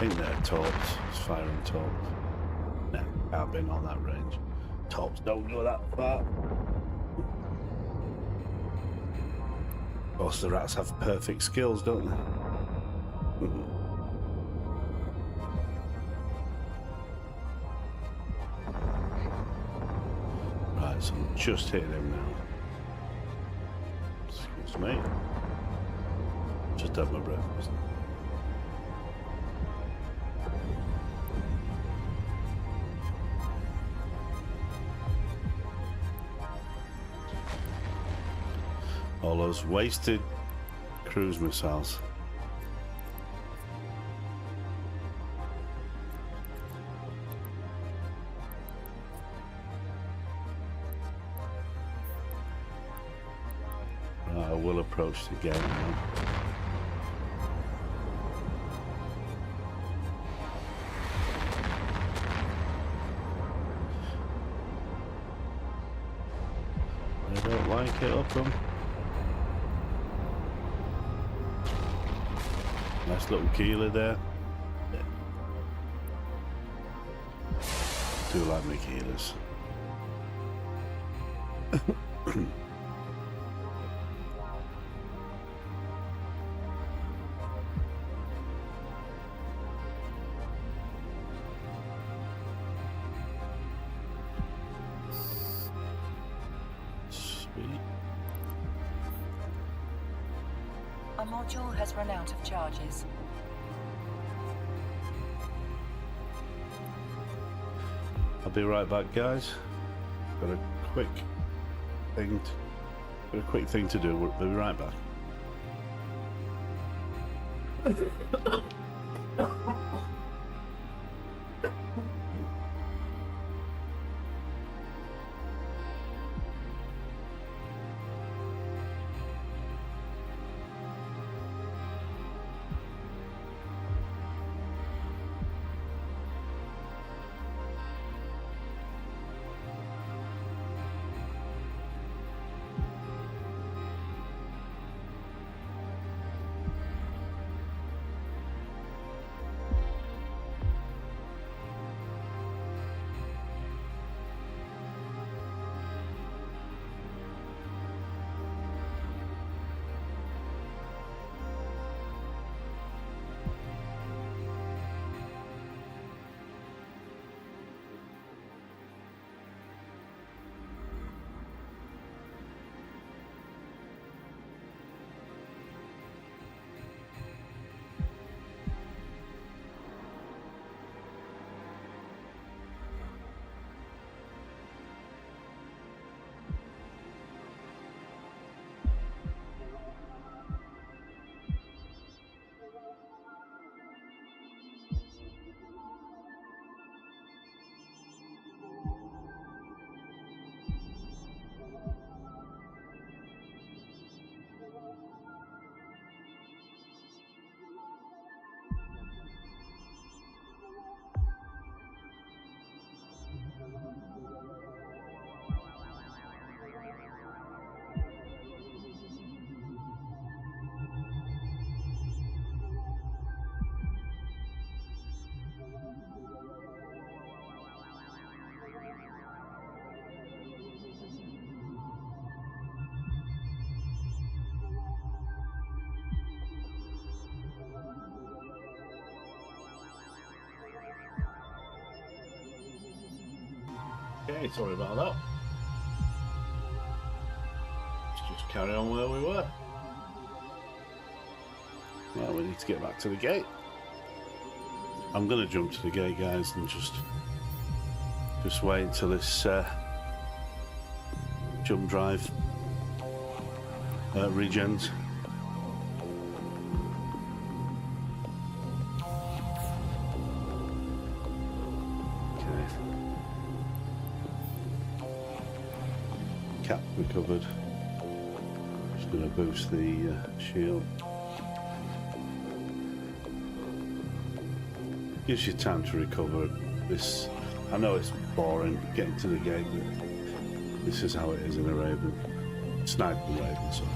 Ain't there torps? It's firing torps. No, can't be on that range. Torps don't go that far. Of course, the rats have perfect skills, don't they? Right, so I'm just hitting him now. Excuse me. Just had my breakfast. All those wasted cruise missiles. Right, I will approach the gate now. I don't like it up them. Nice little keeler there. Yeah. Do like my keelers. Sweet. A module has run out of charges. I'll be right back, guys. Got a quick thing to do. We'll be right back. Okay, sorry about that. Let's just carry on where we were. Well, we need to get back to the gate. I'm going to jump to the gate, guys, and just wait until this jump drive regens. Cap recovered. Just going to boost the shield. Gives you time to recover this. I know it's boring getting to the gate, but this is how it is in a Raven. Sniper Raven, sorry.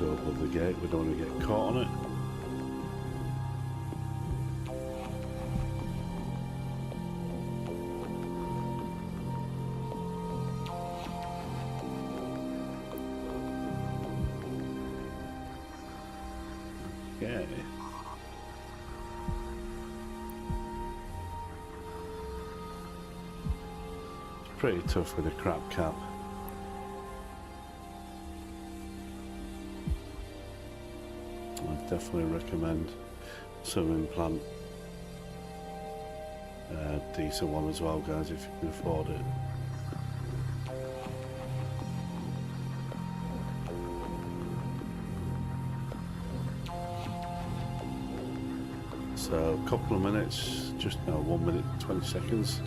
go above the gate, we don't want to get caught on it. Okay. It's pretty tough with a crap cap. Definitely recommend swimming plant. Decent one as well, guys, if you can afford it. So a couple of minutes, just now 1 minute 20 seconds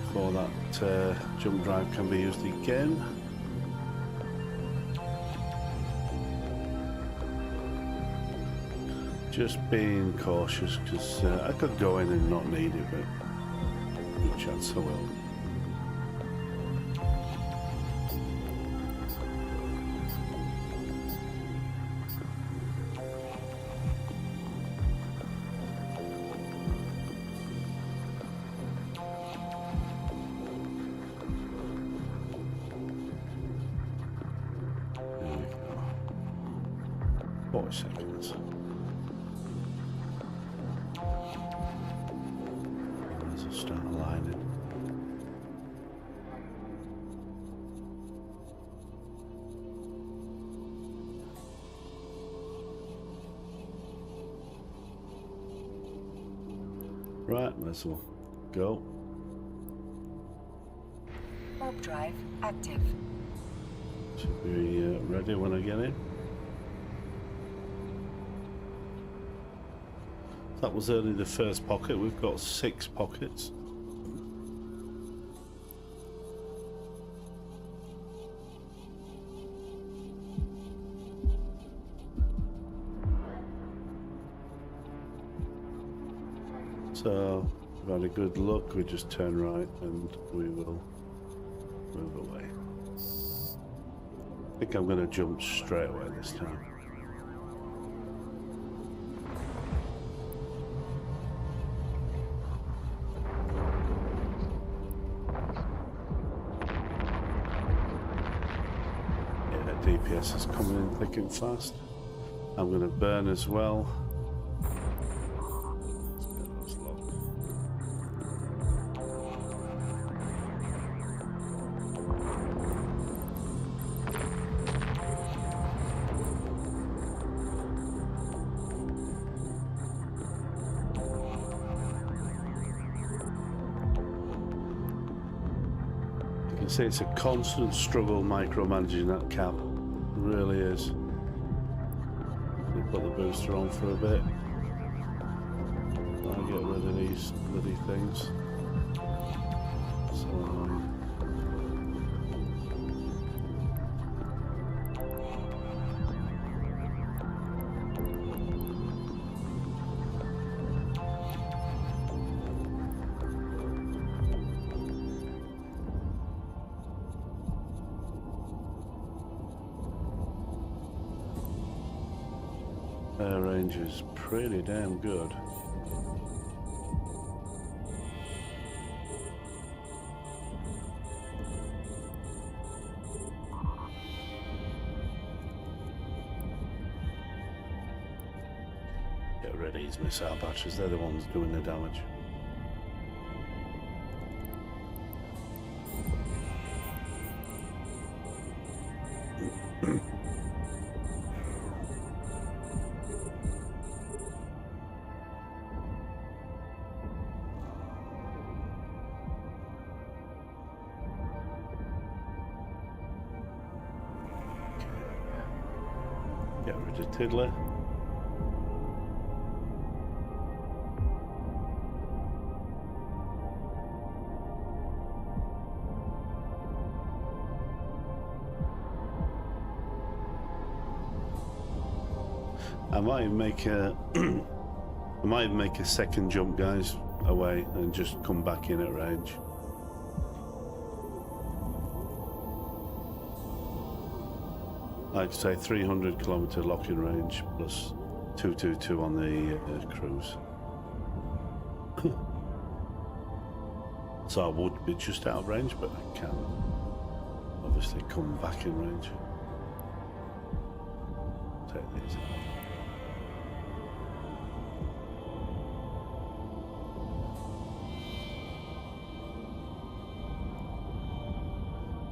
before that jump drive can be used again. Just being cautious, because I could go in and not need it, but good chance I will. There we go. 40 seconds. Start aligning. Right, let's all go. Warp drive active. Should be ready when I get in. That was only the first pocket. We've got 6 pockets. So, we've had a good look. We just turn right and we will move away. I think I'm going to jump straight away this time. DPS is coming in thick and fast. I'm going to burn as well. Let's get those locked. You can see it's a constant struggle micromanaging that cap. It really is. We put the booster on for a bit. I'll get rid of these bloody things. So air range is pretty damn good. Get rid of these missile batteries, they're the ones doing the damage. Get rid of Tiddler. I might make a I might make a second jump, guys, away and just come back in at range. Like say 300-kilometer lock-in range plus 222 on the cruise. So I would be just out of range, but I can obviously come back in range. Take these out.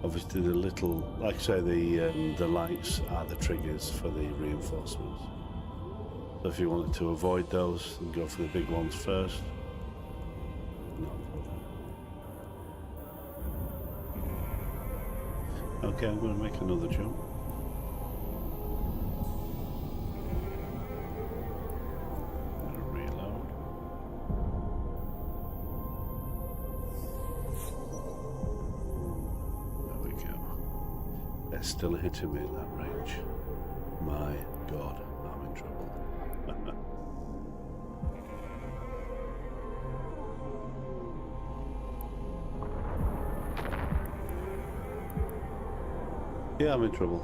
Obviously the little, like I say, the lights are the triggers for the reinforcements. So if you wanted to avoid those and go for the big ones first, not a problem. Okay, I'm going to make another jump. I'm going to reload. There we go. They're still hitting me in that range. My God, I'm in trouble. Yeah, I'm in trouble.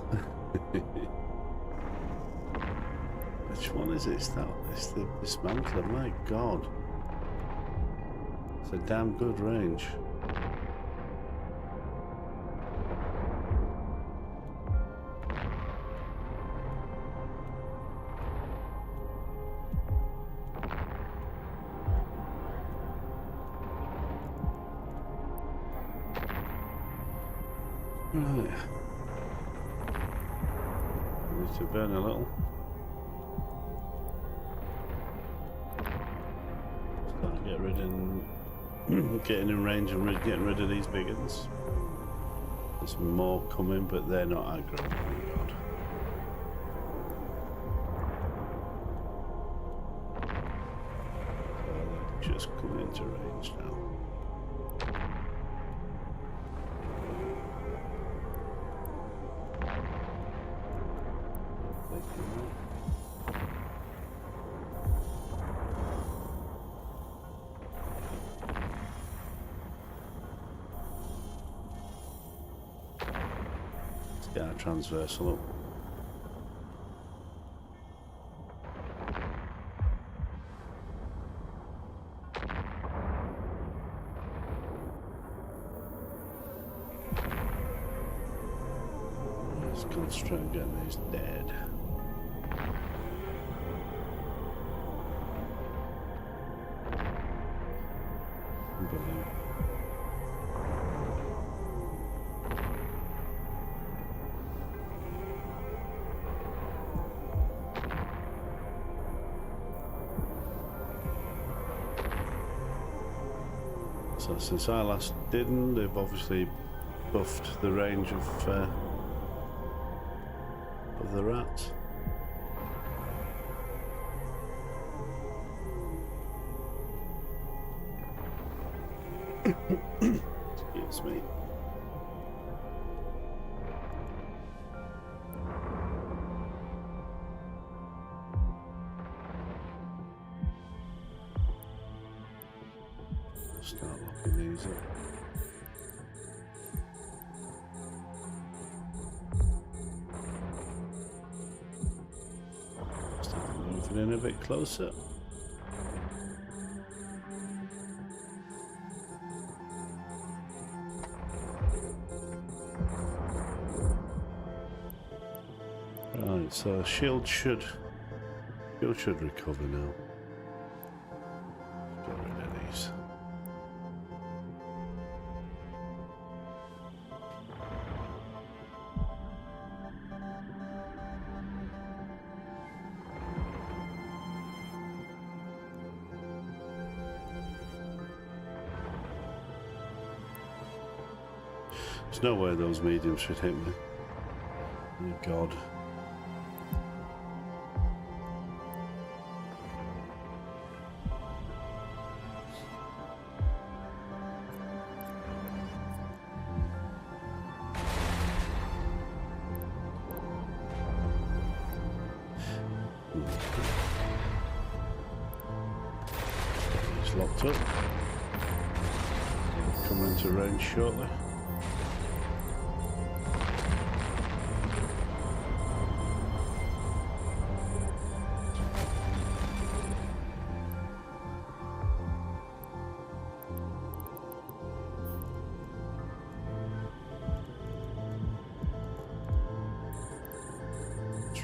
Which one is it? It's the dismantler. My God. It's a damn good range. Right. Need to burn a little. Start getting in range and getting rid of these big ones. There's more coming, but they're not aggro. Oh my God. So they're just coming into range now. Get our transversal up. Let's concentrate on getting these dead. Brilliant. So since I last didn't, they've obviously buffed the range of the rats. Excuse me. Start locking these up. Start moving in a bit closer. Right, so shield should recover now. Get rid of these. There's no way those mediums should hit me. Oh God. It's locked up. Come into range shortly.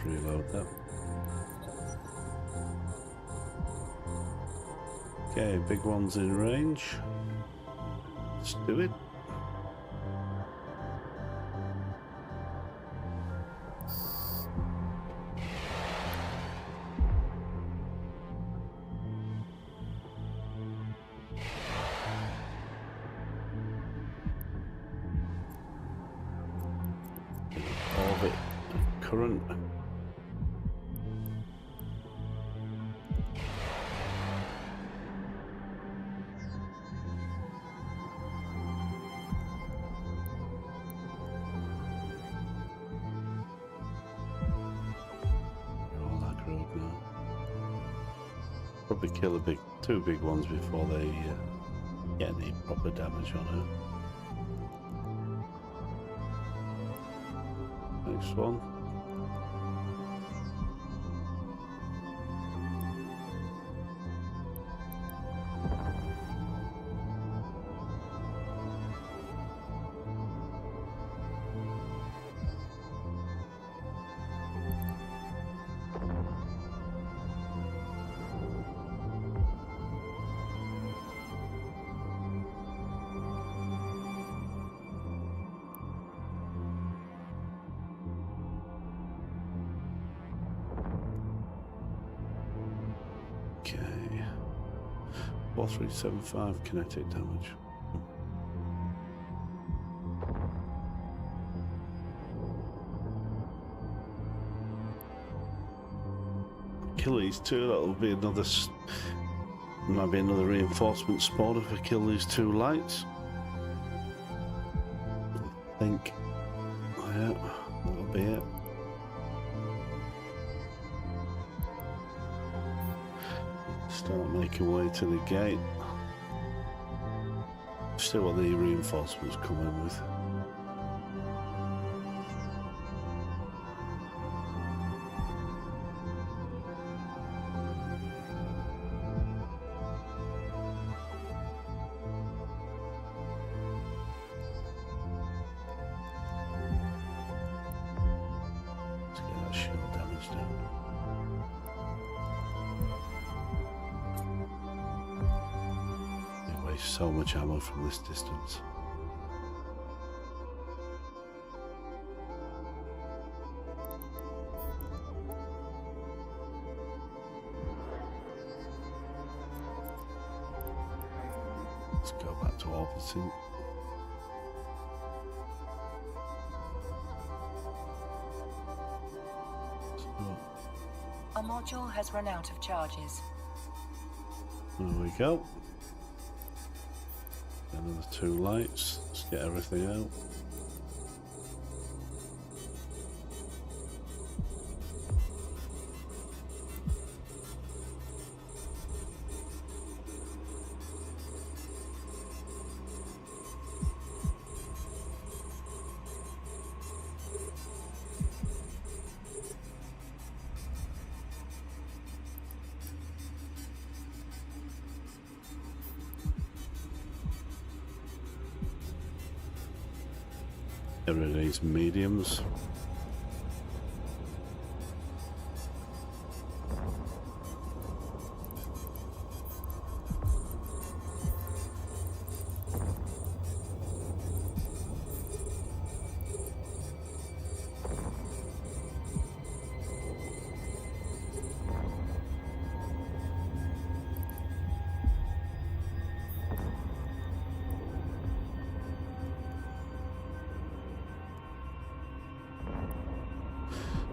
reload that. Okay, big one's in range. Let's do it. Orbit current. Probably kill two big ones before they get any proper damage on her. Next one. Okay, 4375 kinetic damage. Kill these two, that'll be another, might be another reinforcement spawn if I kill these two lights. I think, yeah, that'll be it. Start making way to the gate. See what the reinforcements come in with. Let's get that shield damage down. So much ammo from this distance. Let's go back to orbiting. A module has run out of charges. There we go. Another two lights. Let's get everything out. Get rid of these mediums.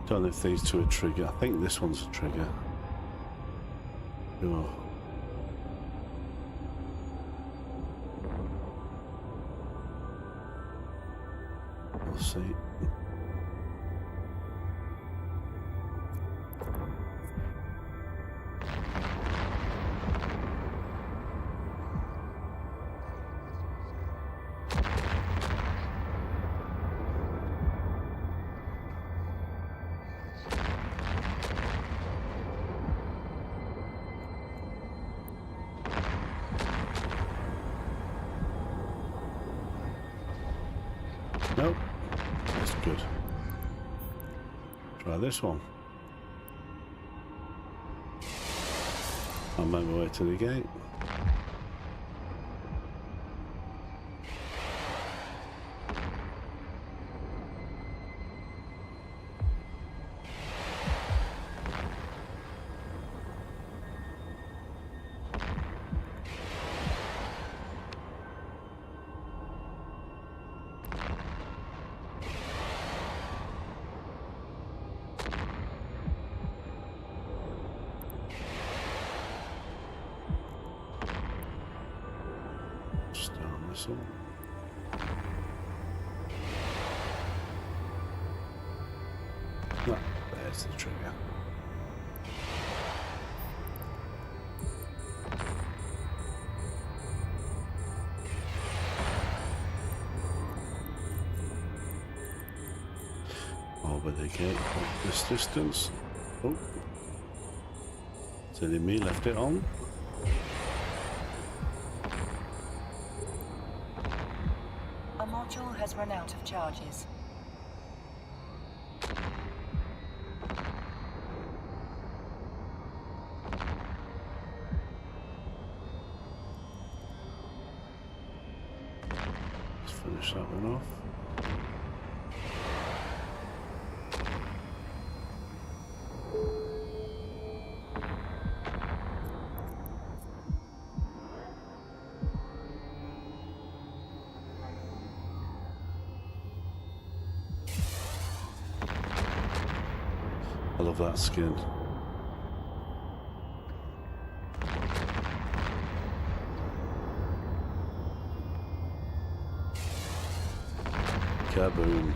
Don't know if these two are trigger. I think this one's a trigger. Oh. We'll see. Nope. That's good. Try this one. I'll make my way to the gate. No, there's the trigger. Over the gate, this distance. Oh, silly me, left it on. A module has run out of charges. Let's finish that one off. I love that skin. Kaboom.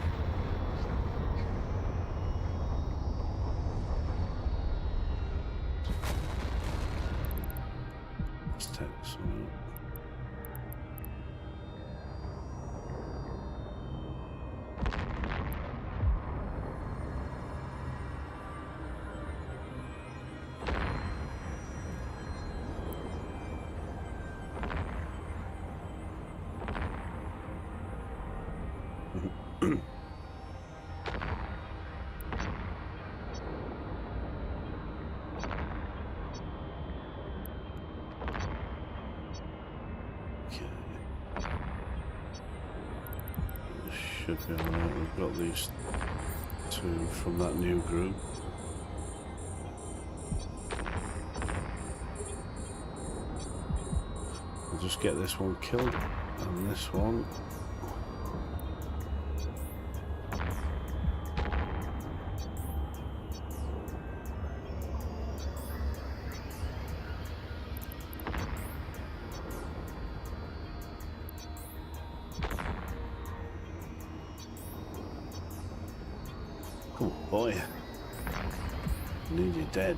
Let's take this one out. Should be alright. We've got these two from that new group. We'll just get this one killed and this one. Oh boy, I need you dead.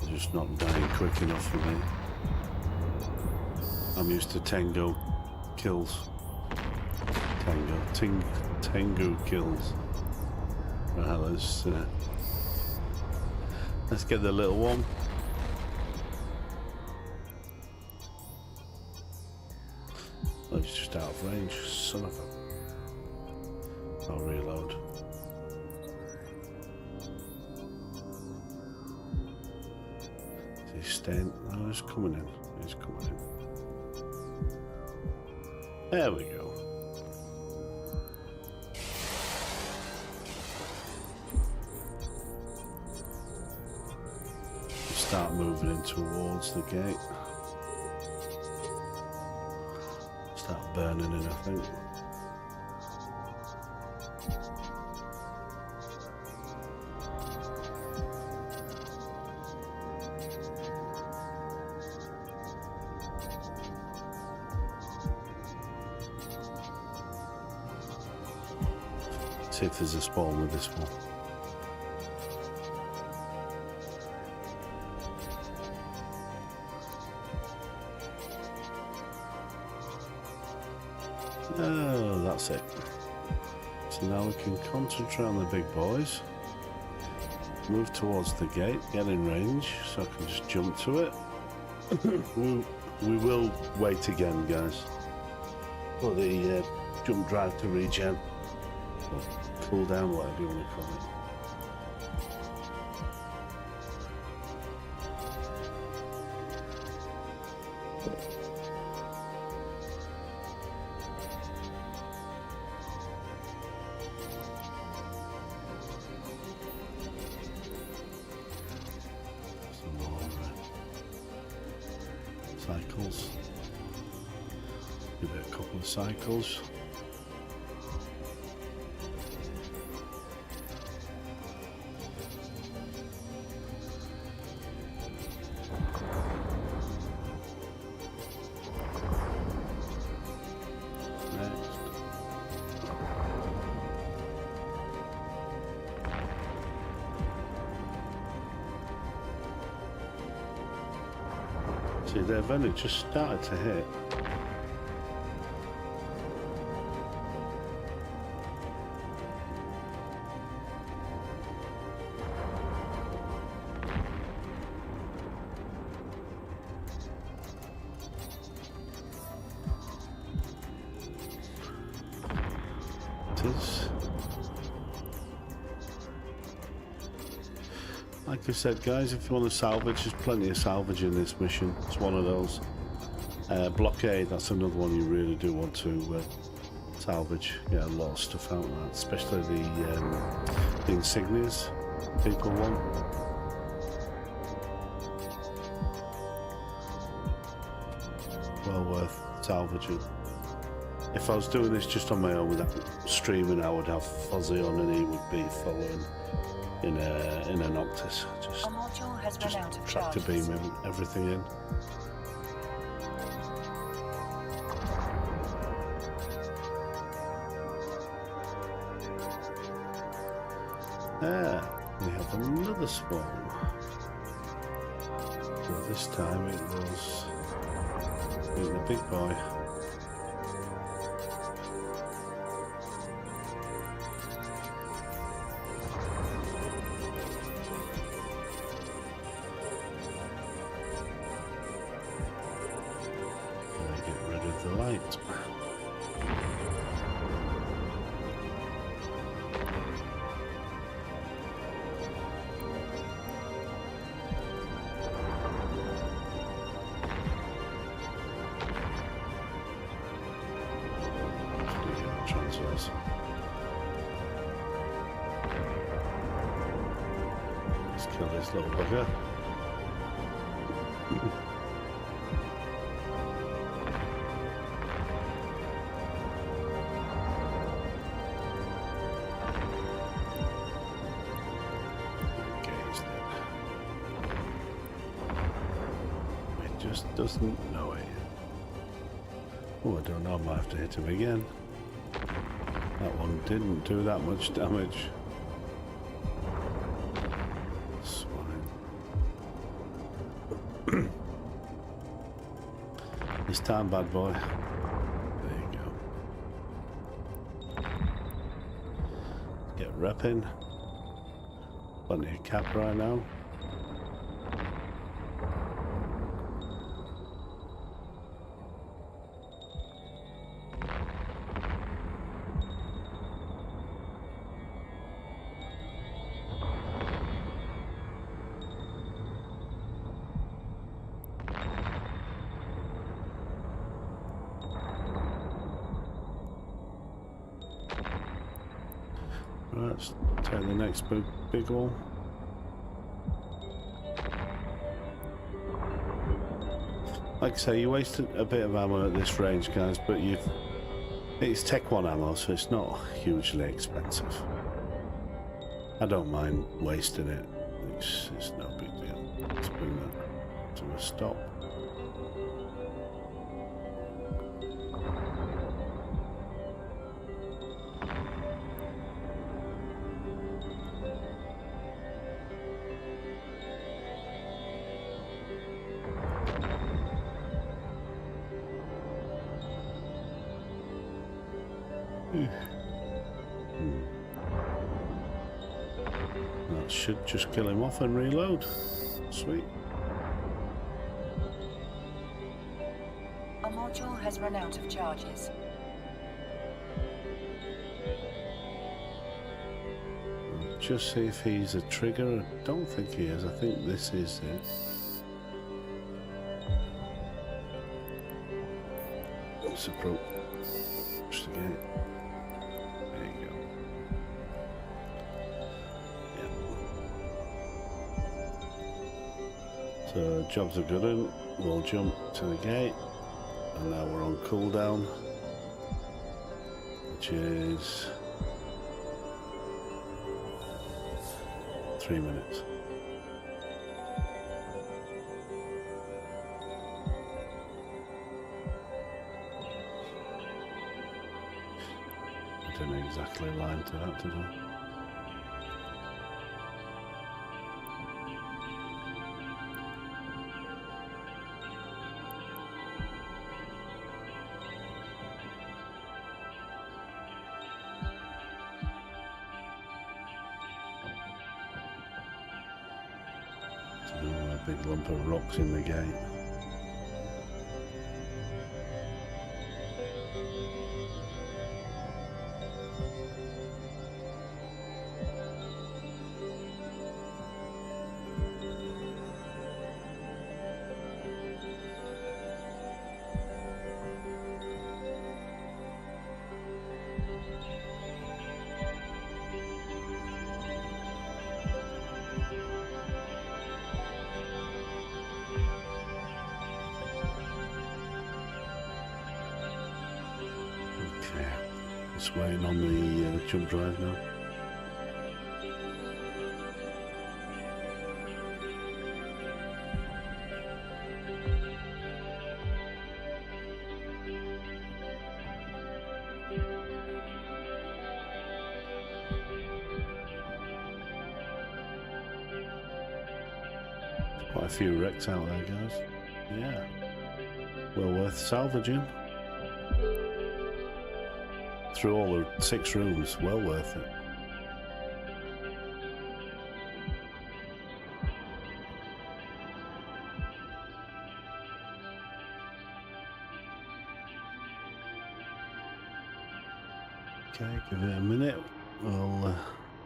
Just not dying quick enough for me. I'm used to tango kills. Tango kills. Right, let's get the little one. Oh, he's just out of range, son of a... I'll reload. He's staying... Oh, he's coming in. He's coming in. There we go. Start moving in towards the gate. Start burning in, I think. See if there's a spawn with this one. Oh, that's it. So now we can concentrate on the big boys. Move towards the gate, get in range, so I can just jump to it. we will wait again, guys, for the jump drive to regen, or cool down, whatever you want to call it. Cycles. Give it a couple of cycles. Next. See, they've only just started to hit. It is. Like I said, guys, if you want to salvage, there's plenty of salvage in this mission. It's one of those. Blockade, that's another one you really do want to salvage. Get a lot of stuff out of that, especially the insignias people want. Well worth salvaging. If I was doing this just on my own without streaming, I would have Fuzzy on and he would be following in a Noctis. Just A module has run out of tractor charges. beam everything in. There, we have another spawn. But this time it was the big boy. Get rid of the light. Transfers. Let's kill this little bugger. Just doesn't know it. Oh, I don't know, I might have to hit him again. That one didn't do that much damage. Swine. This time, bad boy. There you go. Get repping. Plenty of cap right now. Right, let's take the next big one. Like I say, you wasted a bit of ammo at this range, guys, but it's Tech 1 ammo, so it's not hugely expensive. I don't mind wasting it. It's no big deal. Let's bring that to a stop. should just kill him off and reload. Sweet. A module has run out of charges. Just see if he's a trigger. I don't think he is. I think this is it. Let's approach the gate. There you go. Yeah. So jobs are good in. We'll jump to the gate, and now we're on cooldown, which is 3 minutes. I didn't exactly align to that, did I? A big lump of rocks in the gate. Just waiting on the jump drive now. Quite a few wrecks out there, guys. Yeah. Well worth salvaging. Through all the 6 rooms, well worth it. Okay, give it a minute. I'll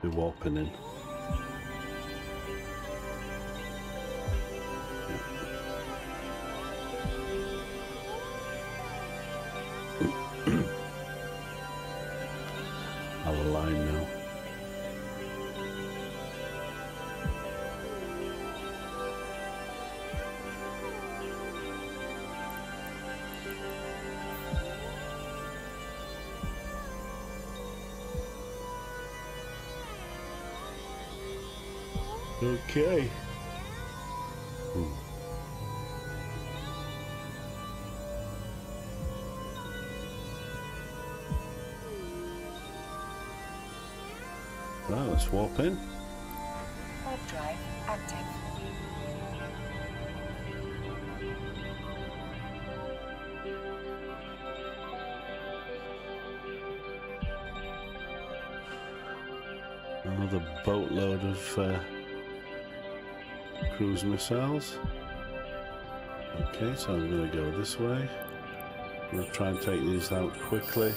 be warping in. I'll align now. Okay. Right, let's warp in. Warp drive active. Another boatload of cruise missiles. Okay, so I'm going to go this way. I'm going to try and take these out quickly.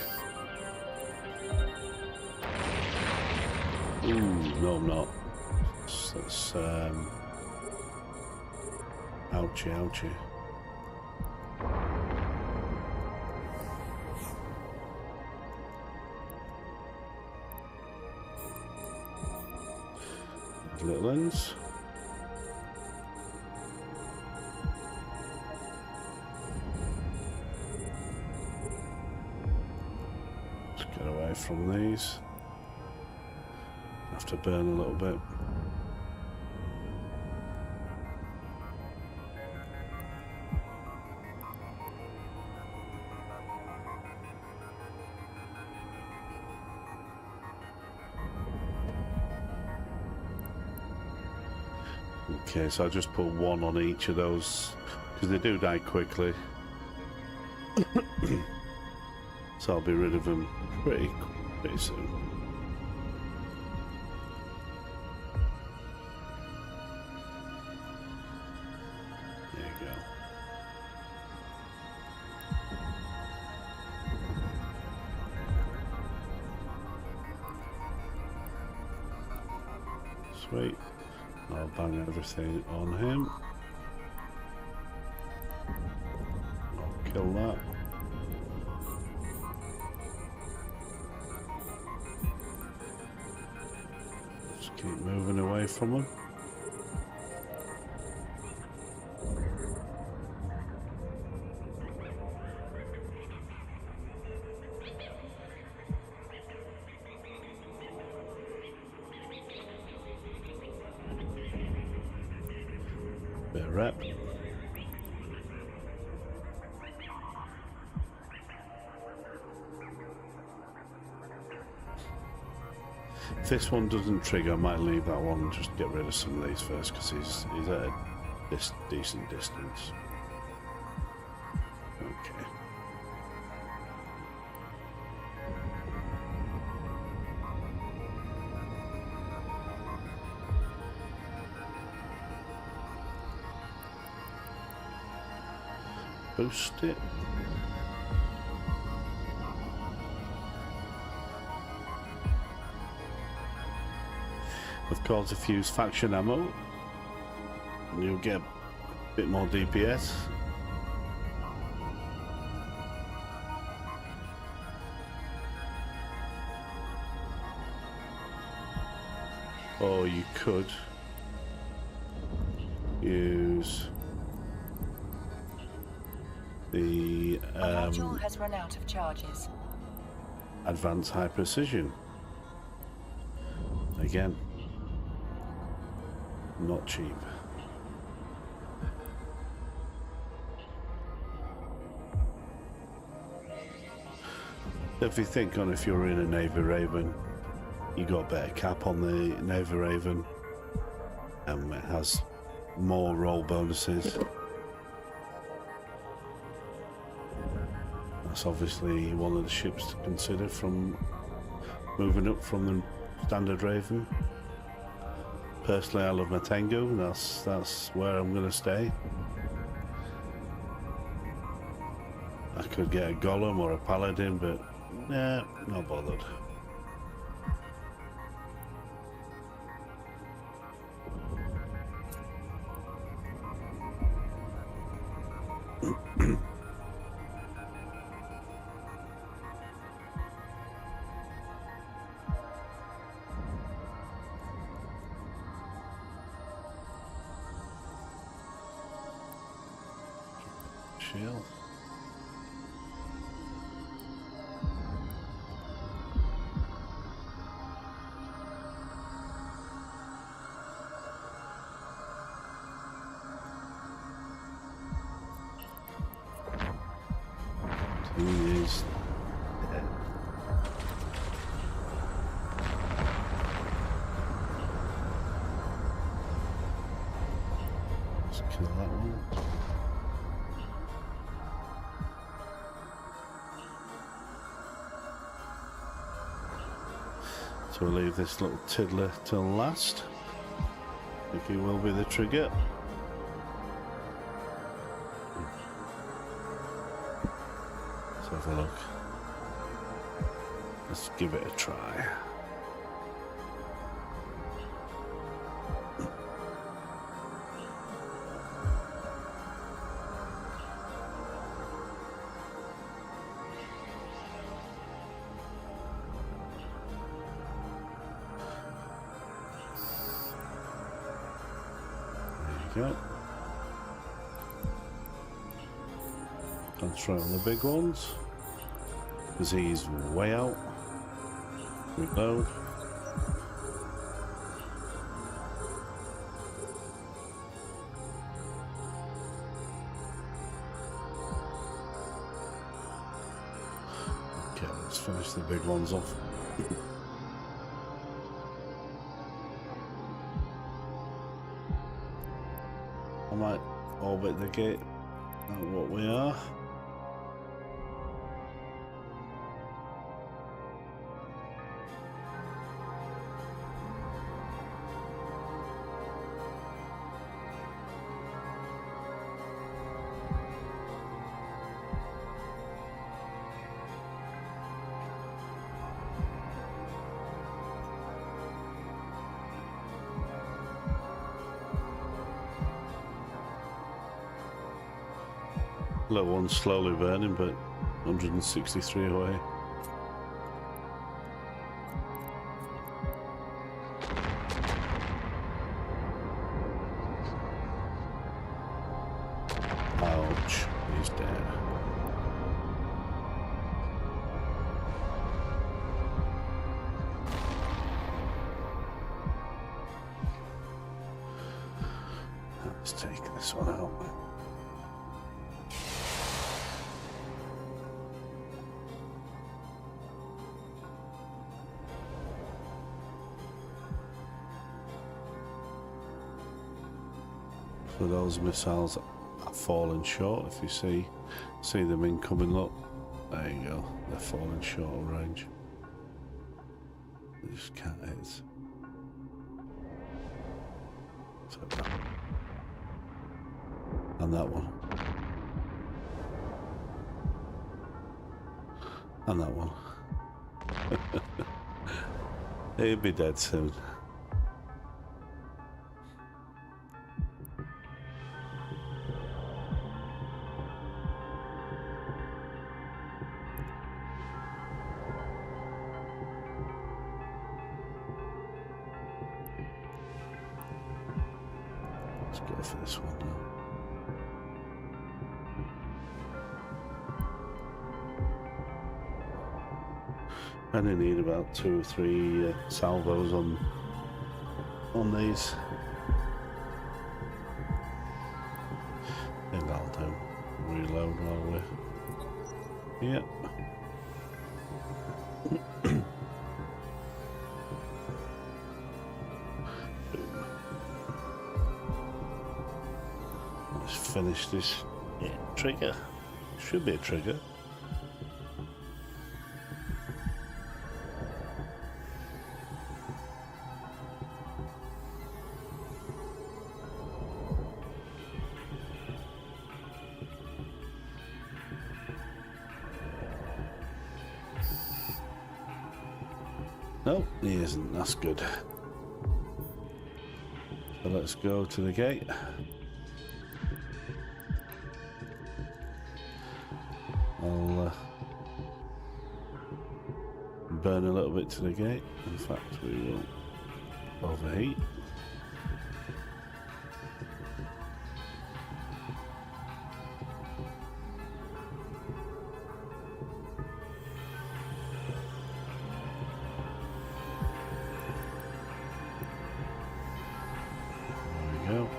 Ooh, no I'm not. That's ouchie, ouchie. Little ends. Let's get away from these. Have to burn a little bit. Okay, so I just put 1 on each of those because they do die quickly. So I'll be rid of them pretty soon. Sweet. I'll bang everything on him. I'll kill that. Just keep moving away from him. Bit of rep. If this one doesn't trigger, I might leave that one and just get rid of some of these first because he's at a decent distance. Okay. Boost it. Of course, if you use faction ammo, you'll get a bit more DPS. Or you could use the A module has run out of charges. advanced high precision. Again, not cheap. If you think on if you're in a Navy Raven, you got a better cap on the Navy Raven. It has more roll bonuses. That's obviously one of the ships to consider from moving up from the standard Raven. Personally, I love my Tengu. That's where I'm going to stay. I could get a Golem or a Paladin, but nah, not bothered. Shield. He is dead. Let's kill that one. So we'll leave this little tiddler till last. I think he will be the trigger. Let's have a look. Let's give it a try. Go. Concentrate on the big ones because he's way out. Reload. Okay, let's finish the big ones off. I might orbit the gate at what we are. Little one slowly burning, but 163 away. Ouch, he's dead. Let's take this one out. So those missiles are falling short. If you see them incoming, look, there you go. They're falling short of range. They just can't hit. So that. And that one. And that one. He'll be dead soon. Let's go for this one now. I only need about 2 or 3 salvos on these. I think that'll do. Reload while we're... Yep. Let's finish this. Yeah, trigger. Should be a trigger. No, he isn't. That's good. So let's go to the gate. I'll burn a little bit to the gate. In fact, we will overheat. Go.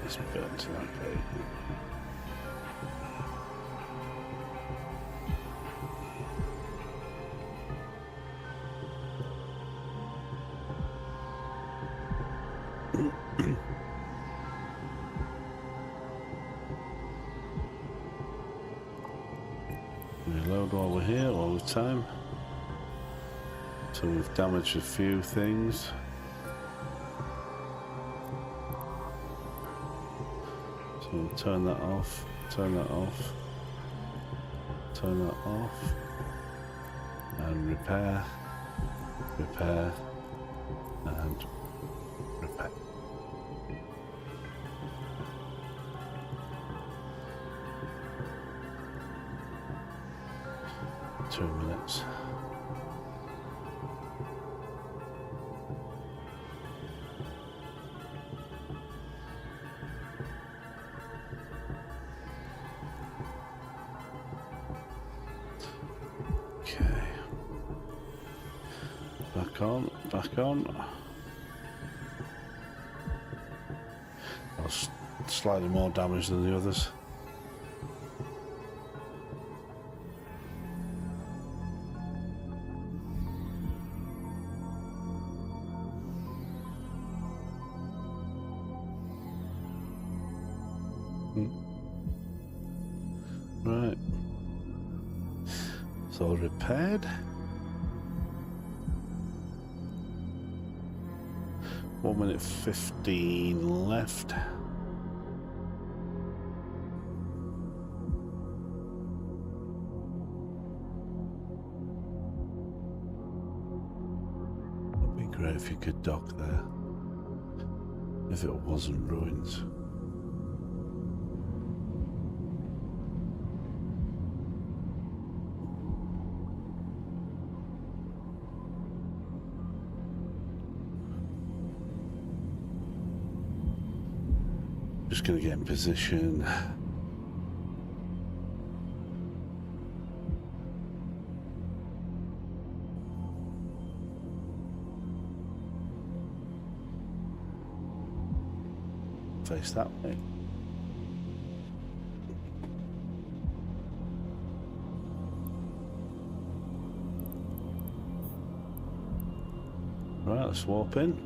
Let's burn to that gate. Reload while we're here, all the time. So we've damaged a few things. So we'll turn that off, turn that off, turn that off, and repair, repair, and repair. Two minutes. Okay. Back on, back on. I was slightly more damaged than the others. Right. So repaired. 1 minute 15 left. That'd be great. Great if you could dock there. If it wasn't ruins. Just gonna get in position. Face that way. Right, let's warp in.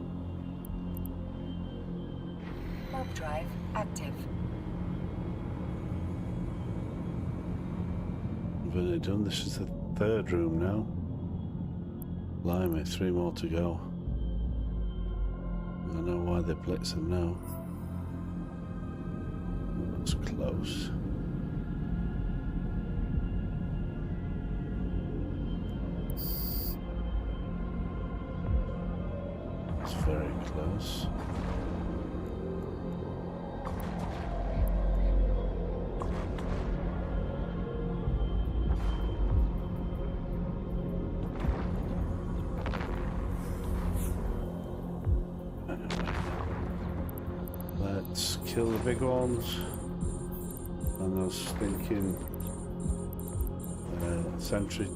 Warp drive active. Nearly done. This is the third room now. Blimey, 3 more to go. I don't know why they blitz them now. That's close. It's very close. Let's kill the big ones. And those stinking sentry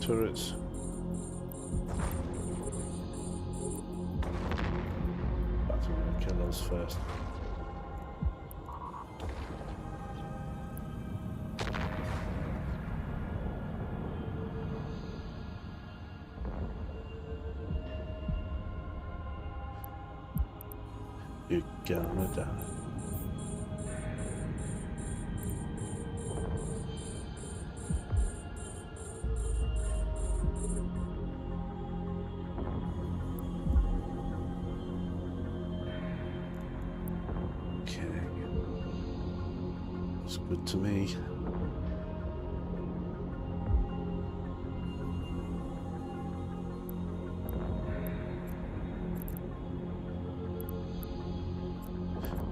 turrets. Perhaps I'm going to kill those first. You're gonna die. Good to me.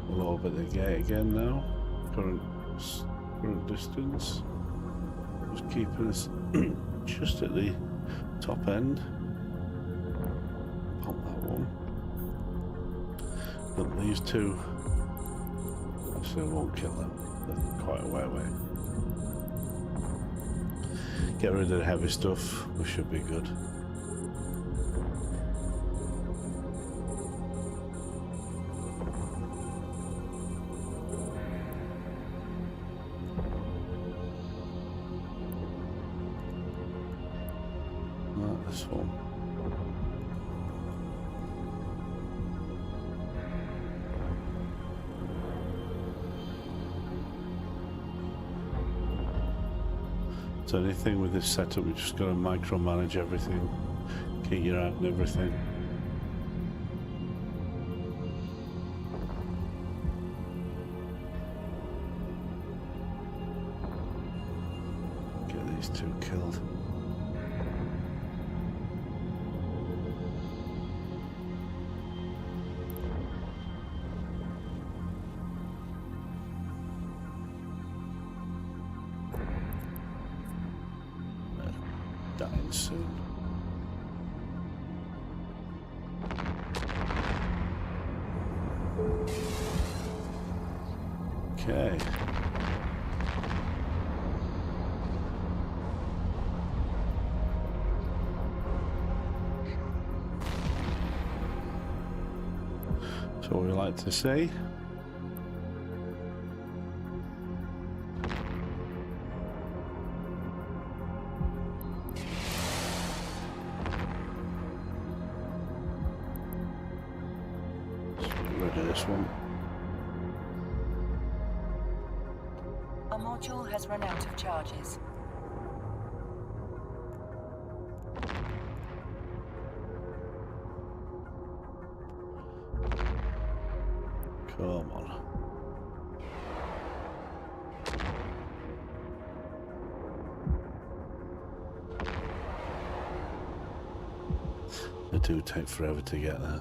We'll orbit the gate again now. Current distance. Just keeping us just at the top end. Pop that one. But these two, actually I won't kill them. They're quite a way away. Get rid of the heavy stuff, we should be good. Not this one. So anything with this setup, we just got to micromanage everything, keep your eye on everything. Get these two killed. Dying soon. Okay. So what we like to see. This one. A module has run out of charges. Come on. They do take forever to get there.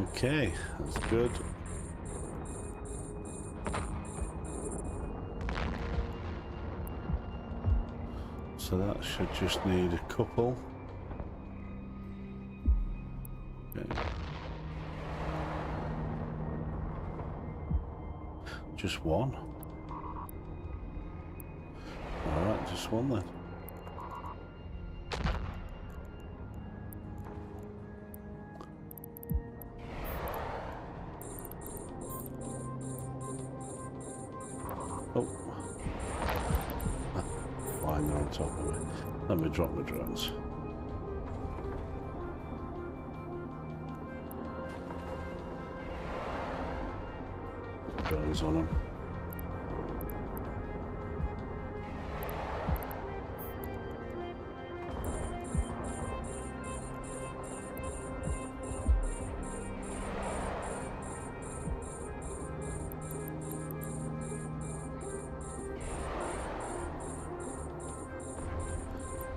Okay, that's good. So that should just need a couple. Okay. Just one. Alright, just one then. Oh. Flying on top of it. Let me drop my drones. Drones on them.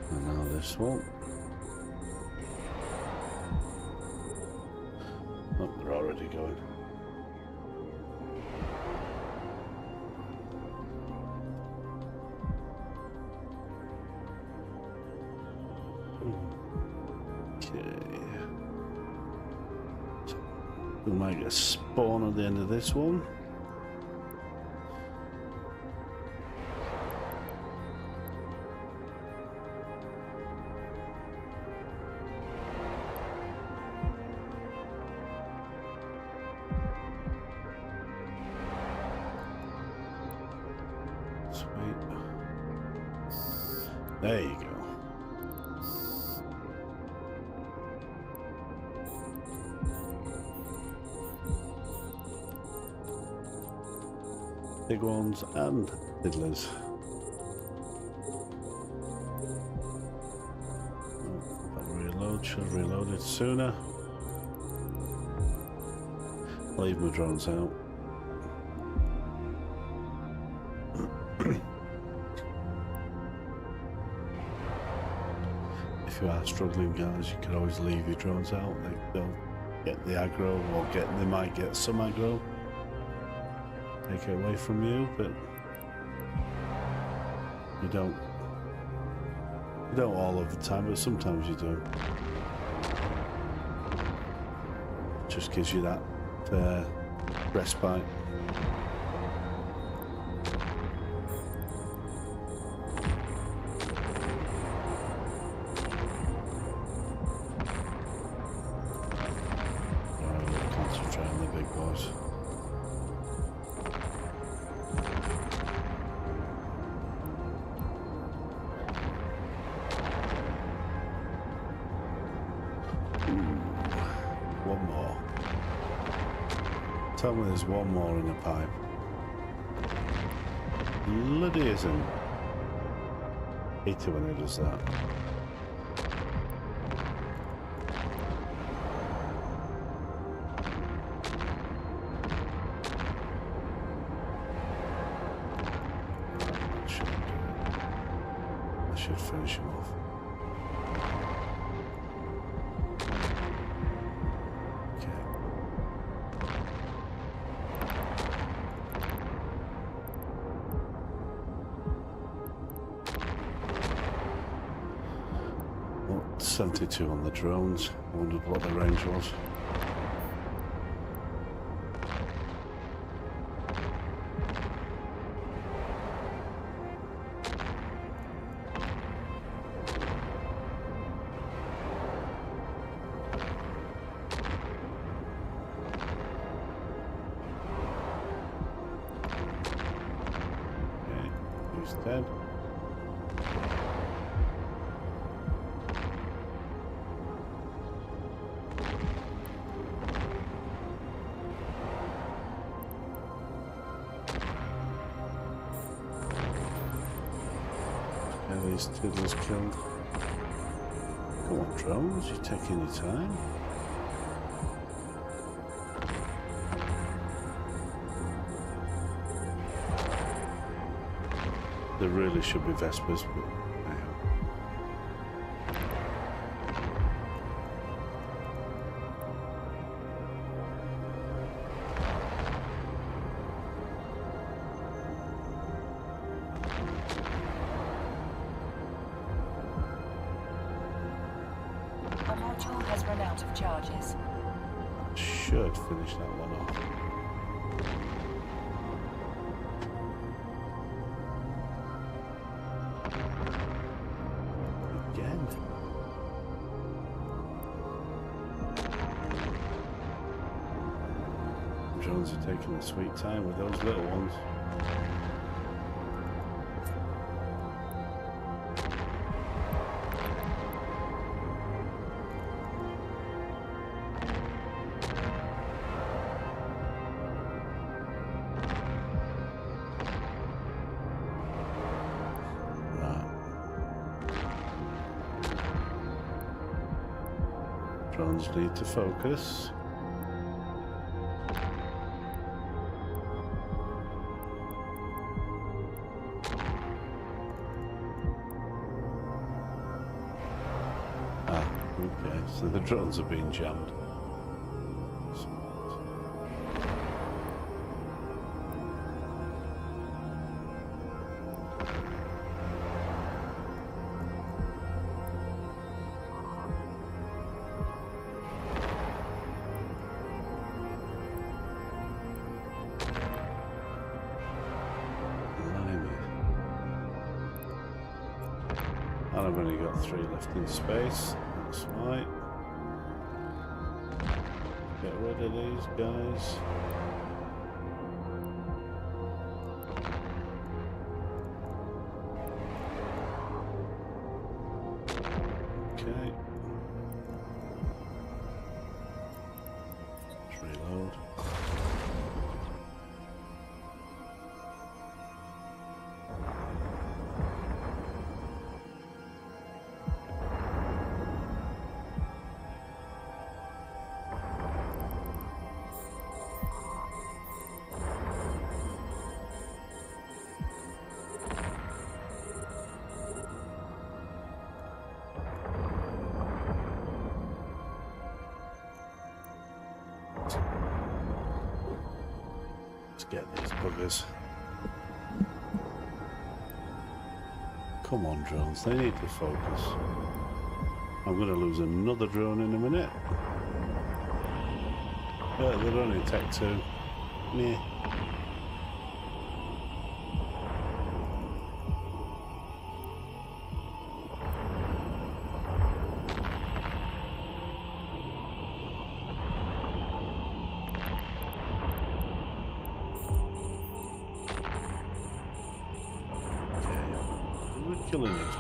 And now this one. Oh, they're already going. Okay. So we might get a spawn at the end of this one. There you go. Big ones and diddlers. Reload, should have reloaded sooner. Leave my drones out. If you are struggling, guys, you can always leave your drones out. They'll get the aggro, or they might get some aggro. Take it away from you, but you don't all of the time, but sometimes you do. Just gives you that respite. Concentrate on the big boys. One more. Tell me there's one more in the pipe. Bloody isn't. Hate it when it does that. I should finish him off. Well, 72 on the drones. I wondered what the range was. Okay, he's dead. These tiddlers killed. Come on, drones, you're taking your time. There really should be Vespers, but A module has run out of charges. should finish that one off. Again. Drones are taking their sweet time with those little ones. Drones need to focus. Okay, so the drones are being jammed. And I've only got 3 left in space. That's right. Get rid of these guys. Okay. Let's reload. Let's get these buggers. Come on, drones, they need to focus. I'm going to lose another drone in a minute. Yeah, they're only Tech 2. Meh. Killing these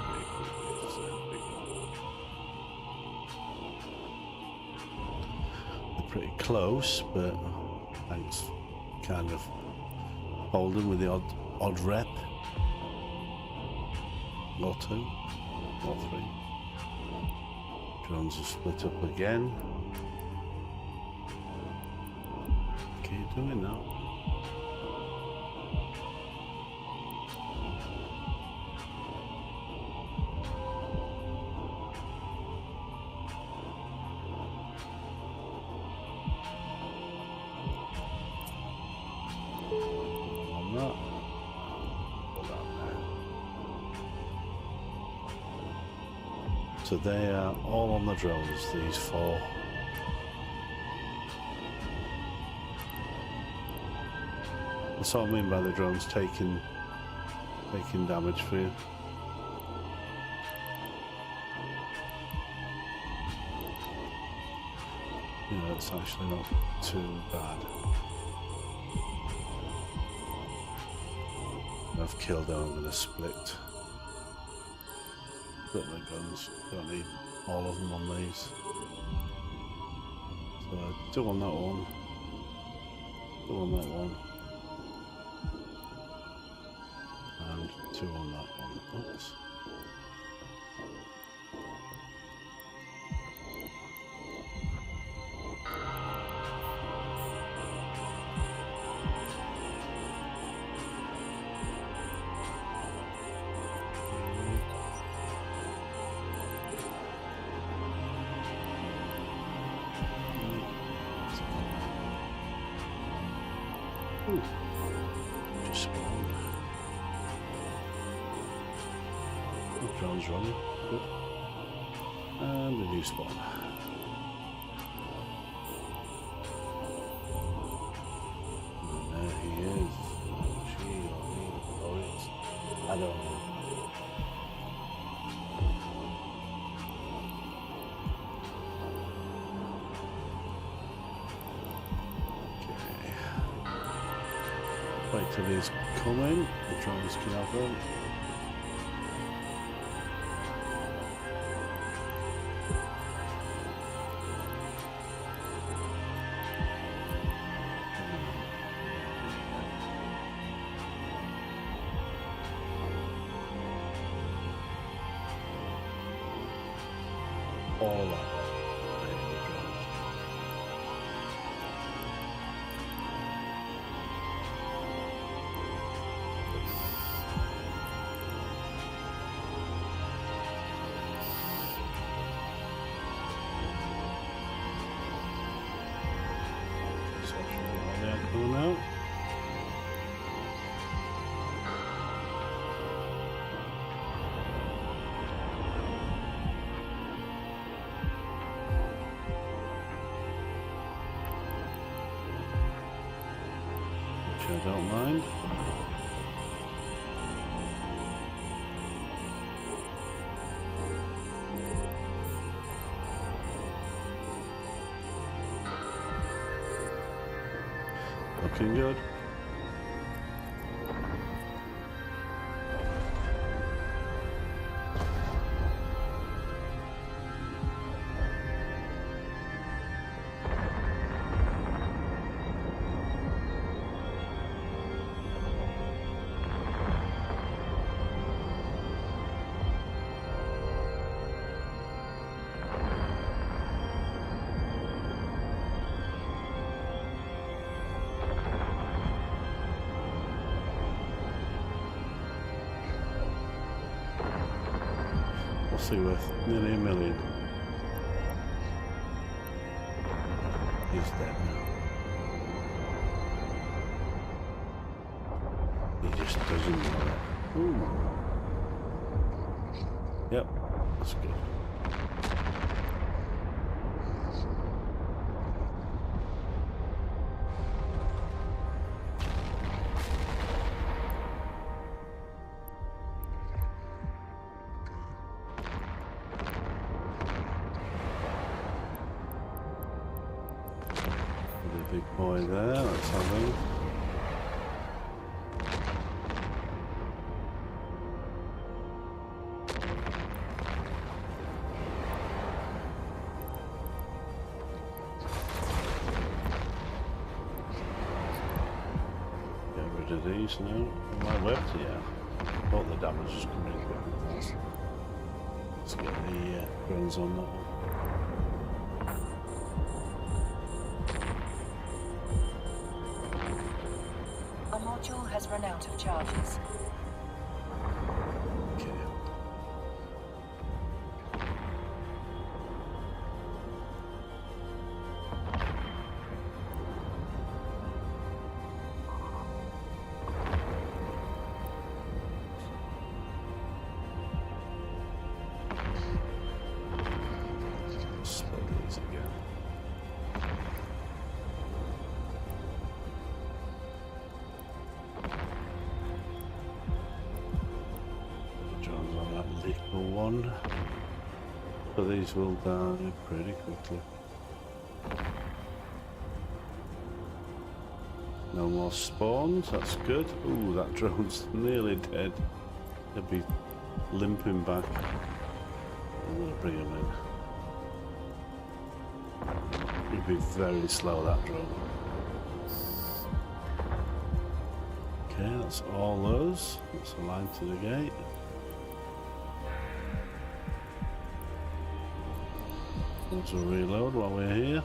they're pretty close, but thanks kind of holding with the odd rep. Or 2, or 3. Drones are split up again. Keep doing that. So they are all on the drones, these 4. That's what I mean by the drones taking damage for you. You know, it's actually not too bad. I've killed them, I'm going to split. Got my guns, don't need all of them on these. So 2 on that one, 2 on that one, and 2 on that one. Oops. The drone's running. Good. And a new spawn. And there he is. She or he or it. I don't know. Wait till he's coming, the drones can have them. All that way. Now. Which I don't mind. Looking good. What's he worth? Nearly $1 million. He's dead now. He just doesn't know it. Ooh. Yep, that's good. Big boy there, let's have him. Get rid of these now. Might work, yeah. Thought the damage was coming in very fast. Let's get the guns on that one. Module has run out of charges. Okay. Split these again. Little one, but these will die pretty quickly. No more spawns, that's good. Ooh, that drone's nearly dead. He'll be limping back. I'm gonna bring him in. He'll be very slow, that drone. Okay, that's all those. That's a line to the gate. Let's reload while we're here.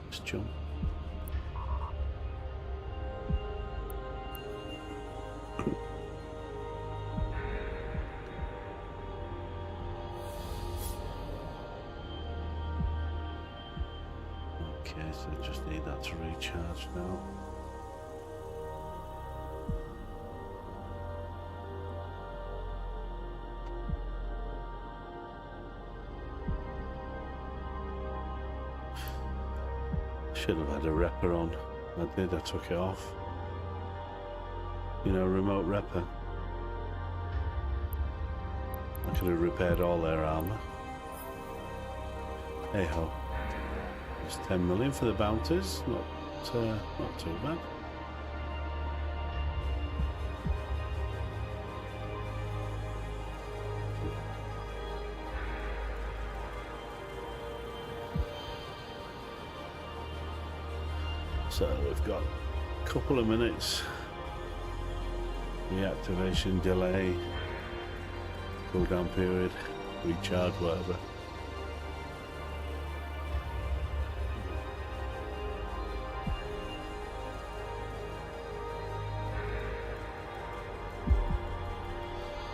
Let's jump. Just need that to recharge now. Should have had a repper on. I did, I took it off. You know, remote repper. I could have repaired all their armour. Hey ho. It's 10 million for the bounties. Not too bad. So we've got a couple of minutes. Reactivation delay, cooldown period, recharge, whatever.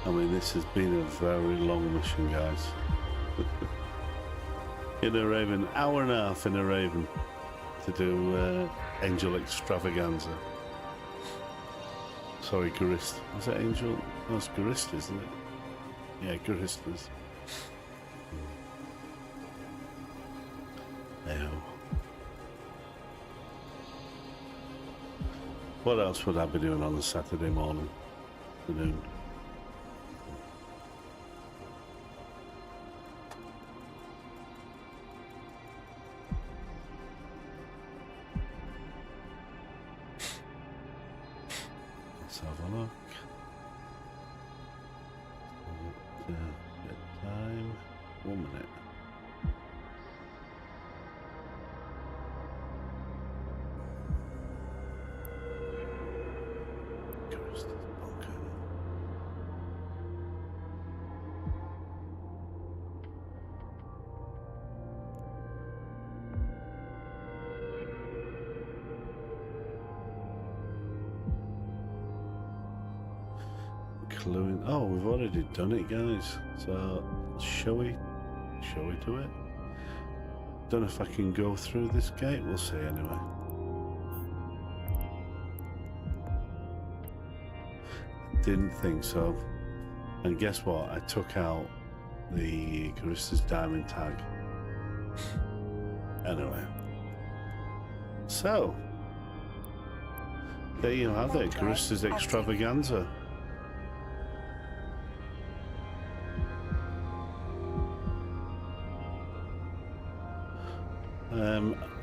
I mean, this has been a very long mission, guys. In a Raven, hour and a half in a Raven to do Angel Extravaganza. Sorry, Garist. Was that Angel? No, it's Garist, isn't it? Yeah, Garistas. Hey-ho. What else would I be doing on a Saturday morning? Afternoon? Let's have a look. Get time. 1 minute. Oh, we've already done it, guys. So shall we do it? Don't know if I can go through this gate. We'll see anyway. Didn't think so. And guess what? I took out the Carista's diamond tag. Anyway. So there you have it, Carista's Extravaganza.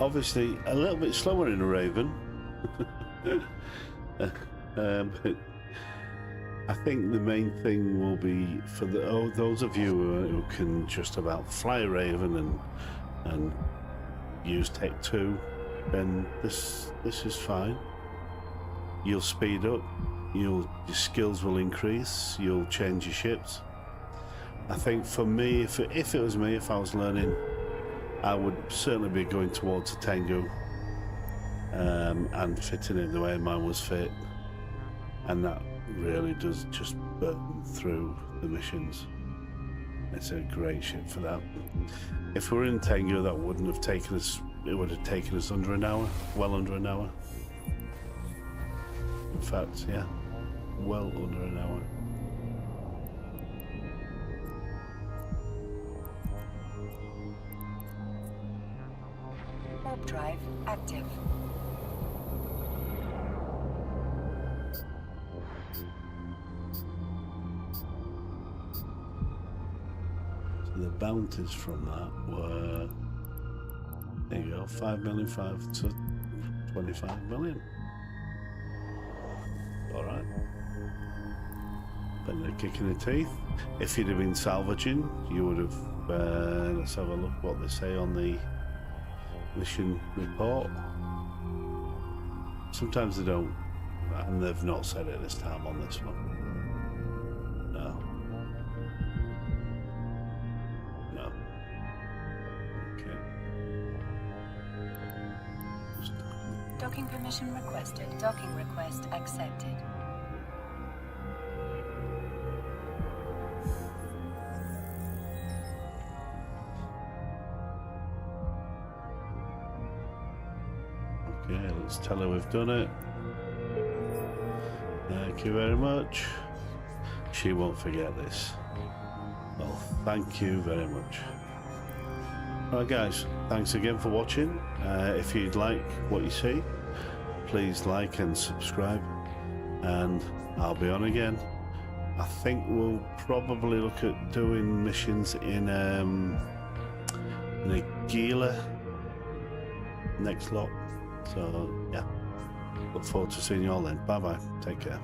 Obviously a little bit slower in a Raven. But I think the main thing will be for those of you who can just about fly a Raven and use Tech 2, then this is fine. You'll speed up, your skills will increase, you'll change your ships. I think for me, if it was me, if I was learning, I would certainly be going towards a Tengu and fitting it the way mine was fit, and that really does just burn through the missions. It's a great ship for that. If we were in Tengu, that wouldn't have taken us, it would have taken us under an hour, well under an hour. In fact, yeah, well under an hour. Warp drive active. So the bounties from that were, there you go, 5 million, 5 to 25 million. Alright. But a kick in the teeth. If you'd have been salvaging, you would have, let's have a look what they say on the mission report. Sometimes they don't, and they've not said it this time on this one. No. No. Okay. Docking permission requested. Docking request accepted. Okay, let's tell her we've done it. Thank you very much. She won't forget this. Well, thank you very much. Alright guys, thanks again for watching. If you'd like what you see, please like and subscribe, and I'll be on again. I think we'll probably look at doing missions in a Gila next lot. So yeah, look forward to seeing you all then. Bye bye, take care.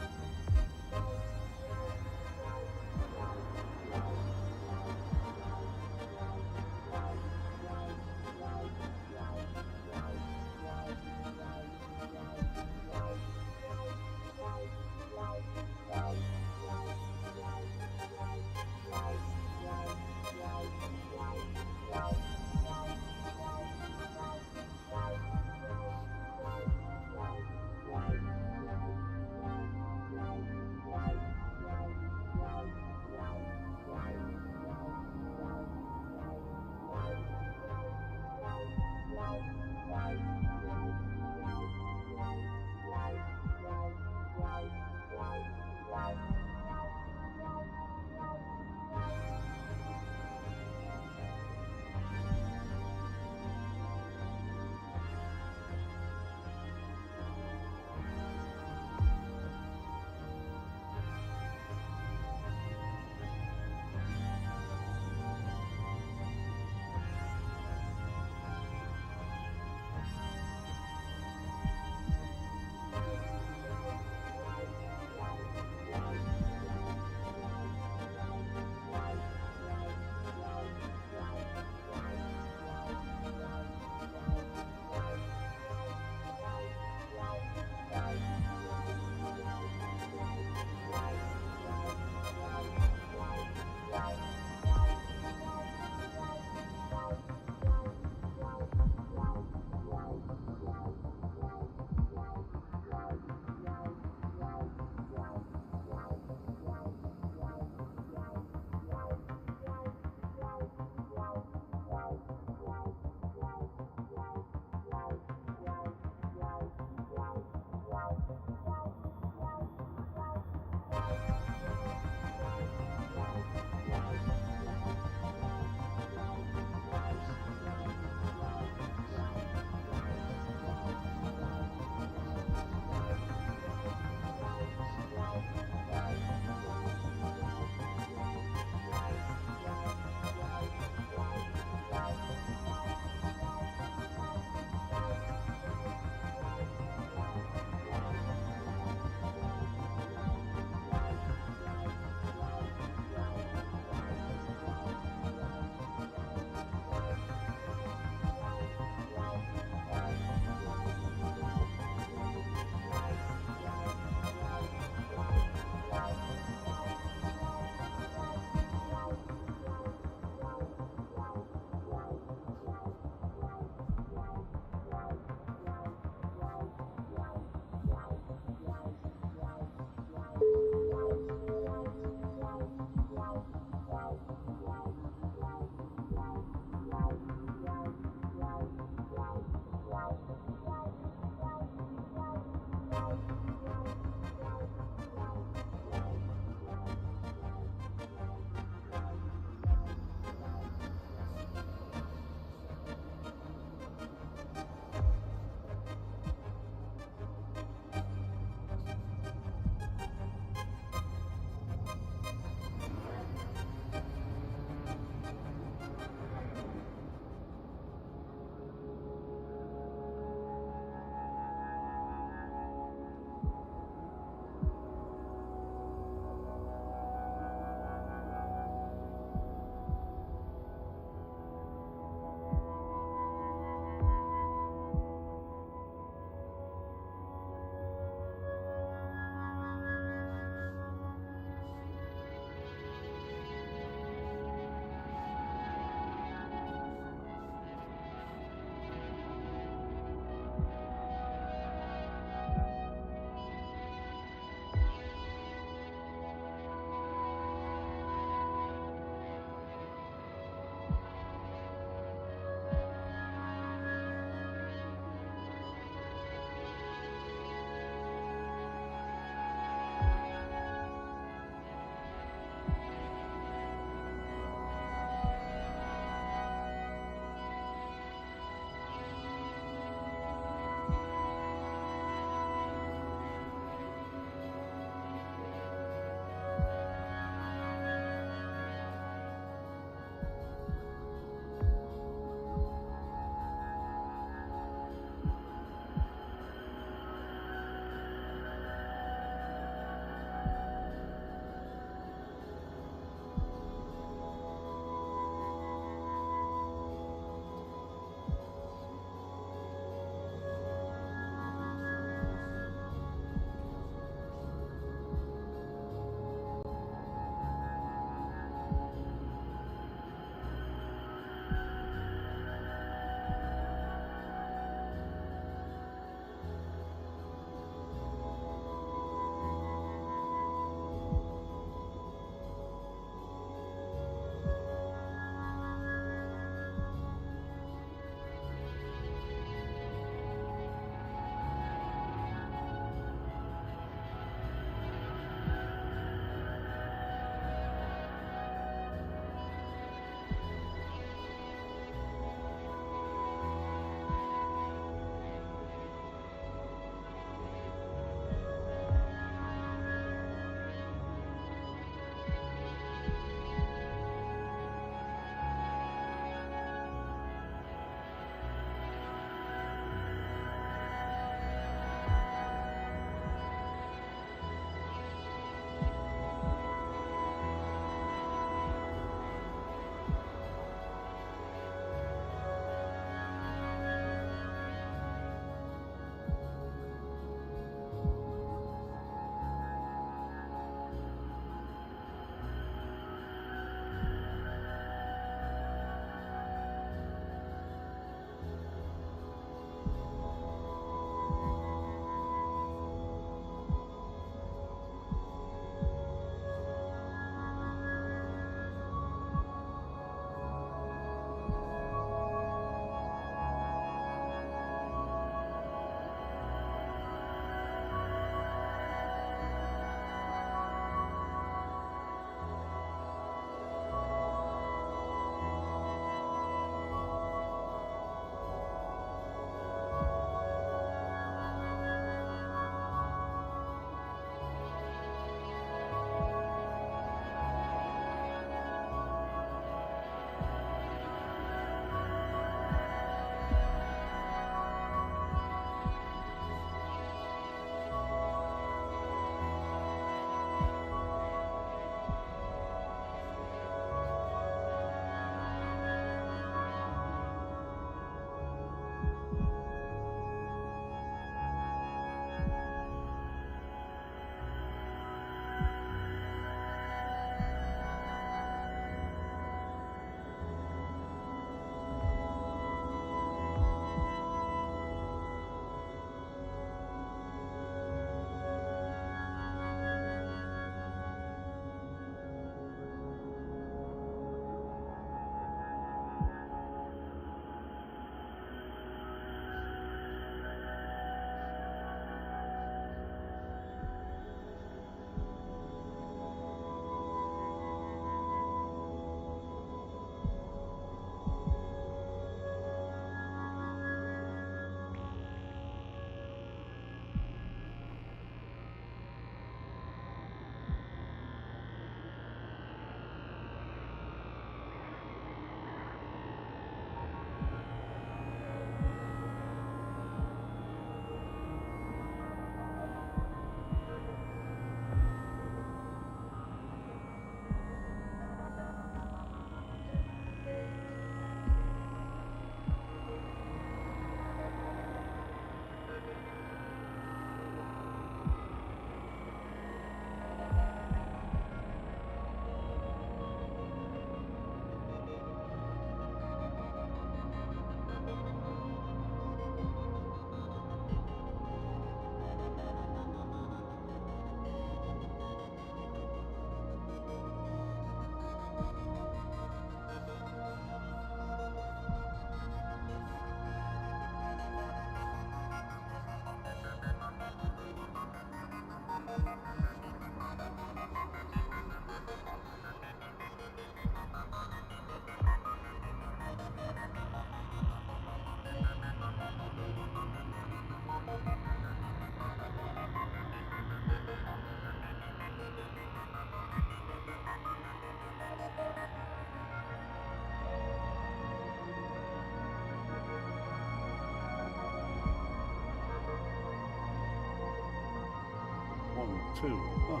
2. Oh,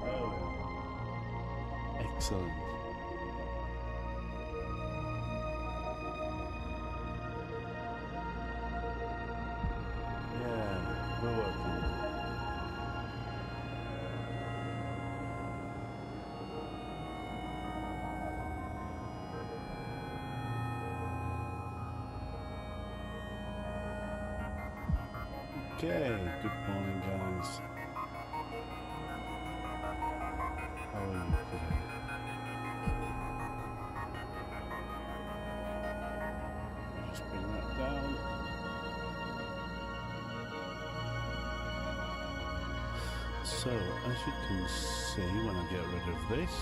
there we are. Excellent. Yeah, we're working. Okay, good morning guys. How are you today? Just bring that down. So, as you can see when I get rid of this,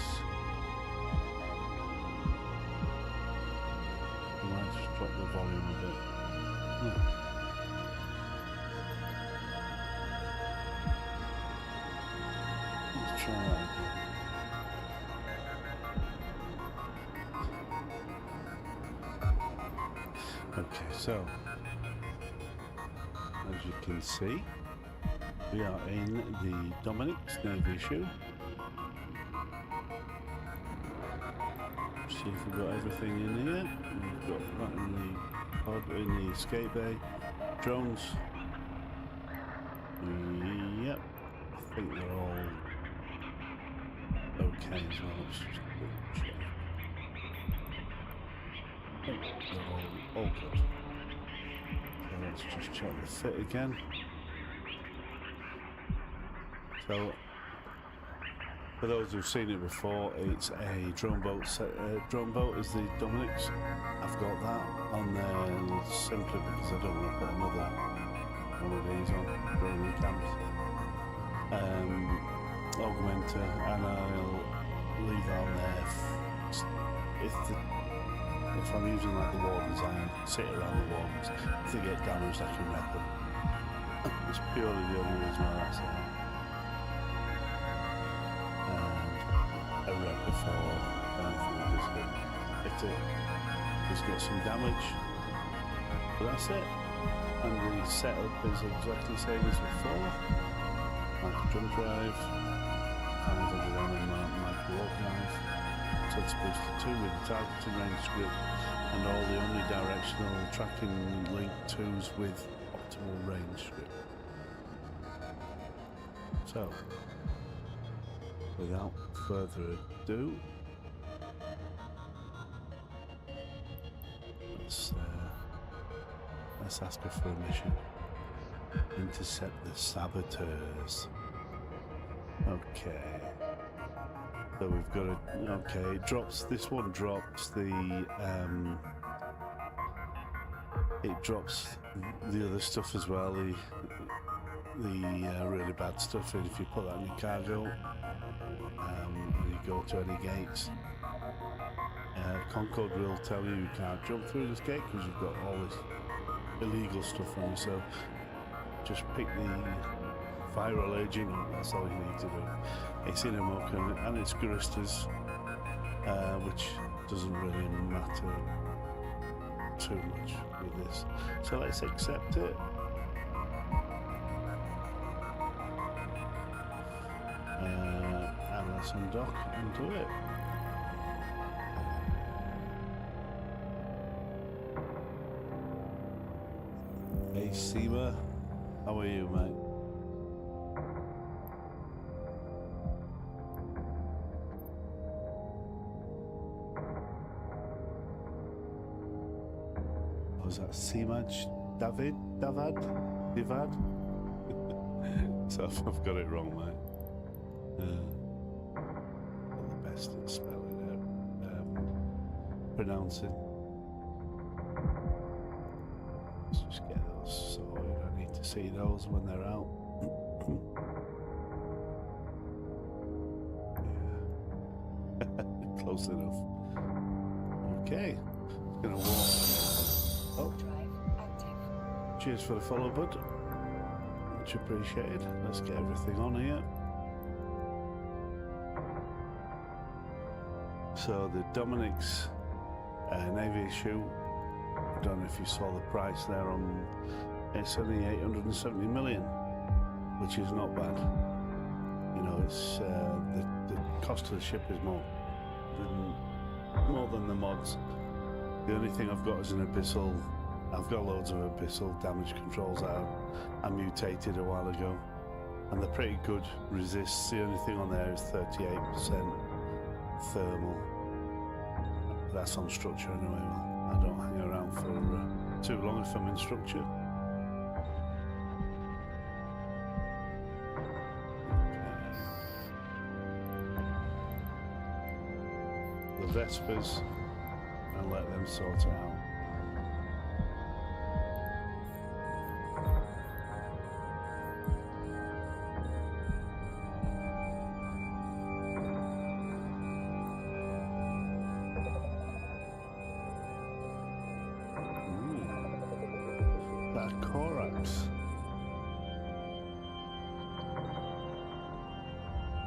I might just drop the volume a bit. Let's try that again. Okay, so as you can see, we are in the Dominic's Navy issue. See if we've got everything in here. We've got that in the pod, in the escape bay. Drones. Yep. I think they're all okay as well. Let's just double check. They're all good. So let's just check the fit again. So, for those who've seen it before, it's a drone boat. Drone boat is the Dominic's. I've got that on there simply because I don't want to put another one of these on during the camps. Augmenter, and I'll leave that on there. If I'm using like the wardens, I sit around the wardens. If they get damaged, I can wreck them. It's purely the only reason why that's there. A wreck before anything just hit it. Just get some damage. But that's it. And the setup is exactly the same as before. Micro jump drive, 500 micro warp drive, sensor booster 2 with the targeting range grip, and all the omnidirectional tracking link 2s with optimal range grip. So, without further ado, let's ask her for a mission. Intercept the saboteurs. Okay. So we've got a, okay, it drops, this one drops the, it drops the other stuff as well, the really bad stuff. And if you put that in your cargo, and you go to any gates, Concord will tell you can't jump through this gate because you've got all this illegal stuff on you. So just pick the viral agent up, that's all you need to do. It's in a muck and it's Guristas, which doesn't really matter too much with this. So let's accept it. And let's undock and do it. Hey Seema, how are you, mate? Was that Seema Davad? So I've got it wrong, mate. Not the best at spelling it, pronouncing. Let's just get those sorted. I need to see those when they're out. Yeah. Close enough. Okay. It's gonna walk. Oh. Cheers for the follow, bud. Much appreciated. Let's get everything on here. So the Dominic's Navy issue, I don't know if you saw the price there on, it's only 870 million, which is not bad. You know, it's the cost of the ship is more than the mods. The only thing I've got is an abyssal. I've got loads of abyssal damage controls out. I mutated a while ago, and they're pretty good. Resists. The only thing on there is 38% thermal. That's on structure anyway. Well, I don't hang around for too long if I'm in structure. The Vespers, and let them sort it out.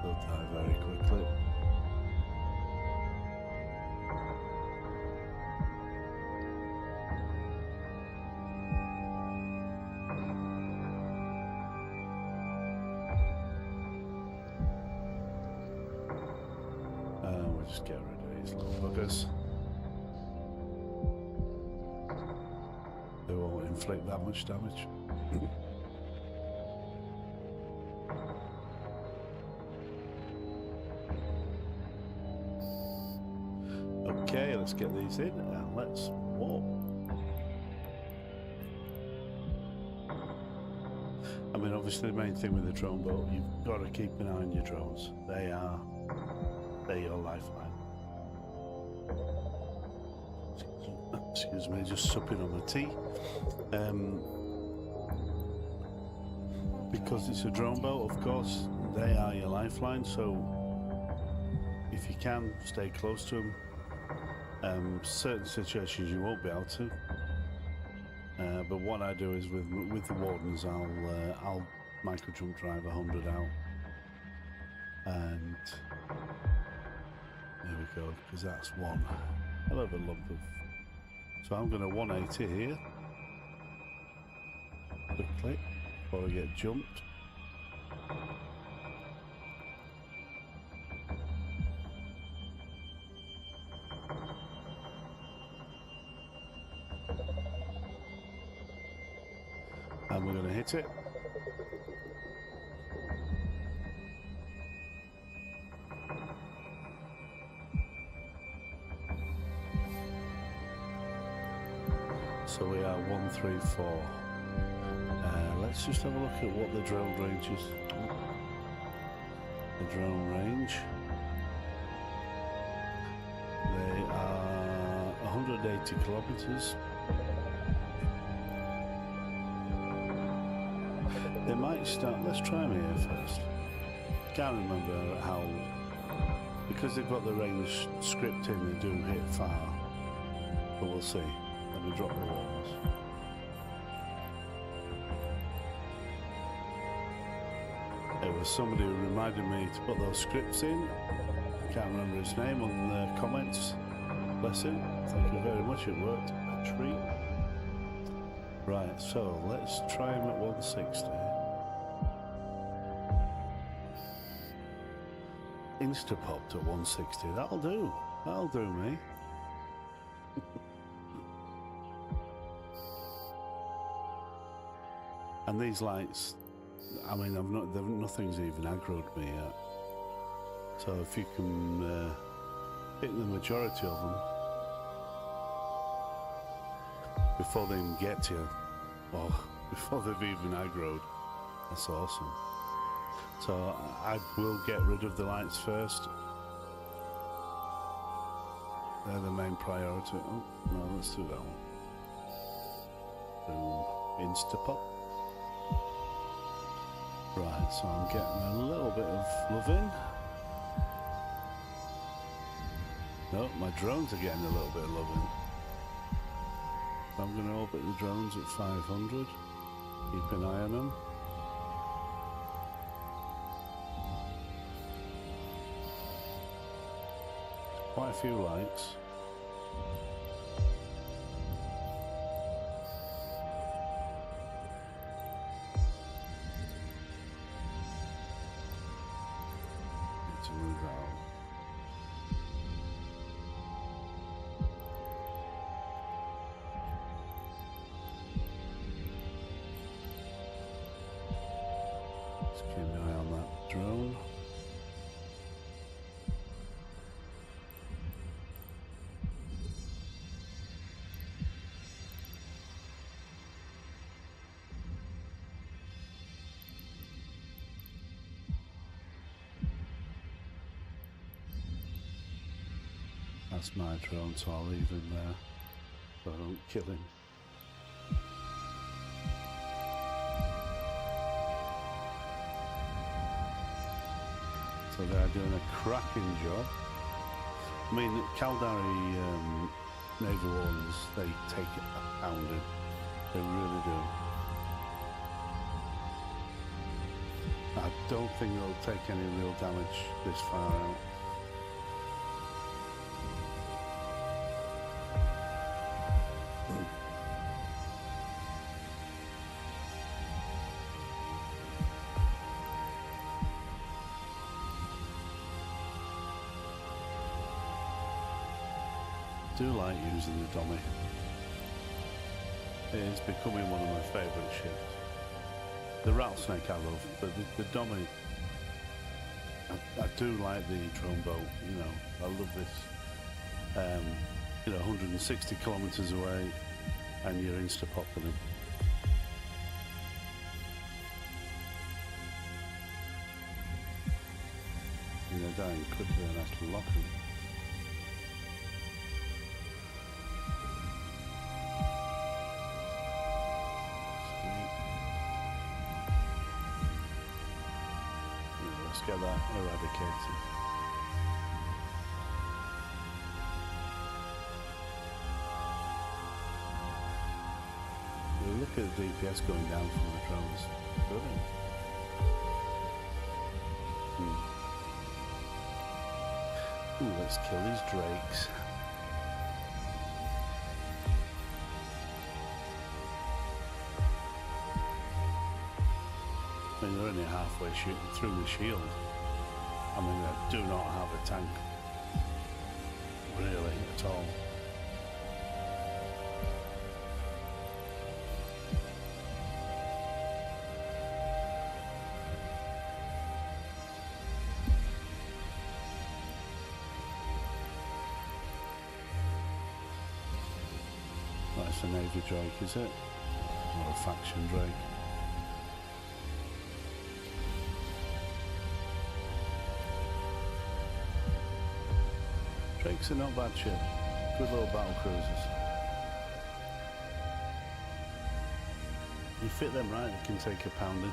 They'll die very quickly. We'll just get rid of these little buggers. They won't inflict that much damage. Okay, let's get these in and let's walk. I mean, obviously the main thing with the drone boat, you've got to keep an eye on your drones. They're your lifeline. Excuse me, just supping on my tea. Because it's a drone boat, of course, they are your lifeline, so if you can, stay close to them. Certain situations you won't be able to, but what I do is with the wardens, I'll micro jump drive 100 out, and there we go, because that's one hell of a lump of. So I'm going to 180 here quickly before I get jumped. And we're going to hit it. So we are 134. Let's just have a look at what the drone range is. The drone range. They are 180 kilometers. They might start. Let's try them here first. Can't remember how, because they've got the range script in. They do hit far, but we'll see. Let me drop the walls. There was somebody who reminded me to put those scripts in. I can't remember his name on the comments. Bless him. Thank you very much. It worked a treat. Right, so let's try him at 160. Insta-popped at 160. That'll do. That'll do me. And these lights, I mean, nothing's even aggroed me yet. So if you can hit the majority of them before they even get to you, or before they've even aggroed, that's awesome. So I will get rid of the lights first. They're the main priority. Oh, no, let's do that one. Boom. Insta-pop. Right, so I'm getting a little bit of love in. No, my drones are getting a little bit of love in. I'm going to orbit the drones at 500. Keep an eye on them. Quite a few lights. Just keep an eye on that drone. That's my drone, so I'll leave him there so I don't kill him. So they're doing a cracking job. I mean, Caldari Navy ones, they take it a pounding. They really do. I don't think they'll take any real damage this far out. I do like using the dummy. It is becoming one of my favourite ships. The rattlesnake I love, but the dummy, I do like the drone boat. You know, I love this. You know, 160 kilometres away, and you're insta-popping them. And they're dying quickly, and I have to lock them. Get that eradicated. Look at the DPS going down from the drones. Brilliant. Ooh, let's kill these drakes. I mean, they're only halfway shooting through the shield. I mean, they do not have a tank, really, at all. That's a Navy Drake, is it? Or a faction Drake? Drakes are not bad ships. Good little battle cruisers. You fit them right, they can take a pounding.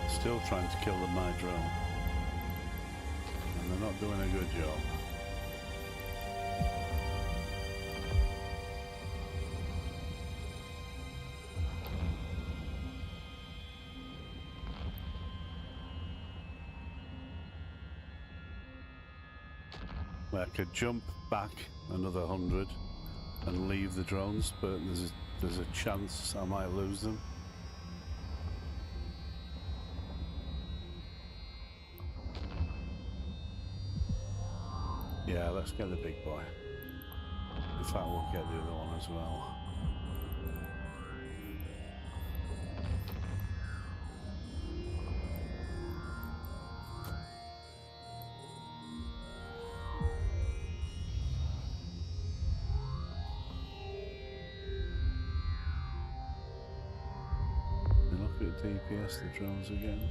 Still trying to kill my drone. And they're not doing a good job. I could jump back another 100 and leave the drones, but there's a chance I might lose them. Yeah, let's get the big boy. In fact, we'll get the other one as well. DPS the drones again.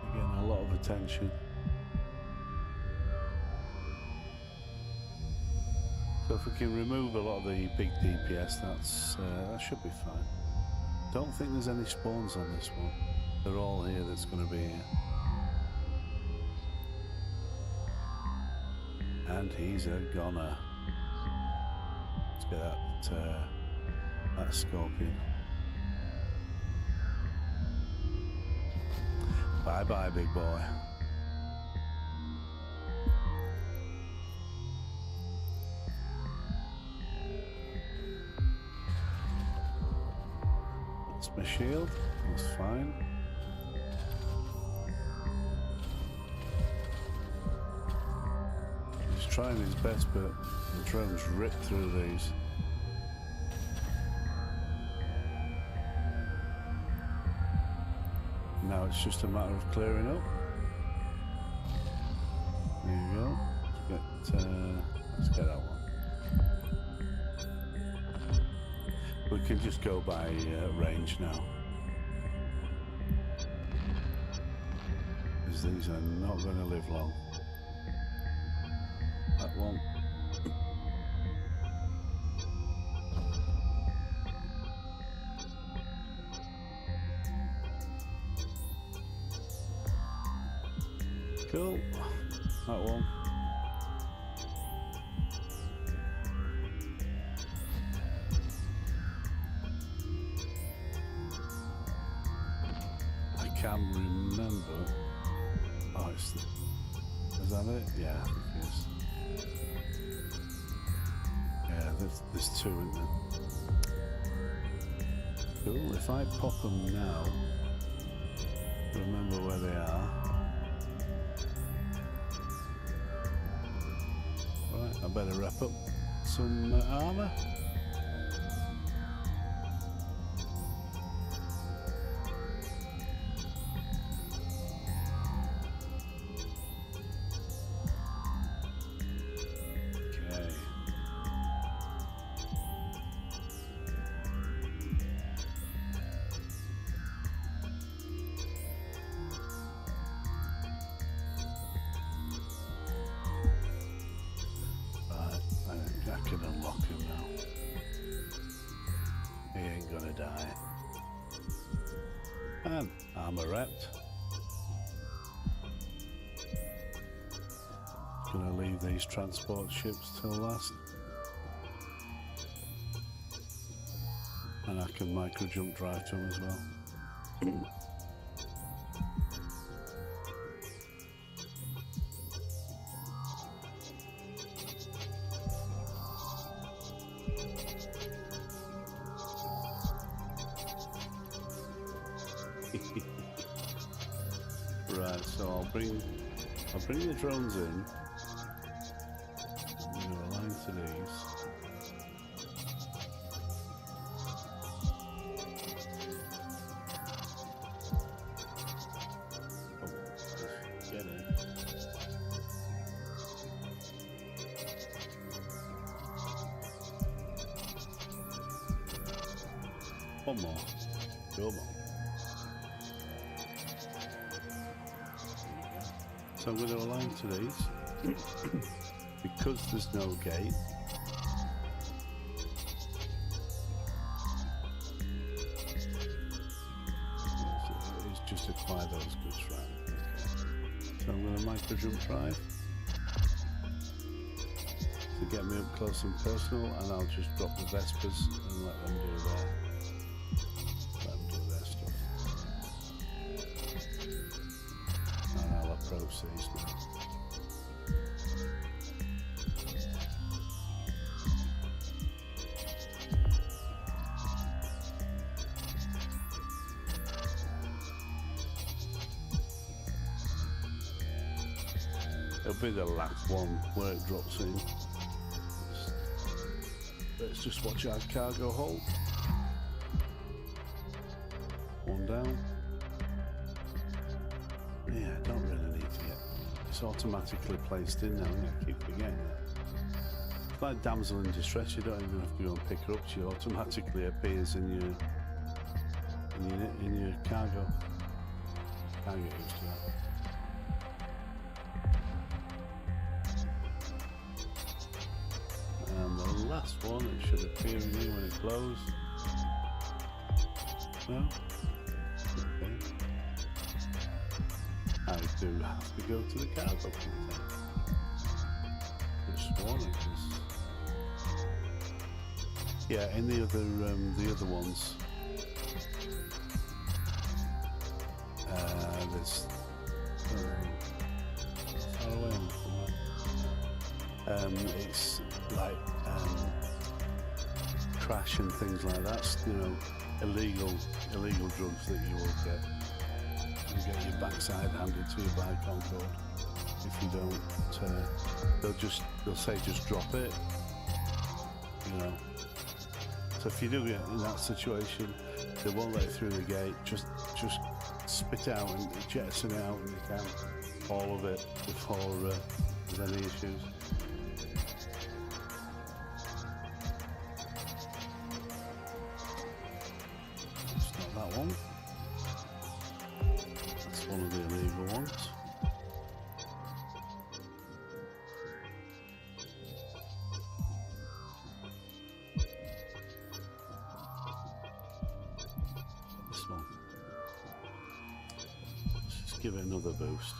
Again, a lot of attention. So if we can remove a lot of the big DPS, that should be fine. Don't think there's any spawns on this one. They're all here. That's going to be here. And he's a goner. Let's get that scorpion. Bye bye, big boy. That's my shield. That's fine. These trying his best, but the drone's ripped through these. Now it's just a matter of clearing up. There you go. Let's get that one. We can just go by range now. Because these are not going to live long. That one. Cool. That one. I can't remember. Oh, is that it? Yeah, I think it is. Yeah, there's two, isn't there? Cool. If I pop them now, remember where they are. Right, I better wrap up some armour. I can unlock him now. He ain't gonna die. And armor wrapped. Gonna leave these transport ships till last. And I can micro jump drive to them as well. Right, so I'll bring the drones in. I'm going to align to these. Oh, just get in. One more. Come on. So I'm going to align to these because there's no gate. It's just acquire those goods, right? Okay. So I'm going to micro jump drive to get me up close and personal, and I'll just drop the Vespers and let them do their stuff. Approach these now. It'll be the last one where it drops in. Let's just watch our cargo hold. One down. Yeah, I don't really need to get. It's automatically placed in now. I keep forgetting that. It's like damsel in distress. You don't even have to go and pick her up. She automatically appears in your cargo. Can't get used to that. And the last one, it should appear in you when it blows. No. Okay. I do have to go to the cargo container. Just warning us. Yeah, in the other ones, there's far away from that. It's like crash and things like that. You know, illegal drugs that you will get. You get your backside handed to you by Concord. if you don't. They'll say just drop it. You know. So if you do get in that situation, they won't let you through the gate. Just spit out and jettison it out when you can, all of it, before there's any issues. It's not that one. That's one of the illegal ones. This one. Let's just give it another boost.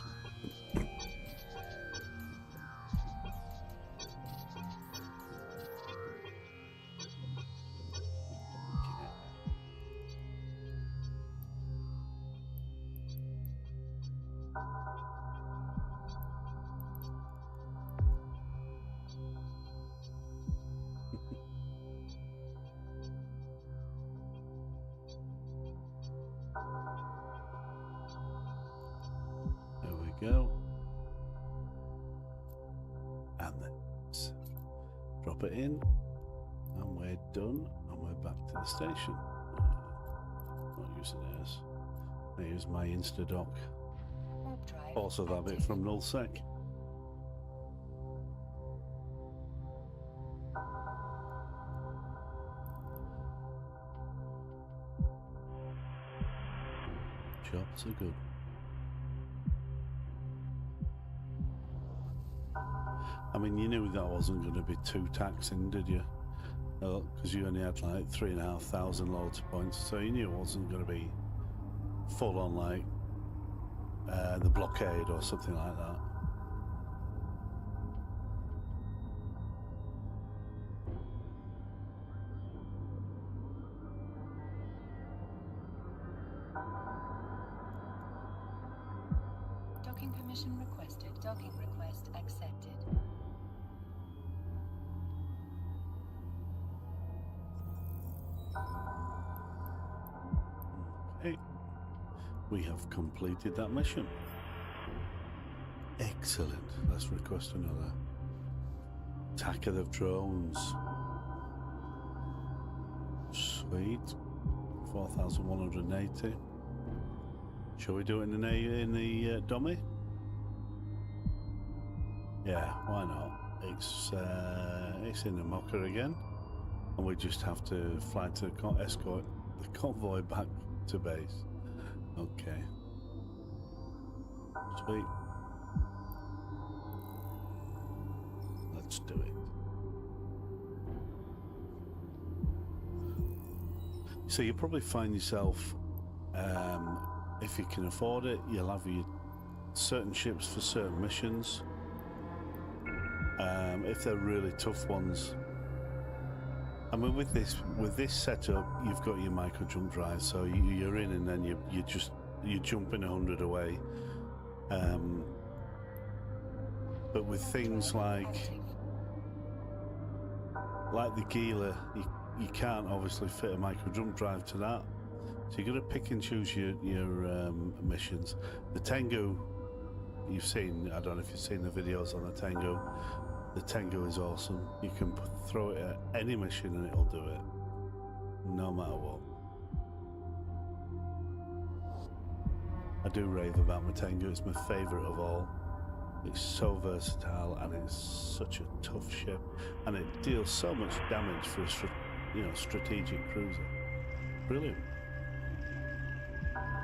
There we go. And let's drop it in. And we're done. And we're back to the station. Not using theirs. I use my Instadoc. Also that bit from nullsec. Jobs are good. I mean, you knew that wasn't going to be too taxing, did you? Because you only had like 3,500 loads of points, so you knew it wasn't going to be full on like the blockade or something like that. Docking permission requested. Docking request accepted. Okay, we have completed that mission. Excellent. Let's request another. Attack of the drones. Sweet. 4,180. Shall we do it in the dummy? Yeah, why not? It's in the mucker again, and we just have to fly to escort the convoy back to base. Okay. Sweet. Let's do it. So you'll probably find yourself, if you can afford it, you'll have your certain ships for certain missions. If they're really tough ones, I mean, with this setup, you've got your micro jump drive, so you're in, and then you jump in 100 away. But with things like the Gila, you can't obviously fit a micro jump drive to that, so you've got to pick and choose your missions. The Tengu, you've seen, I don't know if you've seen the videos on the Tengu. The Tengu is awesome. You can throw it at any mission and it'll do it, no matter what. I do rave about my Tengu. It's my favourite of all. It's so versatile and it's such a tough ship, and it deals so much damage for a strategic cruiser. Brilliant.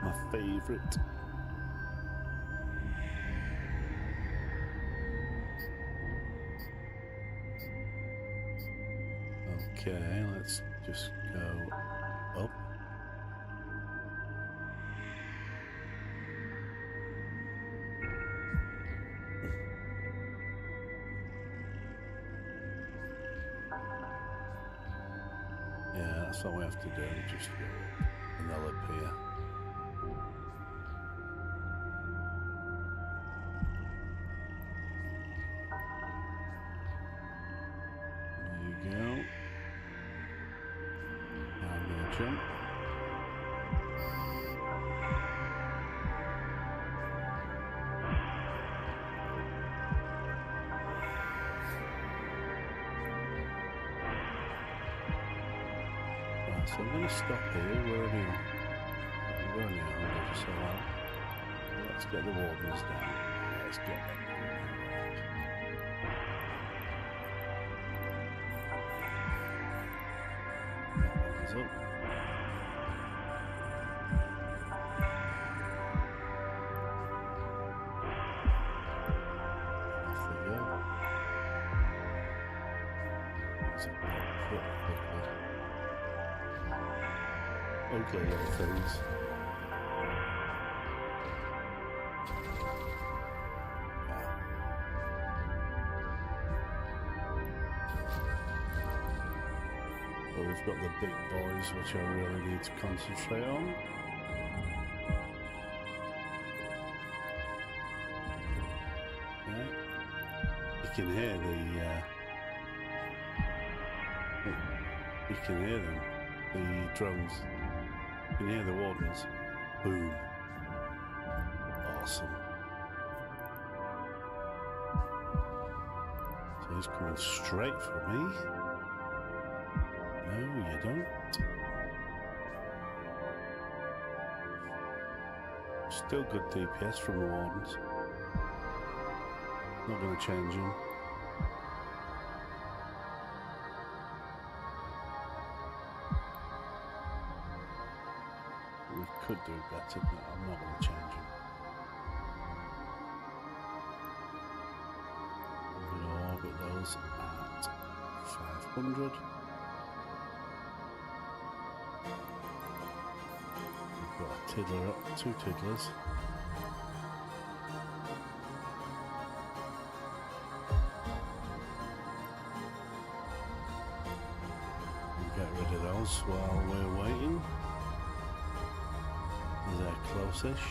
My favourite. Okay, let's just go up. Yeah, that's all we have to do, just go and they'll appear. There you go. I'm gonna jump. So I'm going to stop here. We're only 100 or so out. Let's get the wardens down. Let's get them down. Hands up. Off they go. These are pretty ugly little things. But we've got the big boys, which I really need to concentrate on. Okay. You can hear them, the drones. You can hear the wardens. Boom. Awesome. So he's coming straight for me. No, you don't. Still good DPS from the wardens. Not going to change him. We could do better, but I'm not going to change him. I'm going to orbit those at 500. We've got a tiddler up, 2 tiddlers. We'll get rid of those while we're waiting. They're close-ish.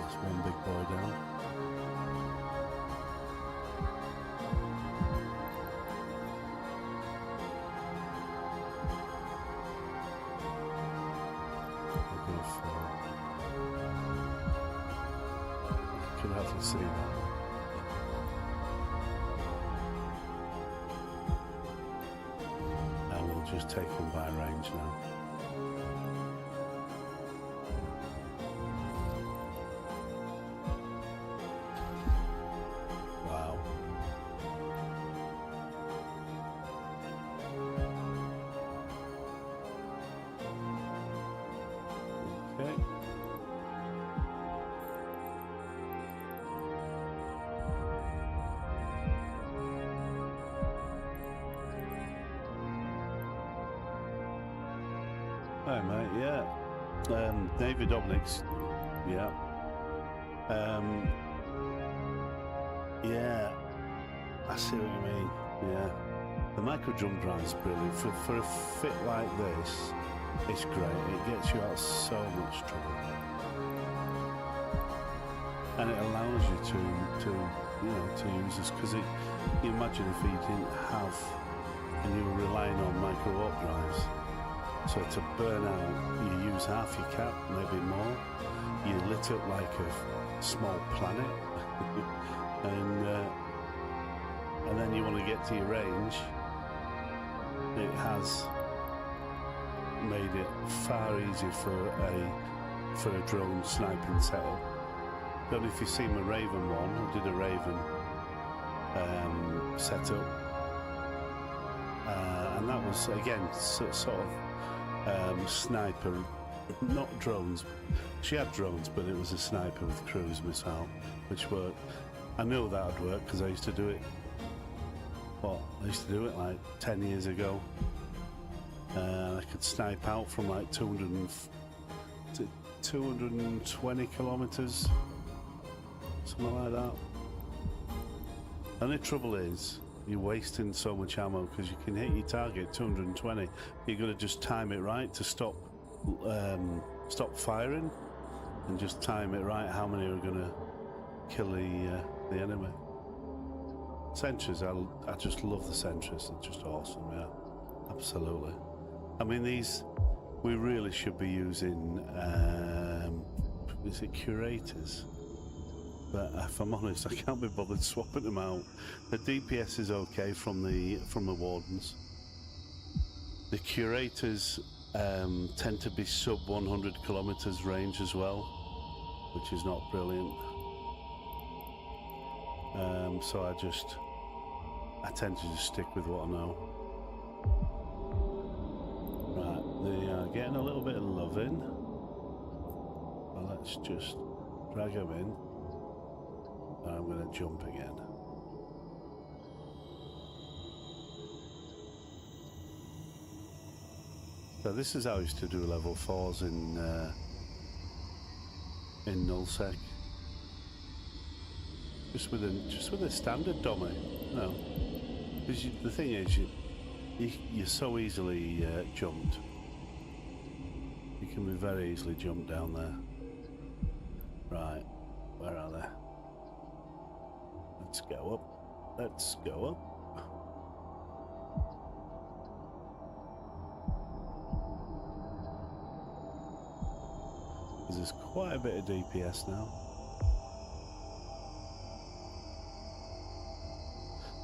That's one big boy down. We'll go for... I could hardly see that. Just take them by range now. Wow. Okay. Hi mate, yeah. David Obnick's, yeah. Yeah, I see what you mean, yeah. The micro jump drive is brilliant. For a fit like this, it's great. It gets you out of so much trouble. And it allows you to use this, because you imagine if you didn't have, and you were relying on micro warp drives. So to burn out, you use half your cap, maybe more. You lit up like a small planet, and then you want to get to your range. It has made it far easier for a drone sniping setup. Don't know if you've seen my Raven one. I did a Raven setup, and that was again sort of. Sniper, not drones. She had drones, but it was a sniper with cruise missile, which worked. I knew that would work because I used to do it. I used to do it like 10 years ago. I could snipe out from like 220 kilometers, something like that. And the trouble is, you're wasting so much ammo because you can hit your target 220. You've got to just time it right to stop firing, and just time it right how many are going to kill the enemy. Sentries, I just love the sentries. They're just awesome, yeah, absolutely. I mean, these we really should be using. Is it curators? but if I'm honest, I can't be bothered swapping them out. The DPS is okay from the wardens. The curators tend to be sub 100 kilometers range as well, which is not brilliant. So I tend to just stick with what I know. Right, they are getting a little bit of loving. Well, let's just drag them in. And I'm going to jump again. So this is how I used to do level 4s in nullsec. Just with a standard dummy. No, because the thing is, you're so easily jumped. You can be very easily jumped down there. Right, where are they? Let's go up. Let's go up. There's quite a bit of DPS now.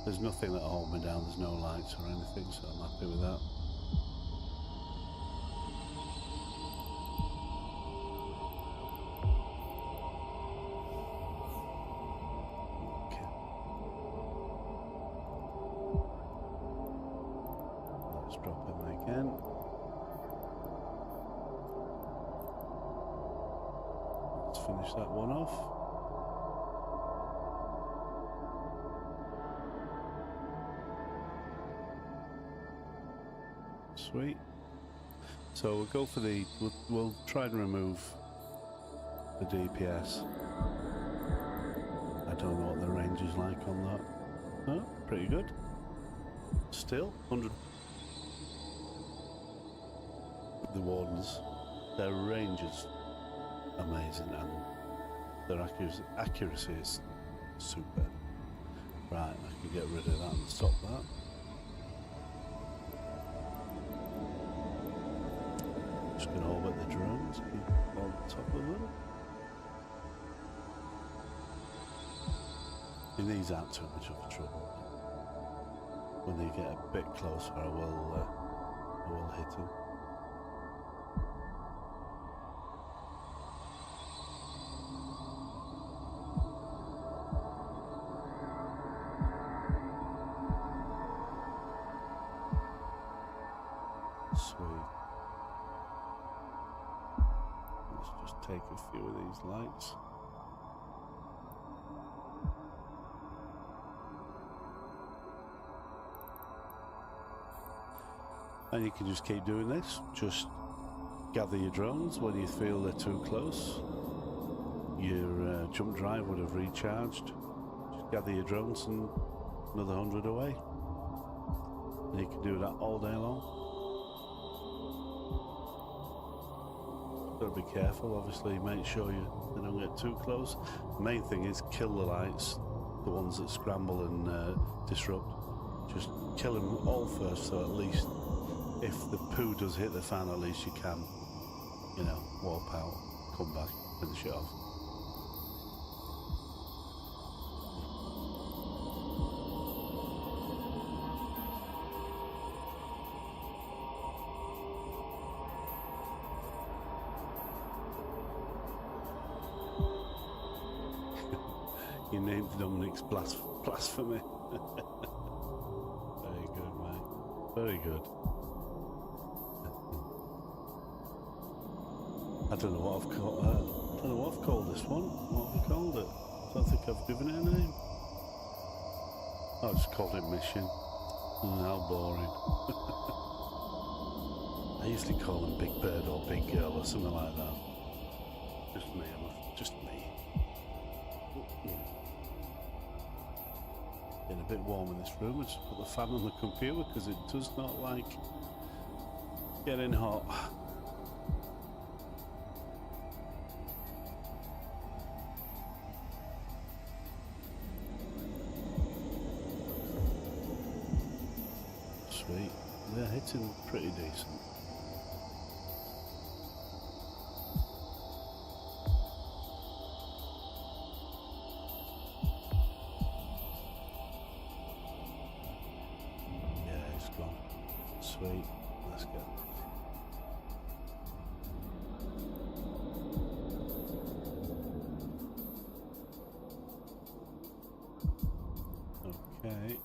There's nothing that hold me down, there's no lights or anything, so I'm happy with that. Okay. Let's drop him again. Let's finish that one off. Sweet. So we'll go for we'll try and remove the DPS. I don't know what the range is like on that. Oh, pretty good. Still, 100. The wardens, their range is amazing and their accuracy is super. Right, I can get rid of that and stop that. Just going to orbit the drones, keep on top of them. And these aren't too much of a trouble. When they get a bit closer, I will hit them. Sweet. Let's just take a few of these lights. And you can just keep doing this. Just gather your drones when you feel they're too close. Your jump drive would have recharged. Just gather your drones and another 100 away. And you can do that all day long. Got to be careful, obviously, make sure they don't get too close. The main thing is kill the lights, the ones that scramble and disrupt. Just kill them all first, so at least if the poo does hit the fan, at least you can, you know, warp out, come back, finish it off. You named Dominic's blasphemy. Very good, mate. Very good. I don't know what I've called. I don't know what I've called this one. What have I called it? I don't think I've given it a name. I just called it Mission. How boring. I usually call them Big Bird or Big Girl or something like that. Just me. Just me. Getting a bit warm in this room. I just put the fan on the computer because it does not like getting hot. Sweet. They're hitting pretty decent. sweet. Let's go. Okay.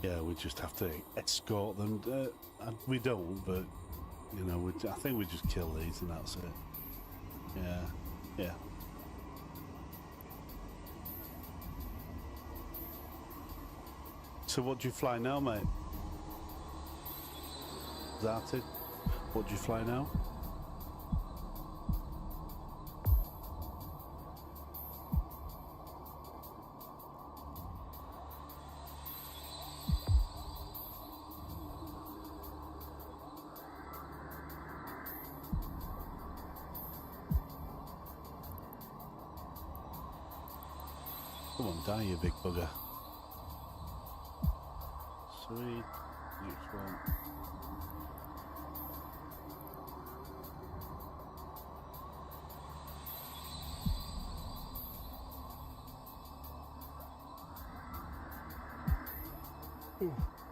Yeah, we just have to escort them. And we don't, but you know, I think we just kill these and that's it. Yeah, yeah. So what do you fly now, mate? Is that it? What do you fly now? Come on, die, you big bugger. Sweet. Next one.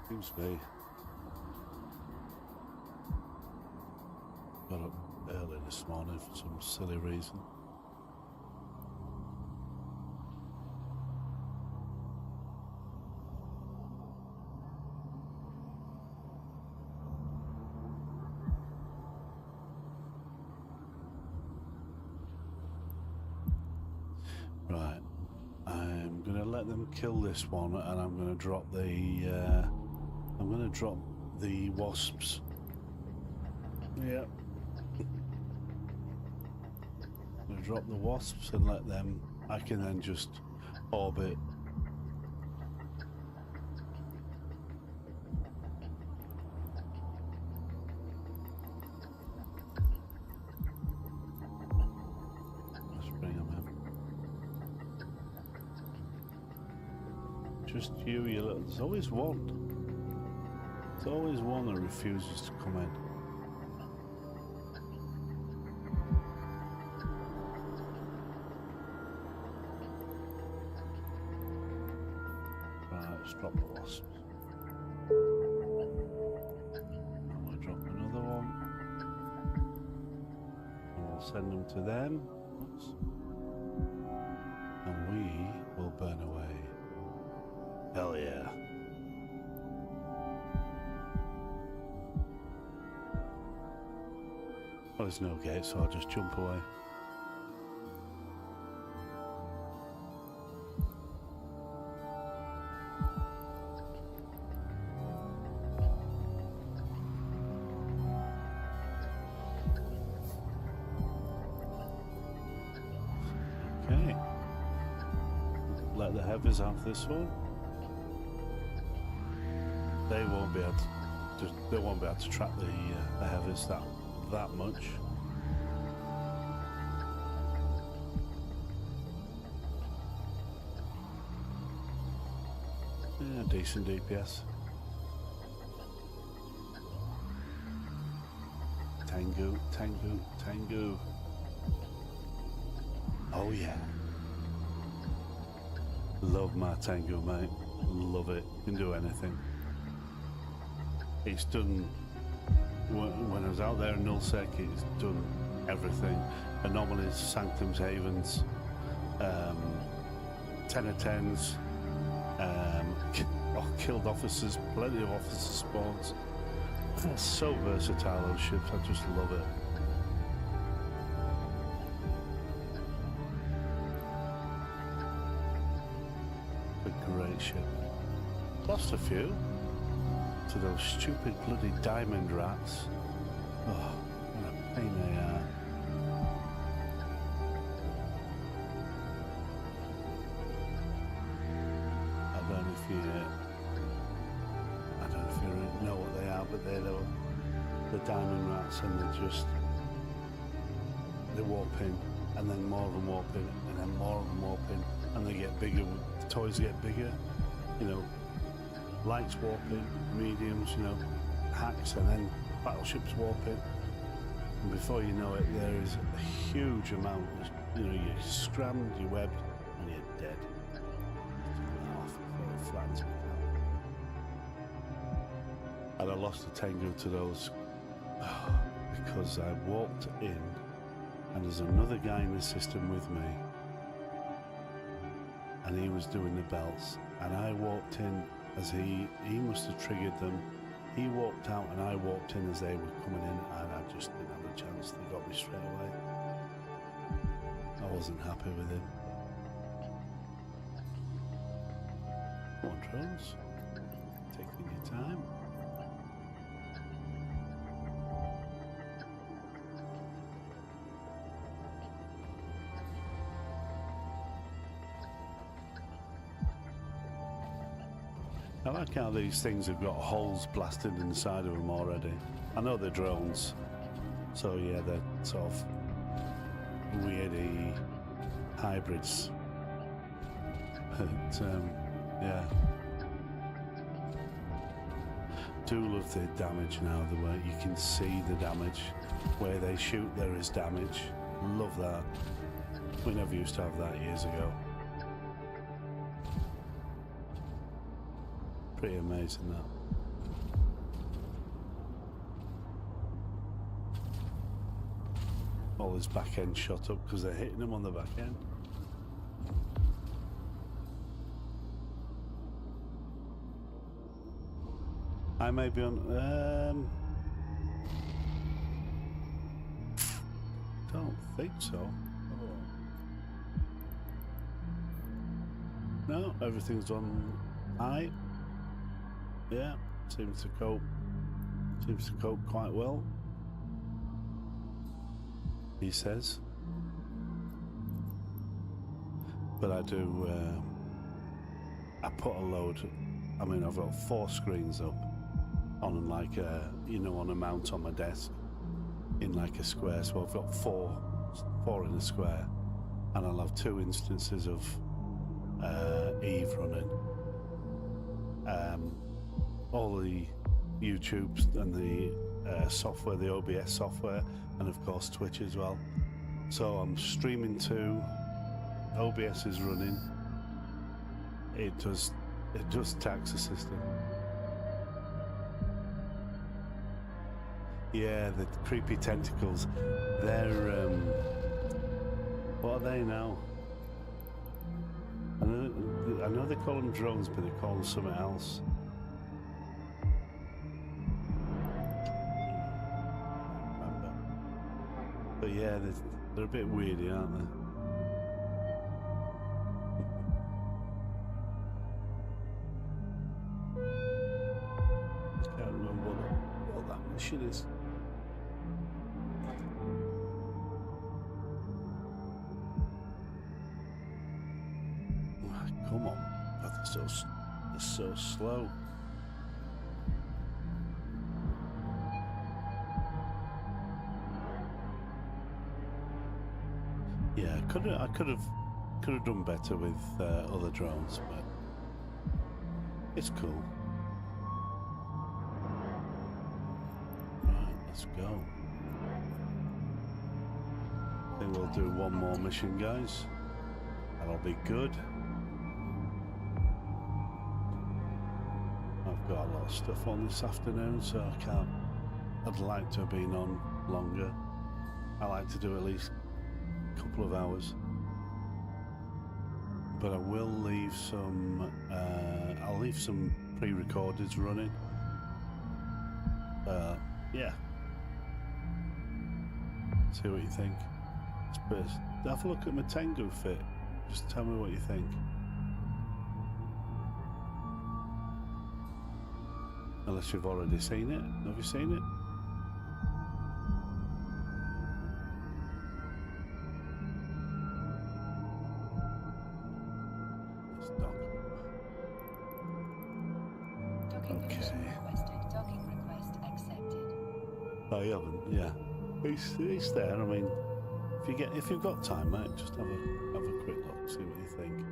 Seems to be. Got up early this morning for some silly reason. Right, I'm gonna let them kill this one, and I'm gonna drop the wasps. Yep. I'm gonna drop the wasps and let them. I can then just orbit. Let's bring them in. Just you little. There's always one. There's always one that refuses to come in. Right, let's drop the wasps. I'm going to drop another one. And we'll send them to them. Oops. And we will burn away. Hell yeah. Well, there's no gate, so I'll just jump away. Okay. Let the heavies have this one. They won't be able to track the heavies that much. Yeah, decent DPS. Tango. Oh yeah. Love my Tango, mate. Love it. Can do anything. It's done, when I was out there in Nullsec, it's done everything. Anomalies, Sanctums, Havens, 10 of 10s, killed officers, plenty of officer spawns. It's so versatile, those ships, I just love it. A great ship. Lost a few to those stupid bloody diamond rats. Oh, what a pain they are. I don't know if you know what they are, but they're the diamond rats, and they warp in, and then more of them warp in, and then more of them warp in, and they get bigger. The toys get bigger, you know. Lights warp in, mediums, you know, hacks, and then battleships warp in. And before you know it, there is a huge amount. You know, you're scrammed, you're webbed, and you're dead. flattens me down. And I lost a Tengu to those because I walked in and there's another guy in the system with me and he was doing the belts and I walked in as he must have triggered them. He walked out and I walked in as they were coming in and I just didn't have a chance. They got me straight away. I wasn't happy with him. Come on, drones. Taking your time. I like how these things have got holes blasted inside of them already. I know they're drones, so yeah, they're sort of weirdy hybrids. But yeah, do love the damage now. The way you can see the damage, where they shoot, there is damage. Love that. We never used to have that years ago. Pretty amazing that. All his back end shot up because they're hitting him on the back end. I may be on. Don't think so. No, everything's on high. Yeah, seems to cope quite well, he says. But I do, I put a load, I mean I've got 4 screens up on like a, you know, on a mount on my desk in like a square, so I've got four in a square, and I'll have 2 instances of Eve running. All the YouTubes and the software, the OBS software, and of course Twitch as well. So I'm streaming to, OBS is running. It does tax the system. Yeah, the creepy tentacles. They're what are they now? I know they call them drones, but they call them something else. But yeah, they're a bit weirdy, aren't they? Can't remember what that mission is. Come on, God, they're so slow. Yeah, I could have done better with other drones, but it's cool. Right, let's go. I think we'll do one more mission, guys. That'll be good. I've got a lot of stuff on this afternoon, so I can't. I'd like to have been on longer. I like to do at least couple of hours, but I will leave some I'll leave some pre-recordeds running. Yeah, see what you think. But have a look at my Tengu fit, just tell me what you think. Unless you've already seen it. Have you seen it? Oh, you haven't? Yeah. He's there. I mean, if you've got time, mate, just have a quick look, see what you think.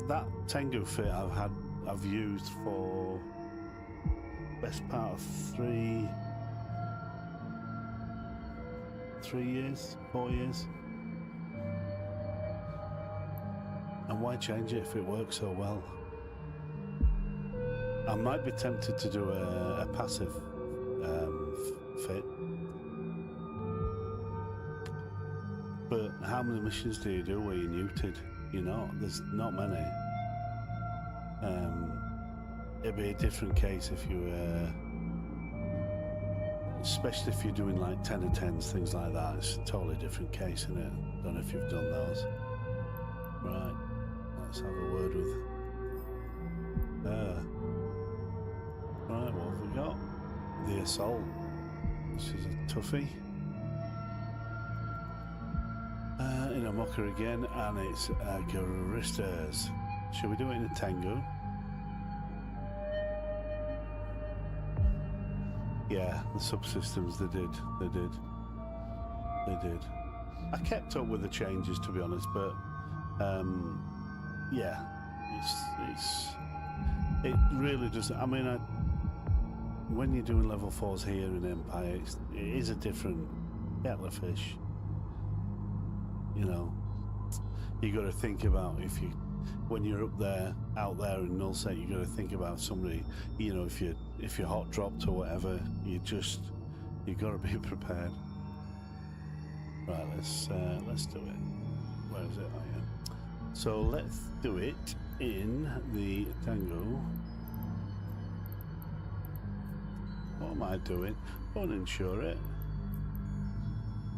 That Tengu fit I've used for best part of 3 years, 4 years. And why change it if it works so well? I might be tempted to do a passive fit. But how many missions do you do where you're neutered? You know, there's not many. It'd be a different case if you especially if you're doing like 10 of 10s, things like that. It's a totally different case, isn't it? Don't know if you've done those. Right, let's have a word with right, what have we got? The assault. This is a toughie. In a mocker again, and it's Garistas. Shall we do it in a Tengu? Yeah, the subsystems, they did. I kept up with the changes, to be honest, but yeah, it really doesn't. I mean, when you're doing level 4s here in Empire, it is a different kettle of fish. You know, you got to think about when you're out there in nullset, you got to think about somebody. You know, if you're hot dropped or whatever, you got to be prepared. Right, let's do it. Where is it? Oh yeah. So let's do it in the Tango. What am I doing? Go and insure it.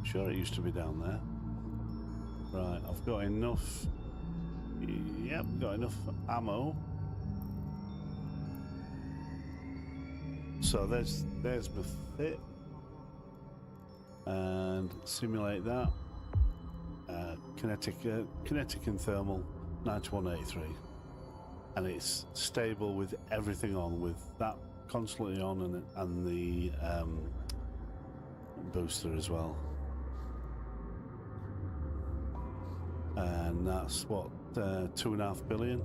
Sure, it used to be down there. Right, I've got enough. Yep, got enough ammo. So there's my fit. And simulate that. Kinetic and thermal 9183. And it's stable with everything on, with that constantly on and the booster as well. And that's what, 2.5 billion.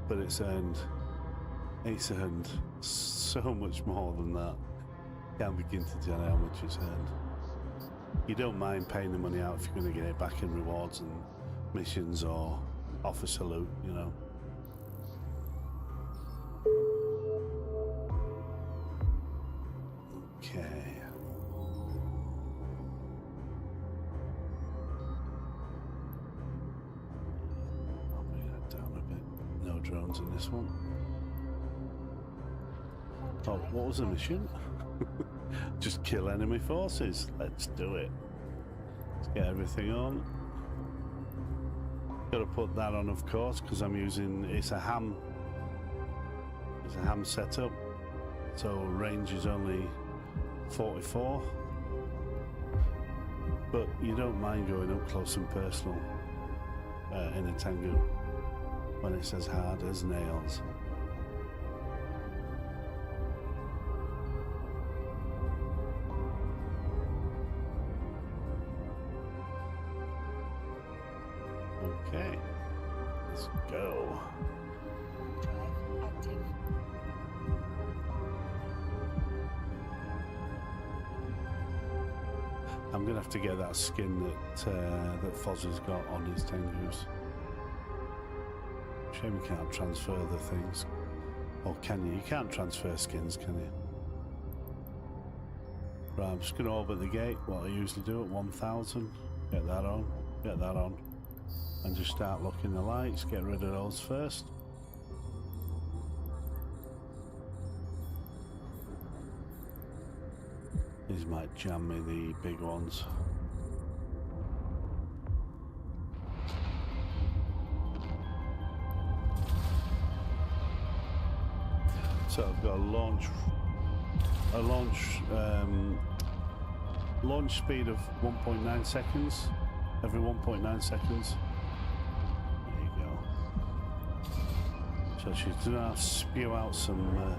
But it's earned so much more than that. Can't begin to tell how much it's earned. You don't mind paying the money out if you're going to get it back in rewards and missions or officer loot, you know. Okay. I'll bring that down a bit. No drones in this one. Oh, what was the mission? Just kill enemy forces. Let's do it. Let's get everything on. Got to put that on, of course, because I'm using it's a ham setup, so range is only 44. But you don't mind going up close and personal in a Tengu when it's as hard as nails. Okay, let's go. Drive active. I'm gonna have to get that skin that Fozzer's got on his Tengus. Shame you can't transfer the things. Or can you? You can't transfer skins, can you? Right, I'm just gonna orbit the gate, what I usually do at 1000. Get that on. And just start looking the lights, get rid of those first. These might jam me, the big ones. So I've got a launch speed of 1.9 seconds, every 1.9 seconds. So she's going to spew out some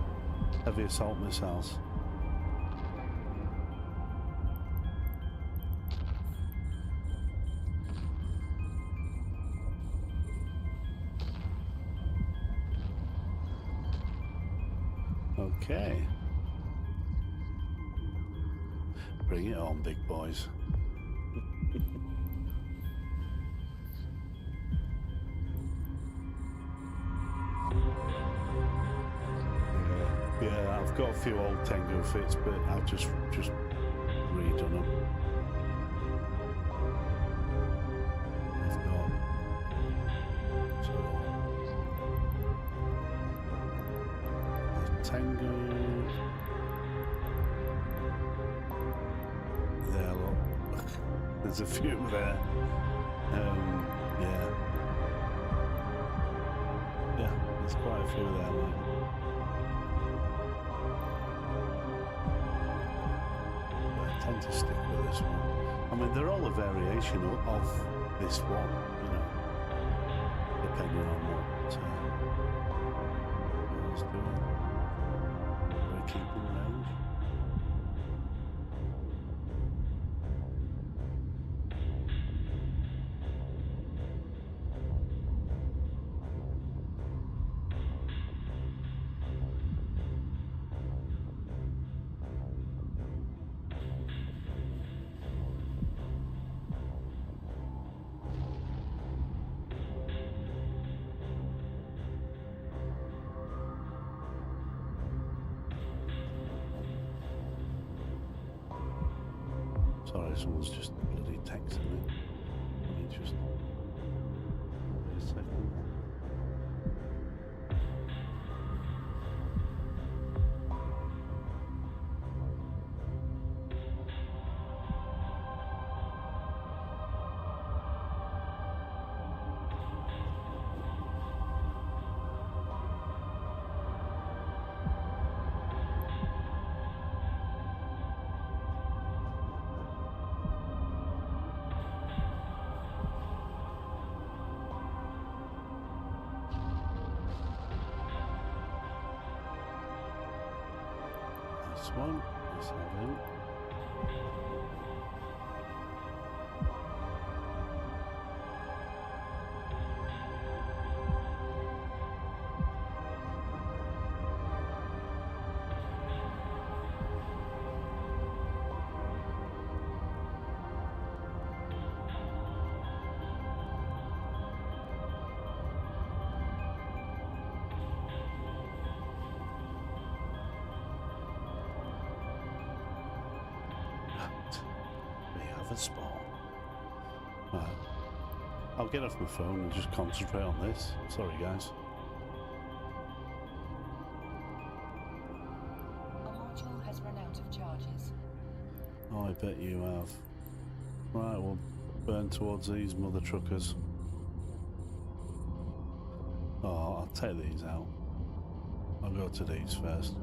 heavy assault missiles. Okay. Bring it on, big boys. got a few old Tengu fits, but I've just redone them. I've got Tengu. There, look. There's a few there. Yeah. Yeah, there's quite a few there, mate. But I tend to stick with this one. I mean, they're all a variation of this one, you know, depending on what I was doing. We're keeping range. Sorry, someone's just bloody texting me. Let me just wait a second. This one, let's have him. We have a spawn. Right. I'll get off my phone and just concentrate on this. Sorry, guys. A module has run out of charges. Oh, I bet you have. Right, we'll burn towards these mother truckers. Oh, I'll take these out. I'll go to these first.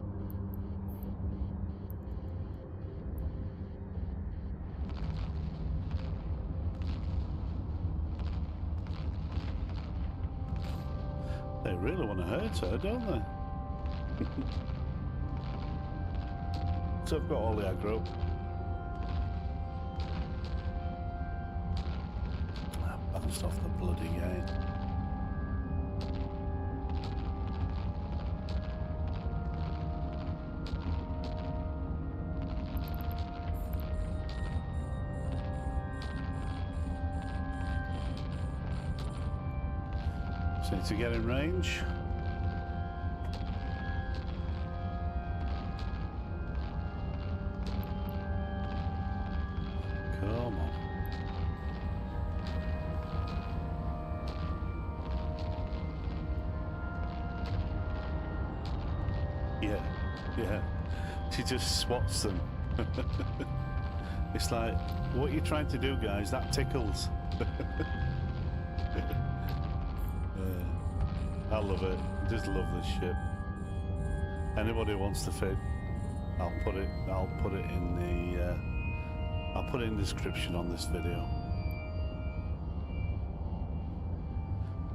They really want to hurt her, don't they? So I've got all the aggro. I bounced off the bloody gate. So to get in range. Come on. Yeah. She just swats them. It's like, what are you trying to do, guys? That tickles. I love it. I just love this ship. Anybody who wants to fit, I'll put it in the I'll put it in the description on this video.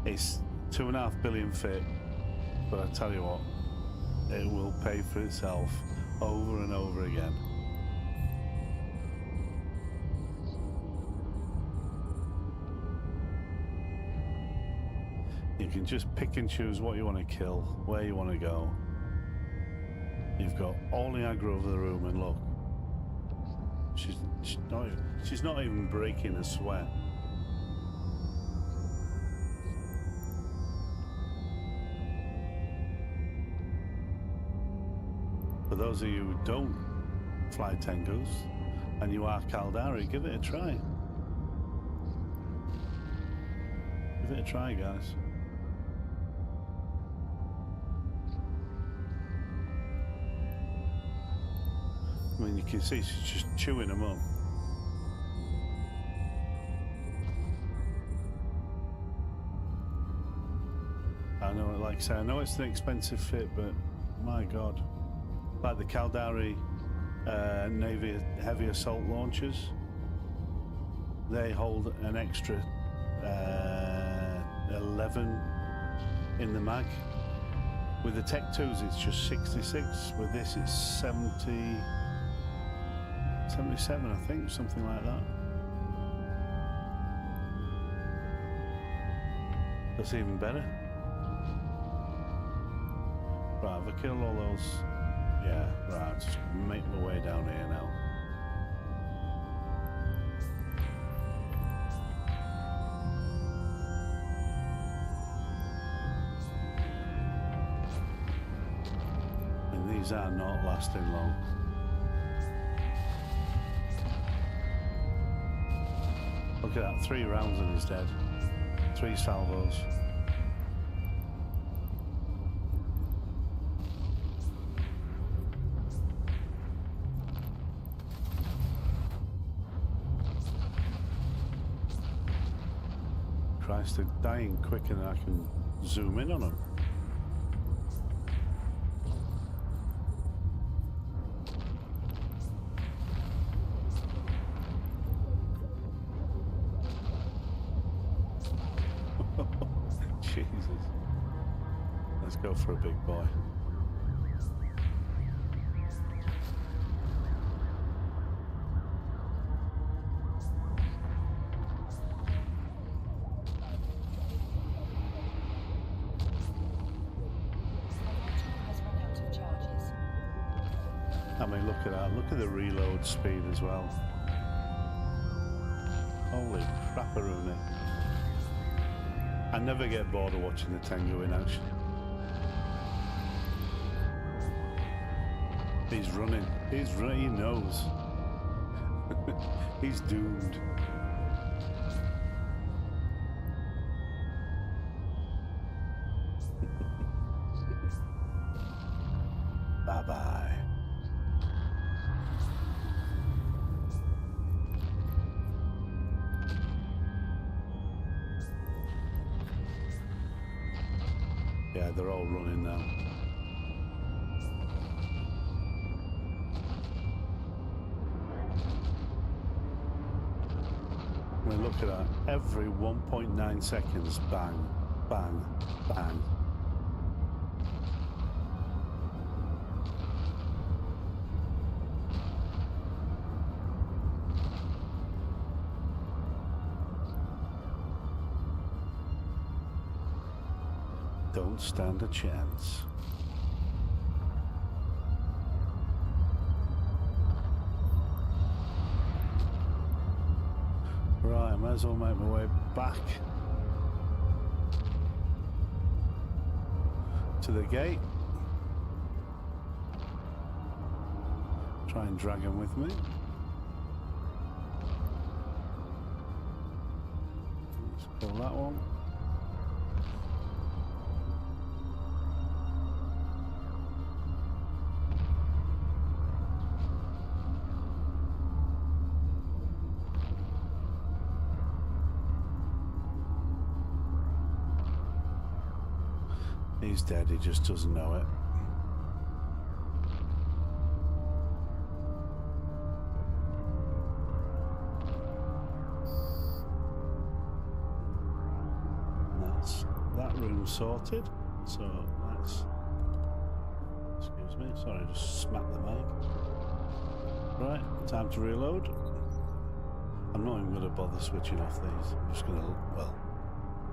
It's 2.5 billion fit, but I tell you what, it will pay for itself over and over again. You can just pick and choose what you want to kill, where you want to go. You've got all the aggro over the room, and look, she's not even breaking a sweat. For those of you who don't fly Tengus and you are Caldari, give it a try. Give it a try, guys. I mean, you can see she's just chewing them up. I know, like I say, I know it's an expensive fit, but my God. Like the Caldari Navy Heavy Assault Launchers, they hold an extra 11 in the mag. With the Tech 2s it's just 66, with this it's 77 I think, something like that. That's even better. Right, have I killed all those? Yeah, right, just make my way down here now. And these are not lasting long. Look at that, 3 rounds and he's dead. 3 salvos. Christ, they're dying quicker than I can zoom in on them. Jesus. Let's go for a big boy. I mean, look at that. Look at the reload speed as well. Holy crapperoonie. I never get bored of watching the Tengu in action. He's running. He's running. He knows. He's doomed. Bye-bye. Yeah, they're all running now. I mean, look at that. Every 1.9 seconds, bang, bang, bang. Don't stand a chance. Right, I might as well make my way back to the gate. Try and drag him with me. Let's pull that one. He's dead, he just doesn't know it. And that's that room sorted. So let's, excuse me, sorry, I just smacked the mic. Right, time to reload. I'm not even going to bother switching off these. I'm just going to, well,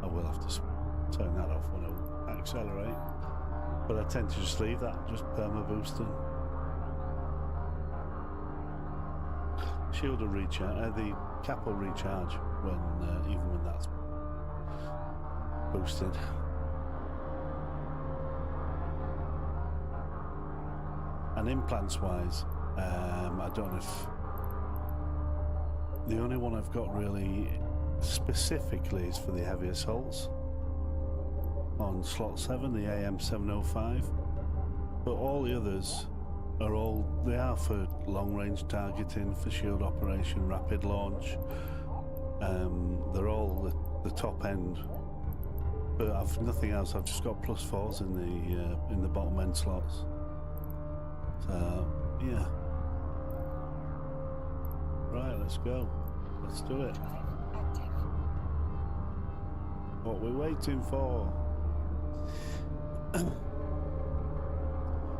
I will have to turn that off when I accelerate, but I tend to just leave that, just perma boosting. Shield will recharge, the cap will recharge when even when that's boosted. And implants wise, I don't know if the only one I've got really specifically is for the heavy assaults on slot 7, the AM 705, but all the others are they are for long range targeting, for shield operation, rapid launch. They're all the top end, but I've nothing else. I've just got +4s in the bottom end slots. So yeah, right, let's go. Let's do it. What we're waiting for.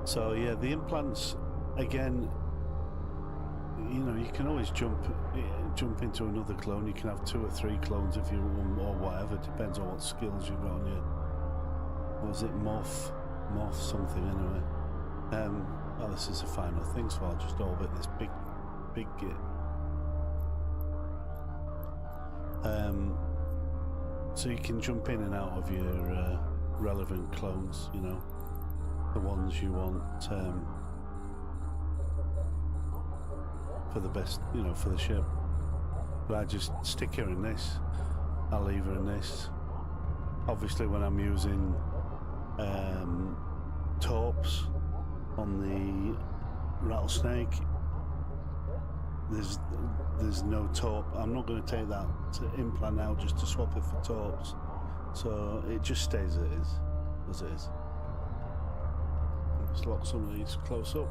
So yeah, the implants again. You know, you can always jump into another clone. You can have 2 or 3 clones if you want, or whatever. Depends on what skills you've got on you. What was it, morph something anyway. Oh, this is the final thing, so I'll just orbit this big git. So you can jump in and out of your relevant clones. You know, the ones you want. For the best, you know, for the ship. But I just stick her in this. I'll leave her in this. Obviously, when I'm using torps on the rattlesnake, there's no torp. I'm not going to take that implant out just to swap it for torps. So it just stays as it is. Let's lock some of these close up.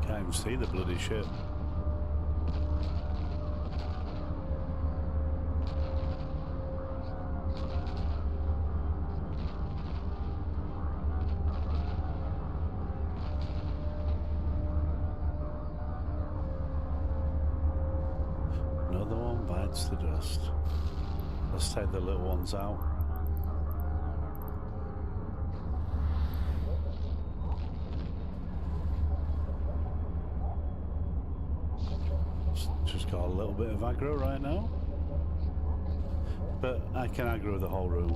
Can't even see the bloody ship. Another one bites the dust. Let's take the little ones out. Just got a little bit of aggro right now, but I can aggro the whole room,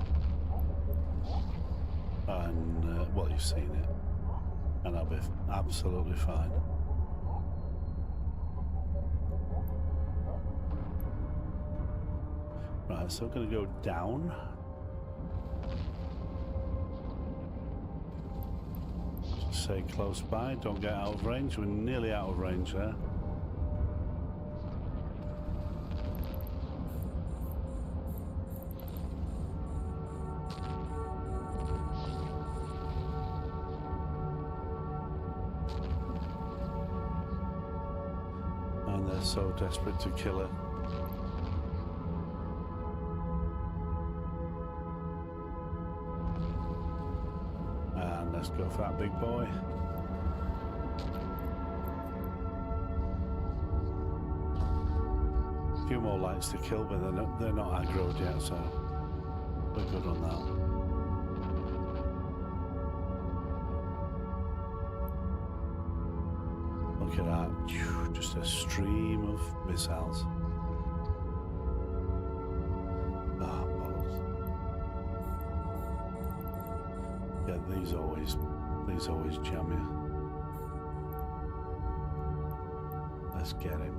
and well, you've seen it, and I'll be absolutely fine. Right, so I'm going to go down. Just stay close by, don't get out of range. We're nearly out of range there. And they're so desperate to kill her. And let's go for that big boy. A few more lights to kill, but they're not aggroed yet, so we're good on that. Look at that, just a stream of missiles. Ah, bollocks. Yeah, these always jam you. Let's get him.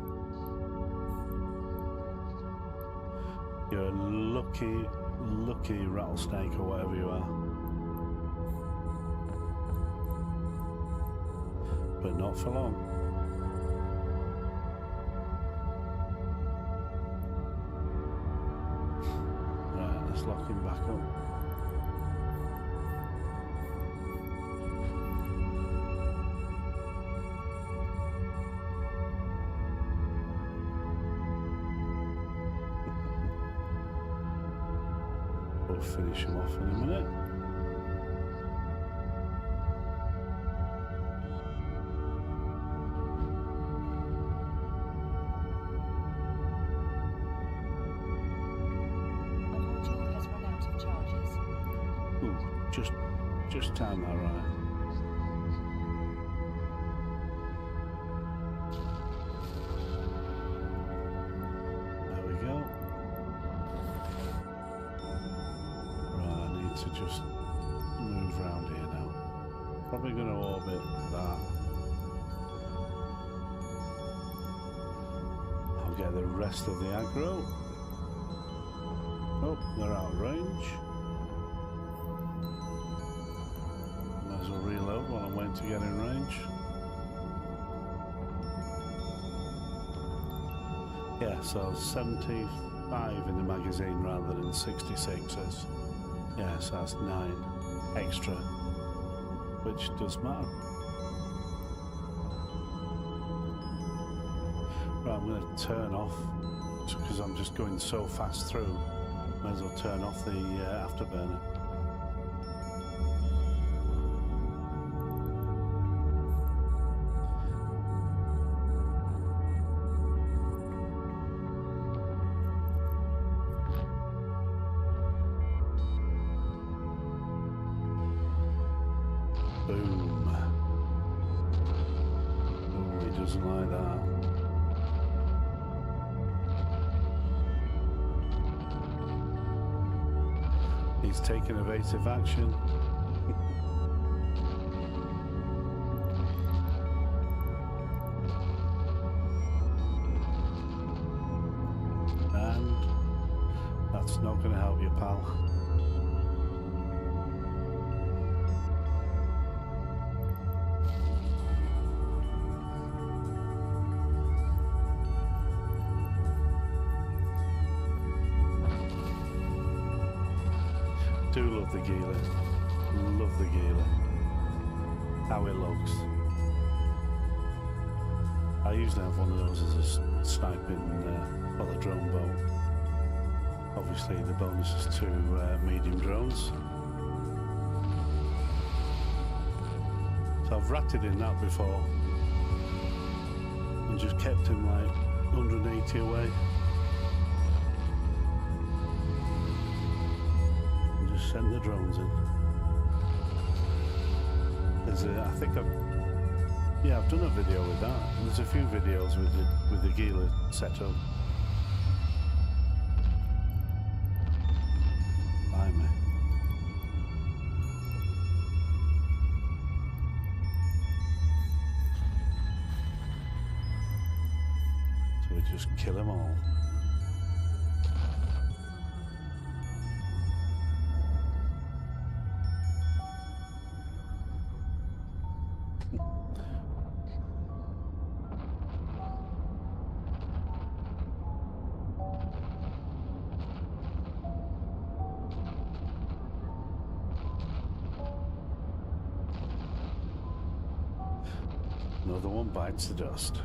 You're a lucky rattlesnake or whatever you are. But not for long. Right, let's lock him back up. We'll finish him off in a minute. Ooh, just time that right. to just move around here now. Probably going to orbit that. I'll get the rest of the aggro. Oh, they're out of range. Might as well reload while I'm waiting to get in range. Yeah, so 75 in the magazine rather than 66s. Yeah, so that's 9 extra, which does matter. Right, I'm going to turn off, because I'm just going so fast through. Might as well turn off the afterburner. Boom. Oh, he doesn't like that. He's taking evasive action. And that's not going to help you, pal. Do love the Gila. Love the Gila. How it looks. I usually have one of those as a sniping, well, a drone boat. Obviously, the bonus is to medium drones. So I've ratted in that before and just kept him like 180 away. Sent the drones in. There's I think I've done a video with that. There's a few videos with the Gila setup. Blimey. So we just kill them all. Another one bites the dust.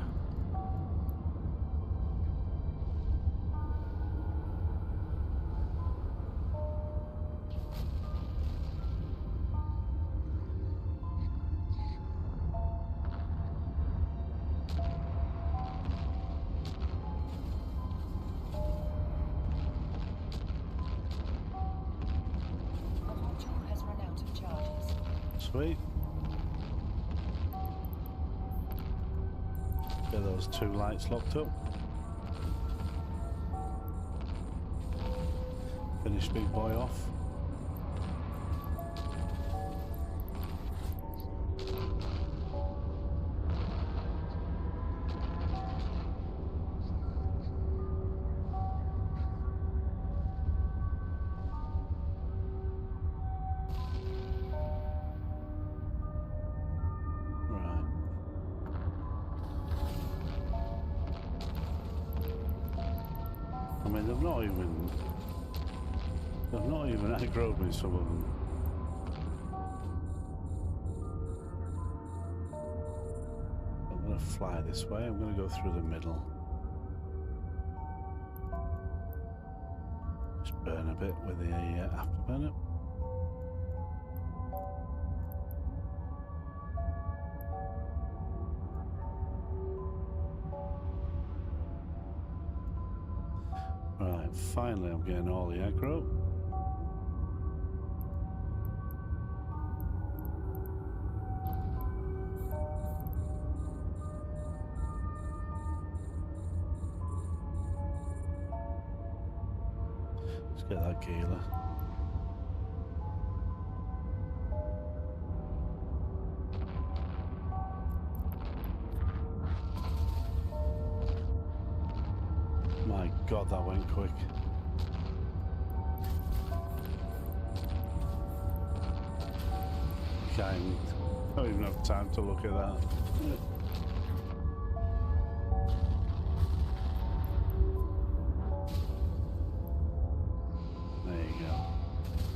A module has run out of charges. Sweet. Get those 2 lights locked up. Finish big boy off. I mean, they've not even aggroed me, some of them. I'm going to fly this way. I'm going to go through the middle. Just burn a bit with the afterburner. Right, finally I'm getting all the aggro. Let's get that Gila. My God, that went quick. I don't even have time to look at that. There you go.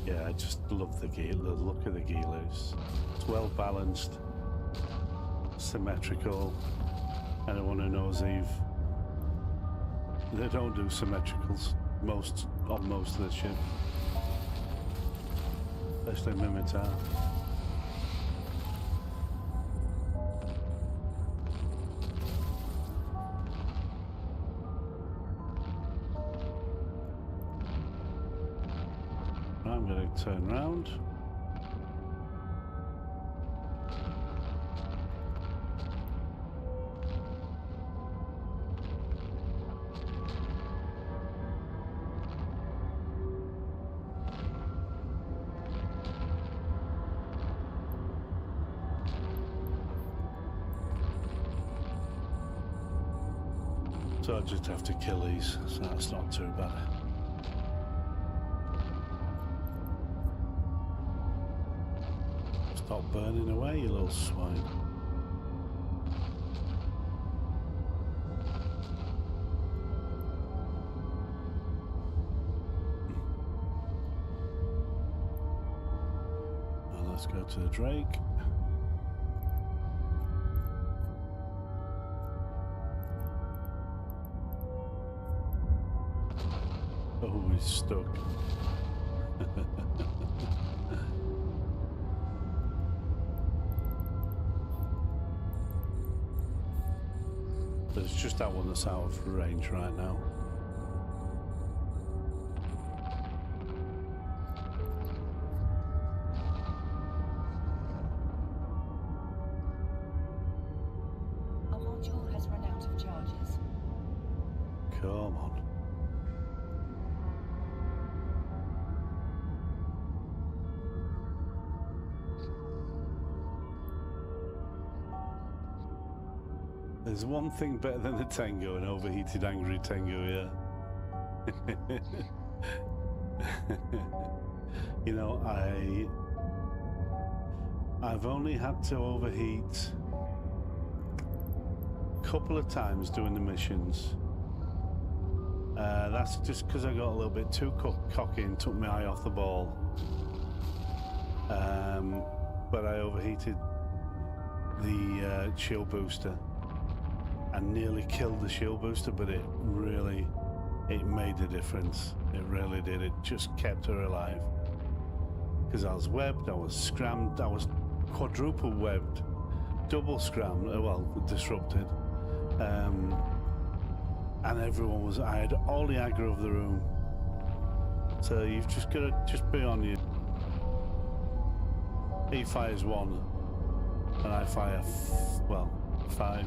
Yeah, I just love the look of the gearloose. It's well balanced, symmetrical. Anyone who knows Eve, they don't do symmetricals on most of the ship, especially Mimitar. I'm going to turn round. So I just have to kill these, so that's not too bad. Stop burning away, you little swine. Well, let's go to the Drake. Oh, he's stuck. There's just that one that's out of range right now. A module has run out of charges. Come on. There's one thing better than the Tango, an overheated angry Tango, yeah. You know, I've only had to overheat a couple of times doing the missions. That's just because I got a little bit too cocky and took my eye off the ball. But I overheated the shield booster and nearly killed the shield booster, but it made a difference. It really did. It just kept her alive. Because I was webbed, I was scrammed, I was quadruple webbed, double scrammed, well, disrupted. And everyone was, I had all the aggro of the room. So you've just got to be on you. He fires one, and I fire, well, 5.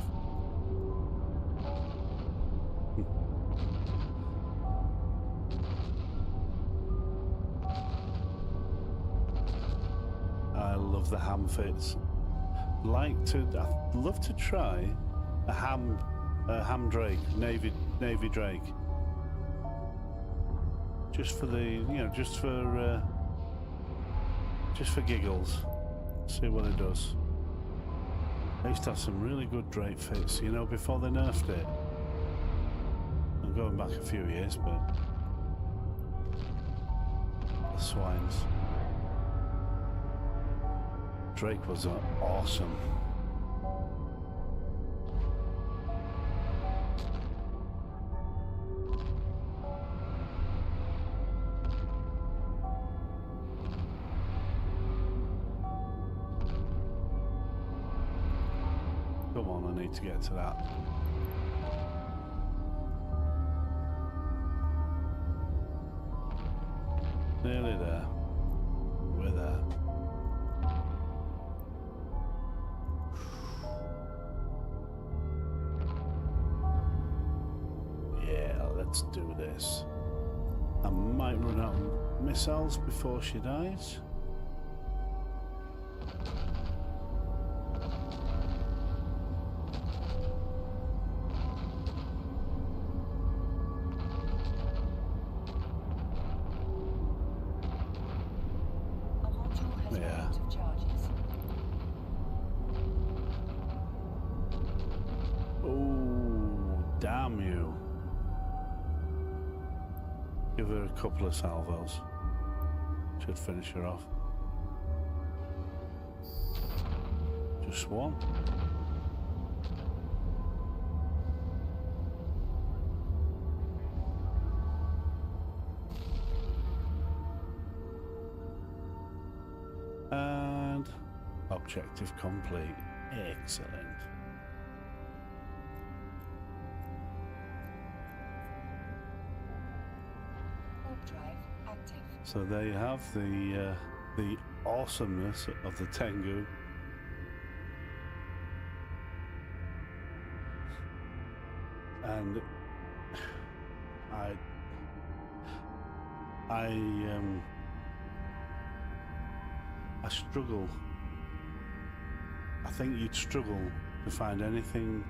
I love the ham fits. I'd love to try a ham Drake, Navy Drake. Just for the, just for giggles. See what it does. I used to have some really good Drake fits, before they nerfed it. I'm going back a few years, but the swines. Drake was awesome. Come on, I need to get to that. Nearly there. We're there. Yeah, let's do this. I might run out of missiles before she dies. has run Yeah. out of charges. Oh, damn you. Give her a couple of salvos. Should finish her off. Just one. And objective complete. Excellent. Warp drive active. So there you have the awesomeness of the Tengu. And I struggle. I think you'd struggle to find anything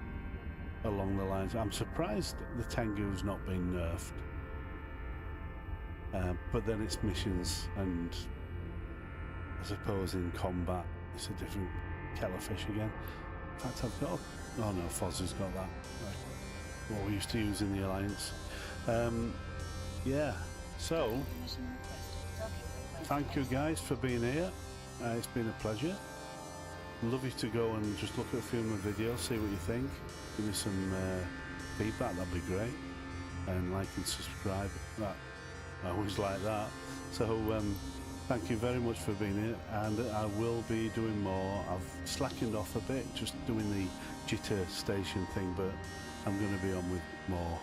along the lines. I'm surprised the Tengu's not been nerfed. But then it's missions, and I suppose in combat it's a different kettle of fish again. In fact, I've got. Oh no, Fozz's got that. Right. What we used to use in the Alliance. Yeah. So, Mission requested. Docking request thank you accepted. guys for being here. It's been a pleasure. Love you to go and just look at a few of my videos, see what you think. Give me some feedback. That'd be great. And like and subscribe. That. I always like that. So thank you very much for being here, and I will be doing more. I've slackened off a bit, just doing the Jita station thing, but I'm going to be on with more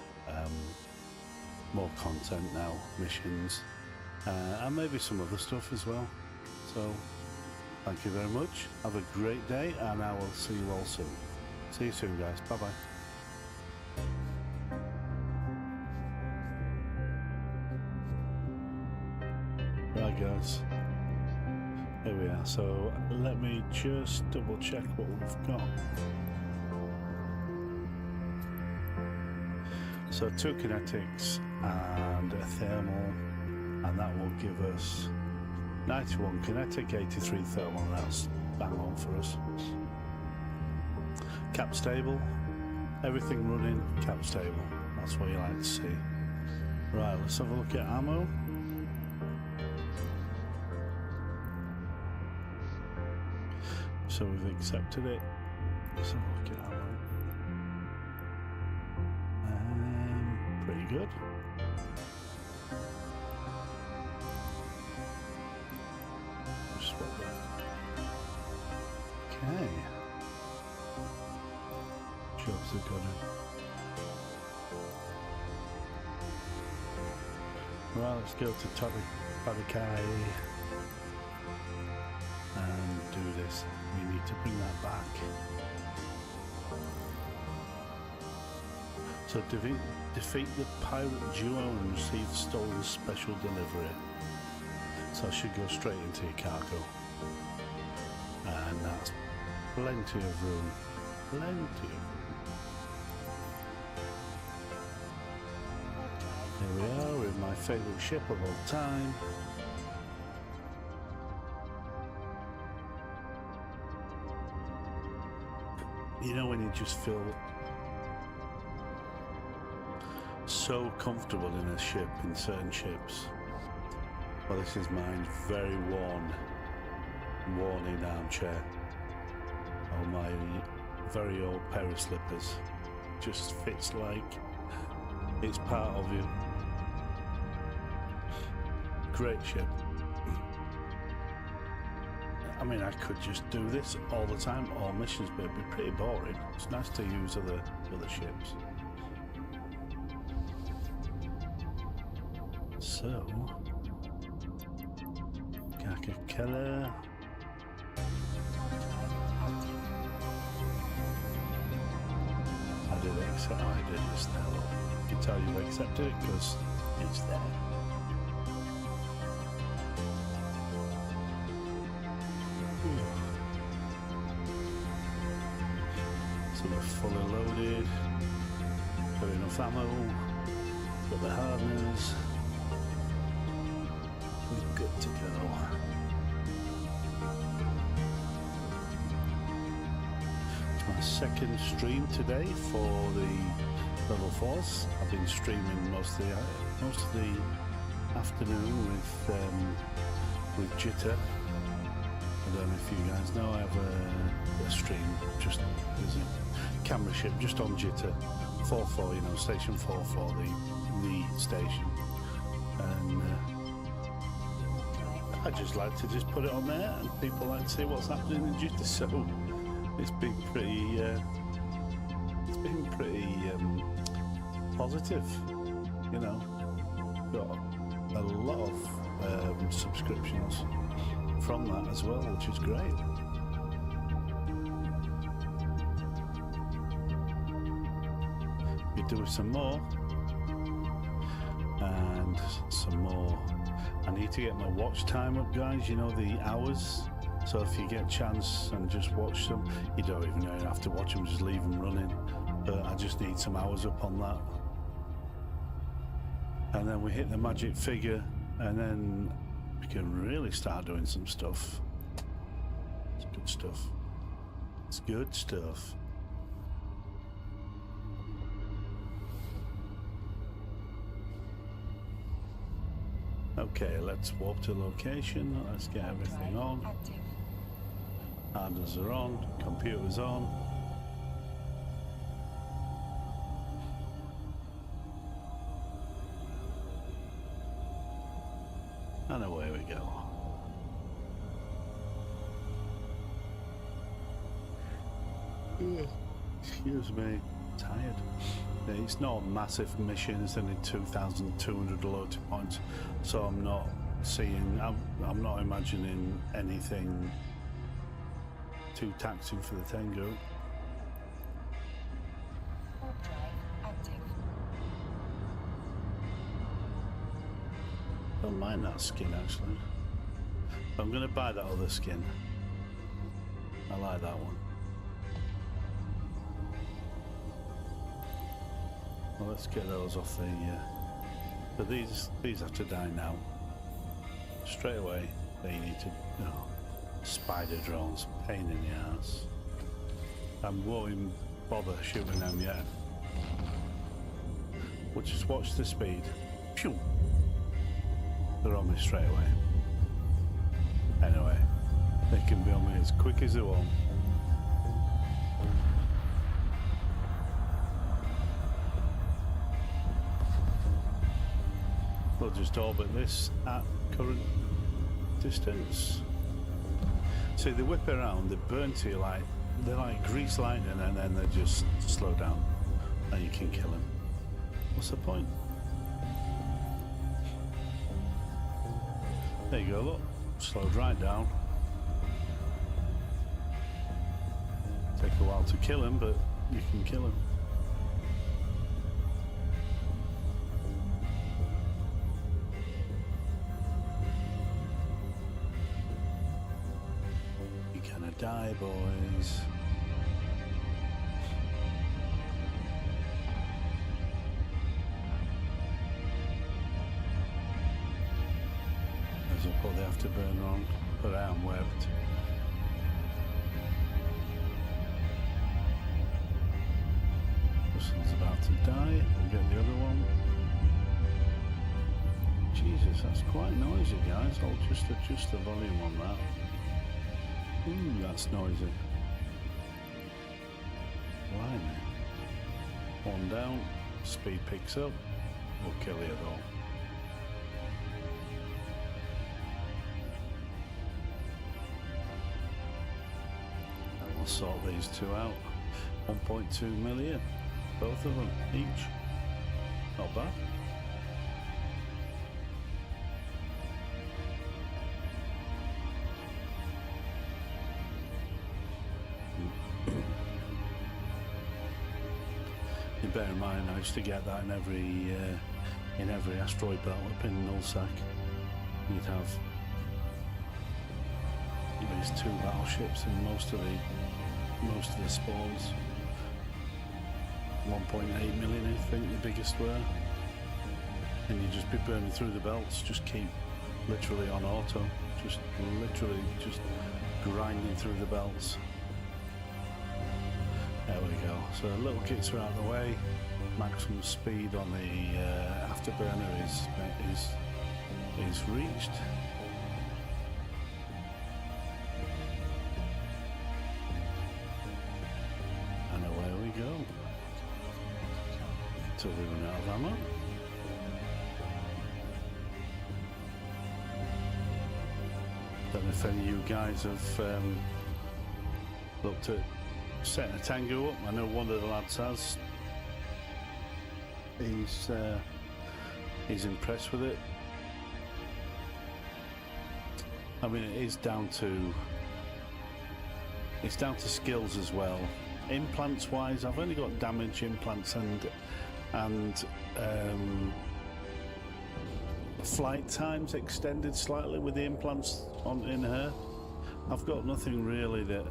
content now, missions, and maybe some other stuff as well. So thank you very much. Have a great day, and I will see you all soon. See you soon, guys. Bye bye. Right guys, here we are. So let me just double check what we've got. So 2 kinetics and a thermal, and that will give us 91 kinetic, 83 thermal, and that's bang on for us. Cap stable, everything running, cap stable. That's what you like to see. Right, let's have a look at ammo. So we've accepted it. Let's have a look at ammo. Pretty good. Just swap that. Okay. Jobs are going. Right, let's go to Tabakai and do this. We need to bring that back. So defeat the pirate duo and receive stolen special delivery. So I should go straight into your cargo. And that's plenty of room. Plenty of room. Here we are with my favourite ship of all time. You know when you just feel so comfortable in a ship, in certain ships. Well, this is mine, very worn in armchair. Oh, my very old pair of slippers. Just fits like it's part of you. Great ship. I mean, I could just do this all the time, all missions, but it'd be pretty boring. It's nice to use other ships. So, Kakakela. I did accept. Oh, I did this now. You can tell you've accepted it because it's there. So we're fully loaded, got enough ammo, got the hardeners, we're good to go. my second stream today for the level 4s. I've been streaming most of the afternoon with Jita. I don't know if you guys know, I have a stream, just there's a camera ship just on Jita, 4-4, you know, station 4-4, the station, and I just like to just put it on there, and people like to see what's happening in Jita. So it's been pretty positive, you know. Got a lot of subscriptions from that as well, which is great. We do some more and some more. I need to get my watch time up, guys, you know, the hours. So if you get a chance and just watch them, you don't even have to watch them, just leave them running. But I just need some hours up on that. And then we hit the magic figure, and then we can really start doing some stuff. It's good stuff. It's good stuff. Okay, let's warp to location. Let's get everything on. Hardness are on, computers on. And away we go. Excuse me, tired. It's not a massive mission, it's only 2,200 loyalty points, so I'm not seeing, I'm not imagining anything too taxing for the Tengu. Don't mind that skin actually. I'm going to buy that other skin. I like that one. Well, let's get those off the. But these have to die now. Straight away. They need to. Spider drones, pain in the ass. I won't even bother shooting them yet. We'll just watch the speed. Pew! They're on me straight away. Anyway, they can be on me as quick as they want. We'll just orbit this at current distance. See, they whip around, they burn to you like, they're like grease lightning, and then they just slow down and you can kill them. What's the point? There you go, look, slowed right down. Take a while to kill him, but you can kill him. You're gonna die, boys. What they have to burn on, but I am webbed. This one's about to die. We'll get the other one. Jesus, that's quite noisy, guys. I'll just adjust the volume on that. That's noisy. Blimey. One down, speed picks up. We'll kill you though. Sort these two out. 1.2 million, both of them each. Not bad. You bear in mind, I used to get that in every asteroid belt up in Nullsack. You'd have these two battleships and most of the spawns. 1.8 million, I think the biggest were. And you'd just be burning through the belts, just keep literally on auto, just literally just grinding through the belts. There we go. So little kits are out of the way. Maximum speed on the afterburner is reached. And away we go. Till we run out of ammo. Don't know if any of you guys have looked at setting a Tango up. I know one of the lads has. He's impressed with it. I mean, it's down to skills as well. Implants wise, I've only got damage implants and flight times extended slightly with the implants in her. I've got nothing really that.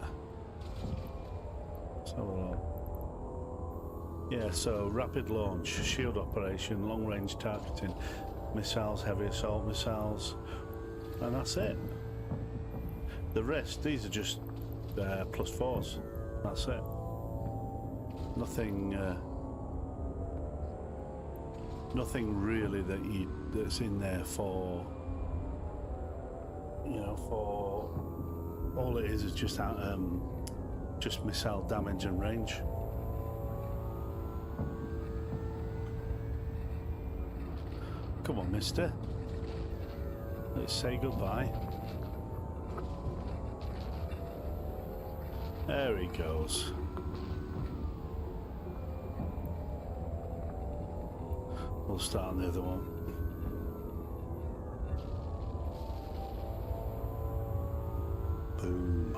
Yeah, so rapid launch, shield operation, long range targeting, missiles, heavy assault missiles, and that's it. The rest, these are just +4s. That's it. Nothing really that's in there for, you know, for all it is just missile damage and range. Come on, mister. Let's say goodbye. There he goes. We'll start on the other one. Boom.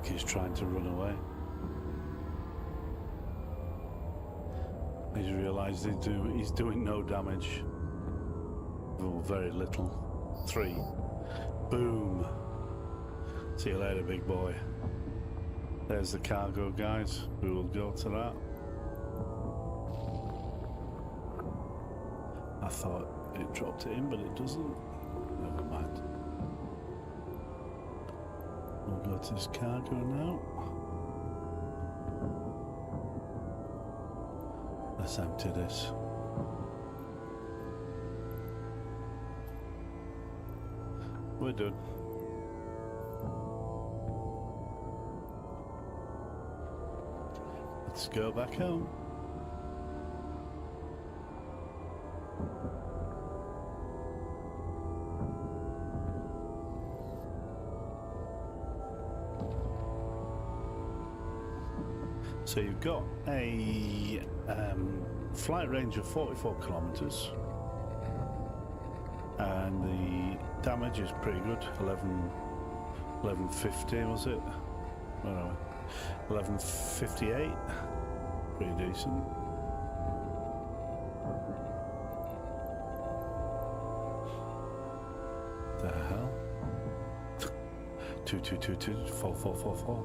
He's trying to run away. He's realised he's doing no damage. Oh, very little. 3. Boom. See you later, big boy. There's the cargo, guys. We will go to that. I thought it dropped it in, but it doesn't. Never mind. We'll go to this cargo now. Let's empty this. We're done. Let's go back home. So you've got a flight range of 44 kilometers, and the damage is pretty good. 1150 was it? No, 1158. Pretty decent. The hell? 2222 4444.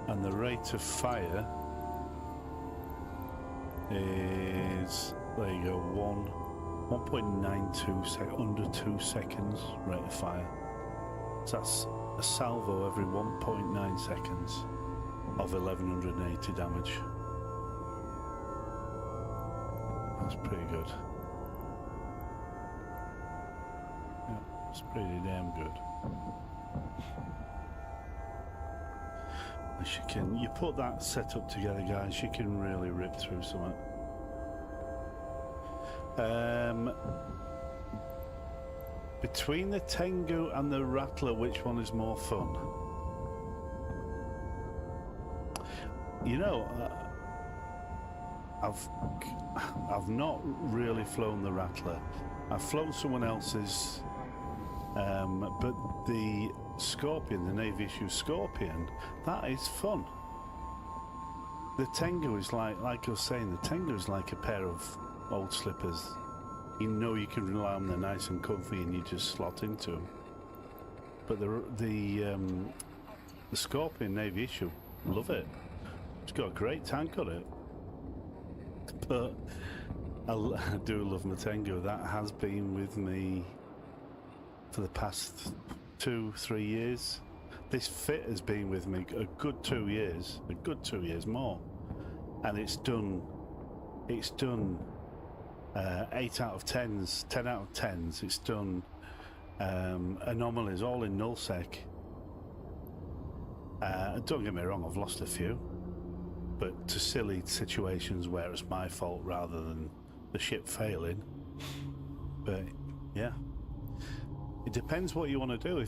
And the rate of fire is, there you go, 1.92 under 2 seconds rate of fire. So that's a salvo every 1.9 seconds of 1180 damage. That's pretty good. Yeah, it's pretty damn good. You put that setup together, guys, you can really rip through something. Between the Tengu and the Rattler, which one is more fun? You know, I've not really flown the Rattler. I've flown someone else's, but the Scorpion, the Navy issue Scorpion, that is fun. The Tengu is like I was saying, the Tengu is like a pair of old slippers. You know you can rely on them, they're nice and comfy, and you just slot into them. But the Scorpion Navy issue, love it. It's got a great tank on it. But I do love my Tengu. That has been with me for the past 2-3 years. This fit has been with me a good 2 years, more, and it's done 8 out of 10s, 10 out of 10s. It's done anomalies all in nullsec. Don't get me wrong, I've lost a few, but to silly situations where it's my fault rather than the ship failing. But yeah, it depends what you want to do.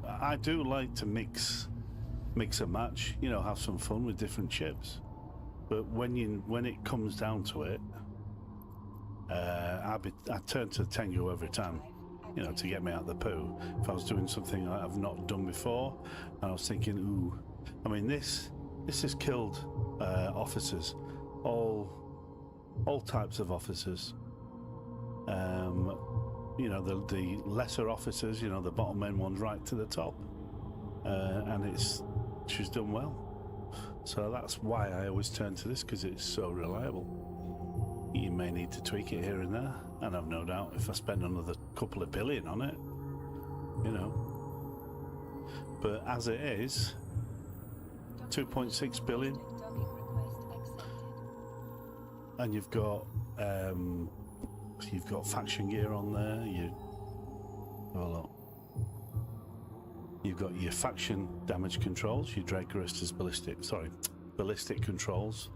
I do like to mix and match, you know, have some fun with different ships. But when it comes down to it, I turn to the Tengu every time, you know, to get me out of the poo. If I was doing something I've not done before, and I was thinking, ooh, I mean, this has killed officers, all types of officers. You know, the lesser officers, you know, the bottom end ones right to the top, and she's done well. So that's why I always turn to this, because it's so reliable. You may need to tweak it here and there, and I've no doubt if I spend another couple of billion on it, you know. But as it is, 2.6 billion, and you've got faction gear on there. You've got your faction damage controls, your Dreadgristers ballistic controls.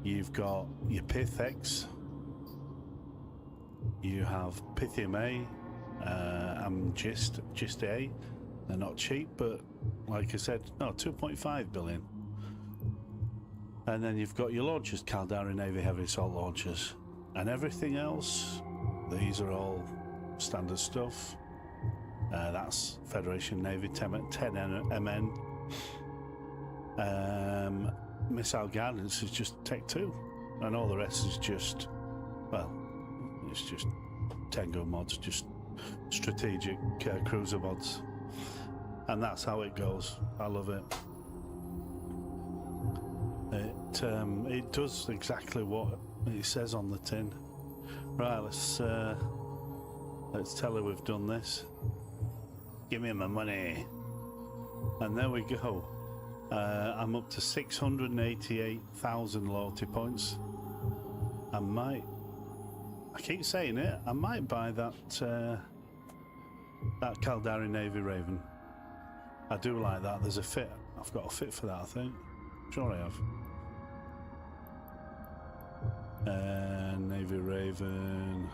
You've got your Pith X. You have Pythium A and Gist A. They're not cheap, but like I said, no, 2.5 billion. And then you've got your launchers, Caldari Navy Heavy Assault Launchers. And everything else, these are all standard stuff. That's Federation Navy 10 MN. Missile Guidance is just Tech 2. And all the rest is just, well, it's just Tengu mods, just strategic cruiser mods. And that's how it goes. I love it. It does exactly what it says on the tin. Right, let's tell her we've done this. Give me my money. And there we go. I'm up to 688,000 loyalty points. I keep saying it, I might buy that Caldari Navy Raven. I do like that. There's a fit. I've got a fit for that, I think. Sure I have. Navy Raven.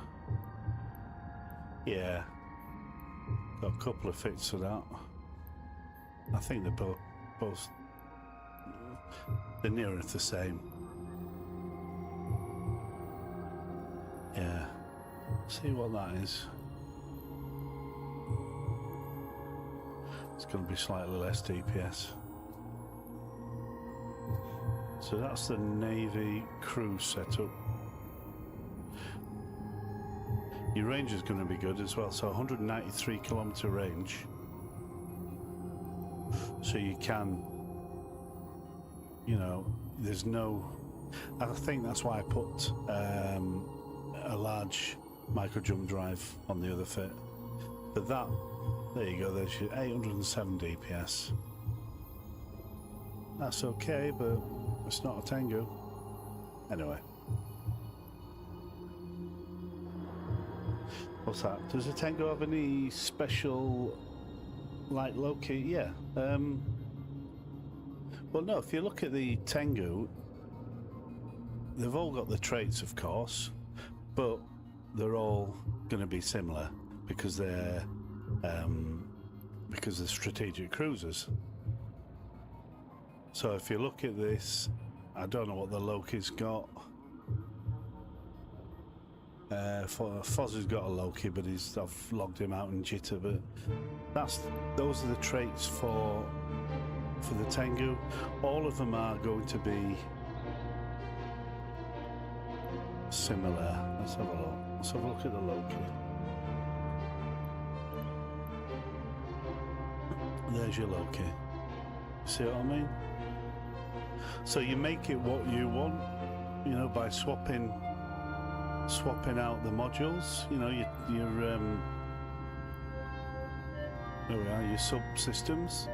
Yeah. Got a couple of fits for that. I think they're both they're near the same. Yeah. See what that is. It's going to be slightly less DPS. So that's the Navy crew setup. Your range is going to be good as well, so 193 kilometer range. So you can, you know, there's no, I think that's why I put a large micro jump drive on the other fit. But that, there you go, there's your 807 DPS. That's okay, but it's not a Tengu. Anyway. What's that? Does a Tengu have any special, like Loki? Yeah. Well, no, if you look at the Tengu, they've all got the traits, of course, but they're all going to be similar because they're strategic cruisers. So if you look at this, I don't know what the Loki's got. Foz has got a Loki, but I've logged him out in Jita. But those are the traits for the Tengu. All of them are going to be similar. Let's have a look. Let's have a look at the Loki. There's your Loki. See what I mean? So you make it what you want, you know, by swapping out the modules. You know, your there we are, your subsystems.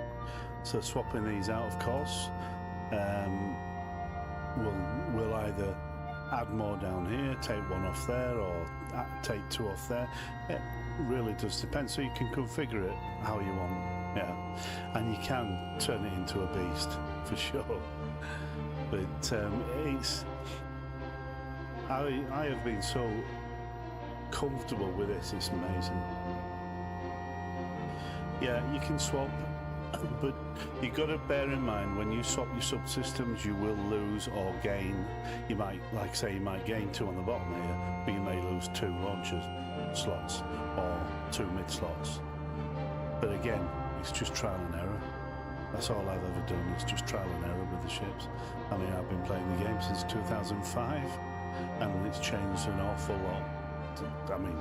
So swapping these out, of course, will either add more down here, take one off there, or take two off there. It really does depend. So you can configure it how you want, yeah, and you can turn it into a beast for sure. But it's I have been so comfortable with this. It's amazing. Yeah, you can swap, but you've got to bear in mind when you swap your subsystems, you will lose or gain. You might, like say, you might gain 2 on the bottom here, but you may lose 2 launcher slots or 2 mid slots. But again, it's just trial and error. That's all I've ever done. It's just trial and error with the ships. I mean, I've been playing the game since 2005, and it's changed an awful lot. I mean,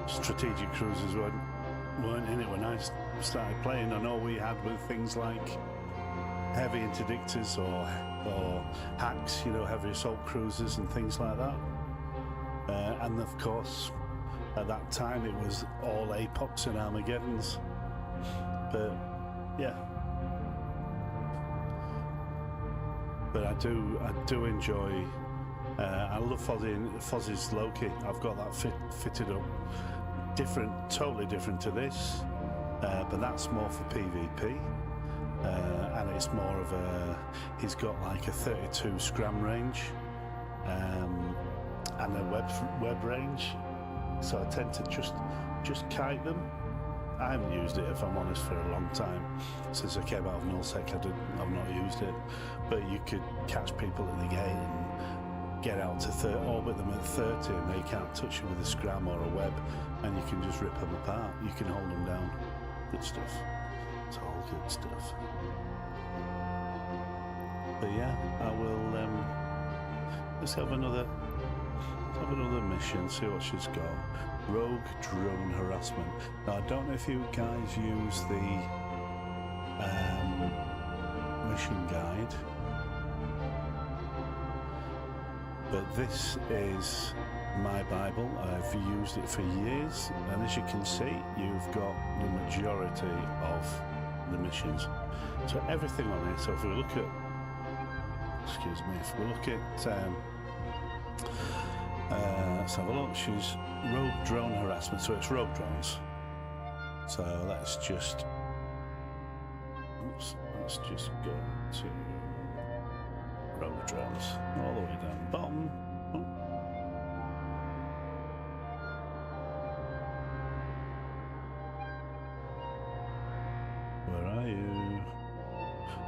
strategic cruisers weren't in it when I started playing, and all we had were things like heavy interdictors or hacks, you know, heavy assault cruisers and things like that. And of course, at that time, it was all Apocs and Armageddons. But yeah, but I do enjoy. I love Fozzie's Loki. I've got that fitted up. Totally different to this, but that's more for PvP, and it's more of he's got like a 32 scram range, and a web range, so I tend to just kite them. I haven't used it, if I'm honest, for a long time. Since I came out of nullsec, I've not used it, but you could catch people at the gate and get out to orbit them at 30, and they can't touch you with a scram or a web, and you can just rip them apart. You can hold them down. Good stuff. It's all good stuff. But yeah, I will. Let's have another mission. See what she's got. Rogue drone harassment. Now I don't know if you guys use the mission guide. But this is my Bible. I've used it for years, and as you can see, you've got the majority of the missions. So everything on it. So if we look at, excuse me, if we look at, let's have a look. She's rogue drone harassment. So it's rogue drones. So let's just go to rogue drones all the way down the bottom. Oh. Where are you?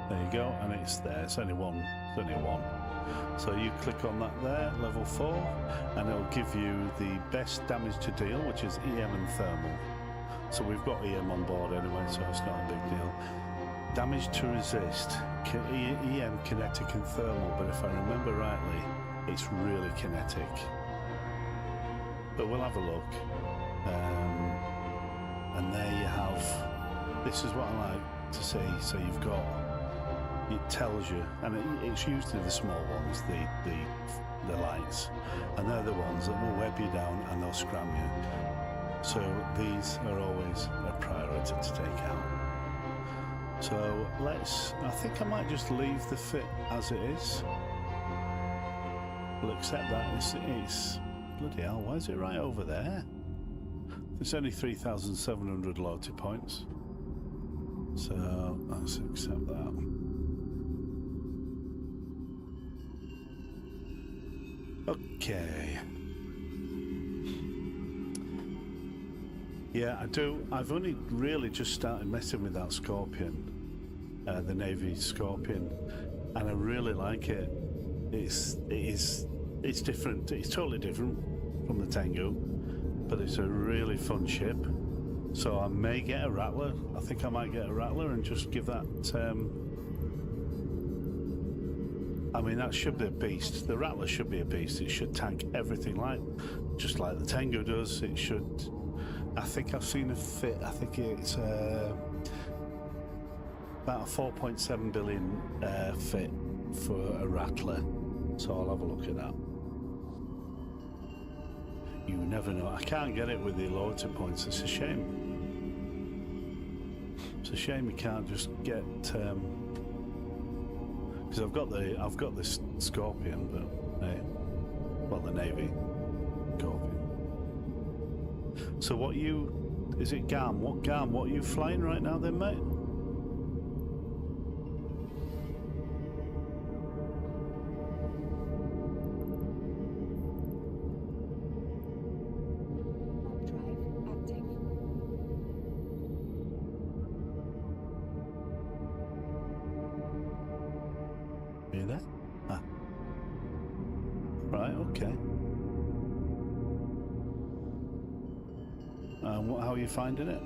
There you go, and it's there. It's only one. It's only one. So you click on that there, level 4, and it'll give you the best damage to deal, which is EM and thermal. So we've got EM on board anyway, so it's not a big deal. Damage to resist, EM, kinetic and thermal, but if I remember rightly, it's really kinetic. But we'll have a look. And there you have, this is what I like to see. So you've got, it tells you, and it's usually the small ones, the lights, and they're the ones that will web you down and they'll scram you. So these are always a priority to take out. So I think I might just leave the fit as it is. We'll accept that. It's bloody hell, why is it right over there? There's only 3,700 loyalty points. So let's accept that. Okay. Yeah, I do. I've only really just started messing with that Scorpion, the Navy Scorpion, and I really like it. It's different. It's totally different from the Tengu, but it's a really fun ship. So I may get a Rattler. I think I might get a Rattler and just give that. I mean, that should be a beast. The Rattler should be a beast. It should tank everything just like the Tengu does. It should. I think I've seen a fit. I think it's about a 4.7 billion fit for a rattler, so I'll have a look at that. You never know. I can't get it with the loyalty points. It's a shame. It's a shame you can't just get because I've got this Scorpion, but well, the Navy Scorpion. So what is it GAM? What are you flying right now then, mate? Are you there? Ah. Right, okay. How are you finding it?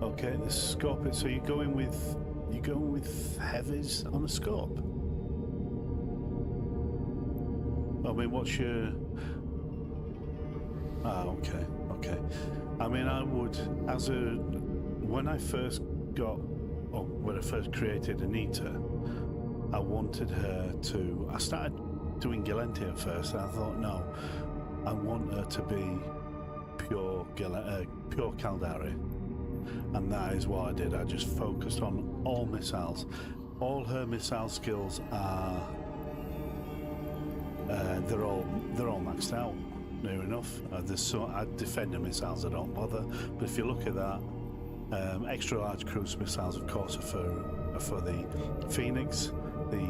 Okay, the Scorpion. So you're going with heavies on a Scorp? I mean, what's your... Ah, okay. I mean, I would, when I first created Anita, I wanted her to... I started doing Gallente at first, and I thought, no, I want her to be pure Caldari. And that is what I did. I just focused on all missiles. All her missile skills are... they're all maxed out, near enough. Defender missiles, I don't bother. But if you look at that, extra large cruise missiles, of course, are for the Phoenix, the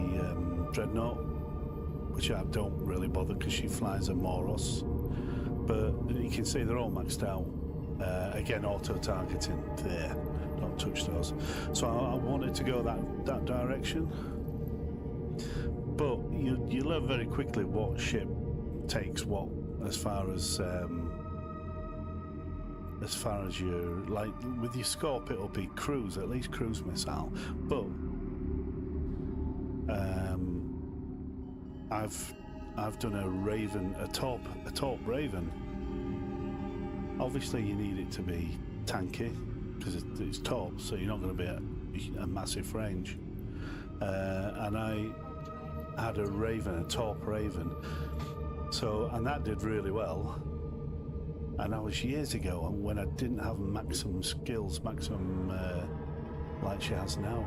Dreadnought, which I don't really bother because she flies a Moros. But you can see they're all maxed out. Again, auto-targeting there. Don't touch those. So I wanted to go that direction. But you learn very quickly what ship takes what as far as your, like with your Scorp it'll be cruise, at least cruise missile. But I've done a Raven, a top Raven. Obviously you need it to be tanky because it's top, so you're not going to be at a massive range. And I had a Raven, a top Raven, and that did really well. And that was years ago, when I didn't have maximum skills, like she has now.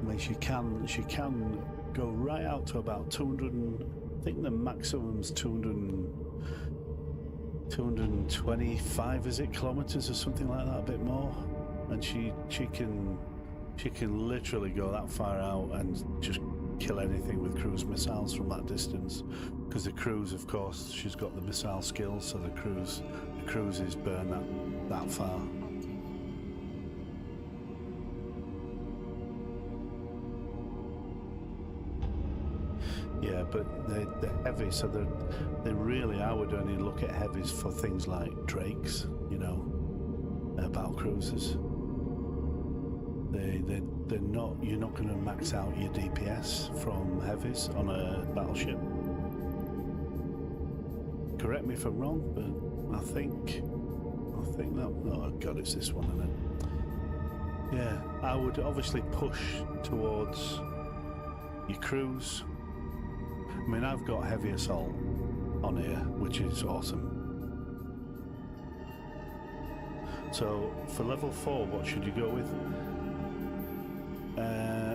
I mean, she can go right out to about 200. I think the maximum's 225, is it, kilometers or something like that, a bit more. And she can literally go that far out and just kill anything with cruise missiles from that distance. Because the cruise, of course, she's got the missile skills, so the cruises burn that far. Yeah, but they're heavy, so they really, I would only look at heavies for things like Drakes, battle cruisers. They're not. You're not going to max out your DPS from heavies on a battleship. Correct me if I'm wrong, but I think that. Oh God, it's this one, isn't it? Yeah, I would obviously push towards your cruise. I mean, I've got heavy assault on here, which is awesome. So for level 4, what should you go with?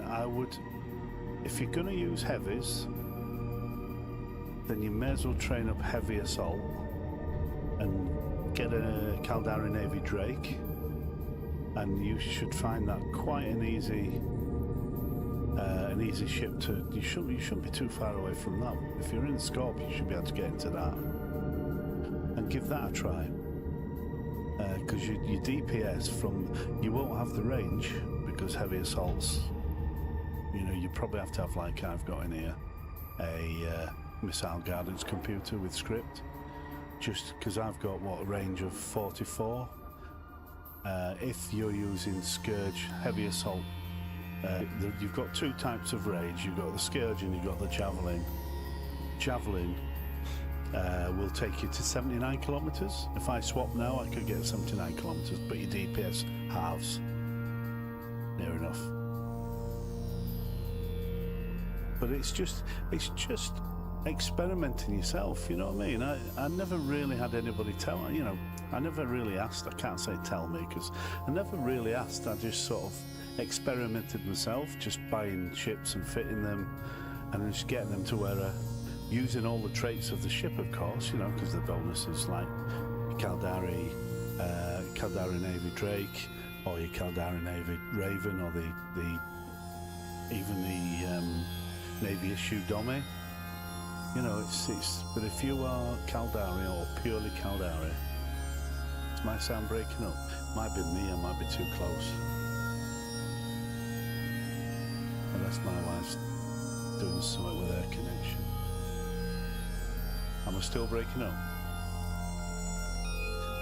I would, if you're going to use heavies, then you may as well train up heavy assault and get a Caldari Navy Drake, and you should find that quite an easy ship to. You shouldn't be too far away from that. If you're in Scorp, you should be able to get into that and give that a try. Because your DPS you won't have the range because heavy assaults. You probably have to have, like I've got in here, a missile guidance computer with script. Just because I've got a range of 44. If you're using Scourge heavy assault, you've got two types of range. You've got the Scourge and you've got the Javelin. Javelin will take you to 79 kilometers. If I swap now, I could get 79 kilometers, but your DPS halves. Near enough. But it's just experimenting yourself, you know what I mean? I never really had anybody tell me, you know, I never really asked, I can't say tell me, because I never really asked, I just sort of experimented myself, just buying ships and fitting them, and then just getting them to where, using all the traits of the ship, of course, you know, because the bonuses like Caldari Navy Drake, or your Caldari Navy Raven, or even the Navy issue Domi. You know, but if you are Caldari or purely Caldari, it might sound breaking up. Might be me, I might be too close. Unless my wife's doing something with her connection. Am I still breaking up?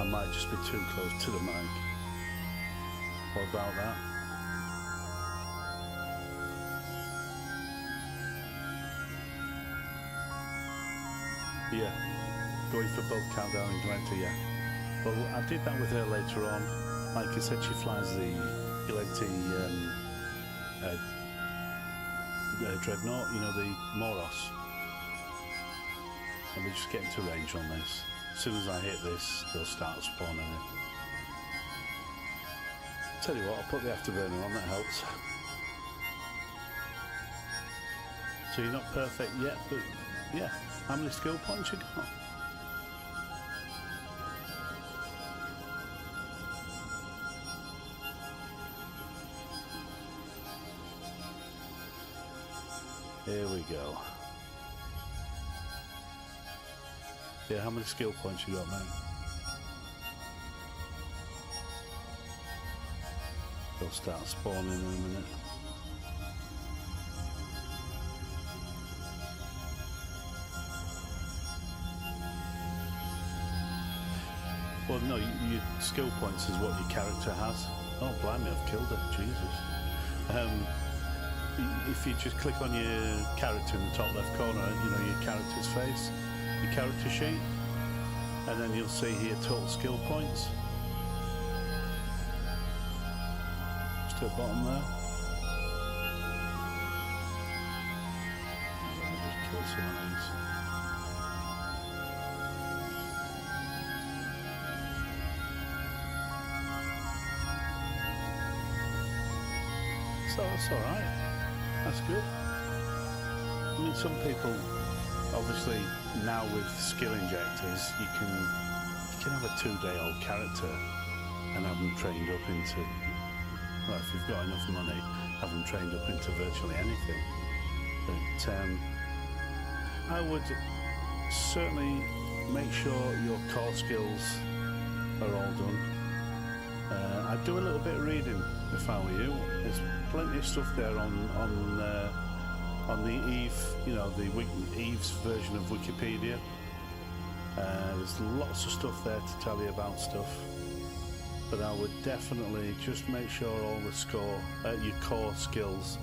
I might just be too close to the mic. What about that? Yeah, going for both Caldari and Glenta, yeah. Well, I did that with her later on. Like I said, she flies the Glenta Dreadnought, you know, the Moros. And we're just getting to range on this. As soon as I hit this, they'll start spawning in. Tell you what, I'll put the afterburner on, that helps. So you're not perfect yet, but yeah. How many skill points you got? Here we go. Yeah, how many skill points you got, man? They'll start spawning in a minute. Well, no, your skill points is what your character has. Oh, blimey, I've killed her. Jesus. If you just click on your character in the top left corner, you know, your character's face, your character sheet, and then you'll see here total skill points. Just at the bottom there. I'll just kill some of these. So that's alright. That's good. I mean, some people, obviously, now with skill injectors, you can have a 2-day-old character and have them trained up into, well, if you've got enough money, have them trained up into virtually anything. But I would certainly make sure your core skills are all done. I'd do a little bit of reading if I were you. There's plenty of stuff there on the Eve, you know, the Eve's version of Wikipedia. There's lots of stuff there to tell you about stuff. But I would definitely just make sure all the your core skills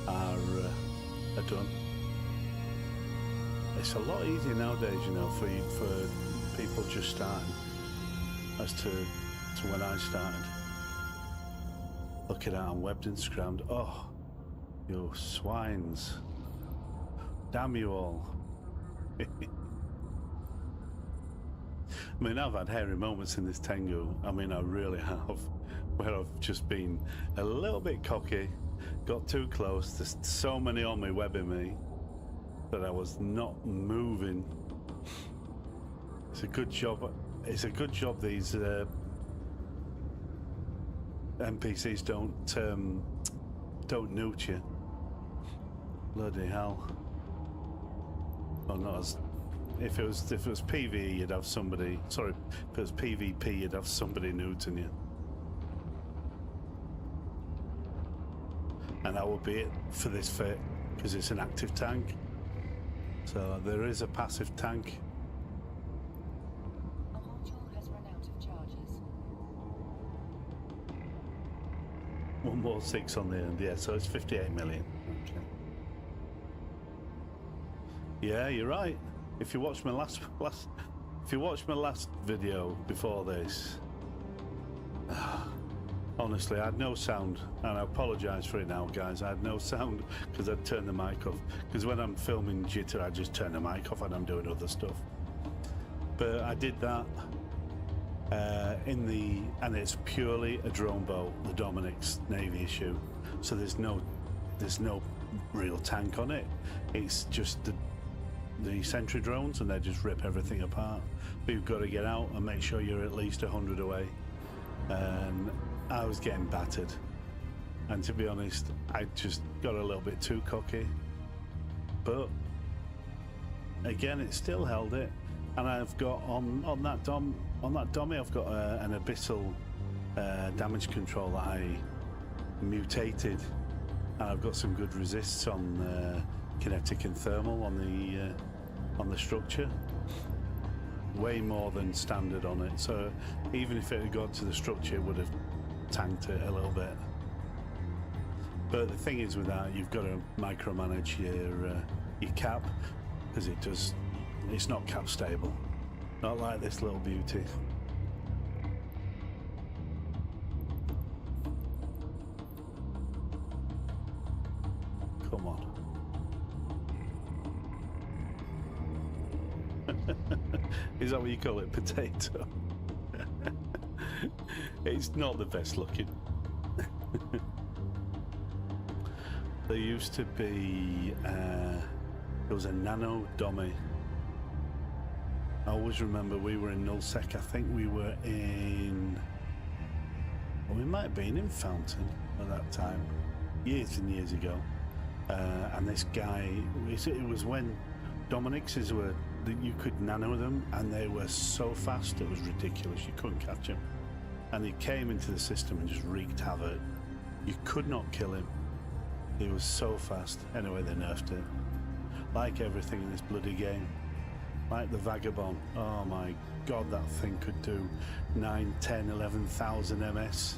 are done. It's a lot easier nowadays, you know, for people just starting as to when I started. Look at that, I'm webbed and scrammed. Oh, you swines. Damn you all. I mean, I've had hairy moments in this Tengu. I mean, I really have. Where I've just been a little bit cocky, got too close. There's so many on me webbing me that I was not moving. It's a good job. It's a good job these NPCs don't newt you. Bloody hell. Well, not as if it was PvE, you'd have somebody. Sorry, if it was PvP, you'd have somebody newting you. And that would be it for this fit, because it's an active tank. So there is a passive tank. A module has run out of charges. 1 more 6 on the end, yeah, so it's 58 million. Okay. Yeah, you're right. If you watch my last video before this, honestly, I had no sound, and I apologise for it now, guys. I had no sound because I'd turned the mic off. Because when I'm filming Jita, I just turn the mic off and I'm doing other stuff. But I did that and it's purely a drone boat, the Dominic's Navy issue. So there's no real tank on it. It's just the sentry drones, and they just rip everything apart. But you've got to get out and make sure you're at least 100 away. And I was getting battered, and to be honest, I just got a little bit too cocky. But again, it still held it, and I've got on that dummy, I've got an abyssal damage control that I mutated, and I've got some good resists on kinetic and thermal on the structure. Way more than standard on it, so even if it had got to the structure, it would have tanked it a little bit. But the thing is with that, you've got to micromanage your cap, because it's not cap stable, not like this little beauty. Come on. Is that what you call it, potato? It's not the best looking. There used to be there was a nano dummy. I always remember we were in Nullsec. I think we were in, well, we might have been in Fountain at that time, years and years ago. And this guy, it was when Dominic's were, you could nano them, and they were so fast it was ridiculous. You couldn't catch him, and he came into the system and just wreaked havoc. You could not kill him. He was so fast. Anyway, they nerfed it, like everything in this bloody game. Like the Vagabond, oh my god, that thing could do 9, 10, 11,000 ms,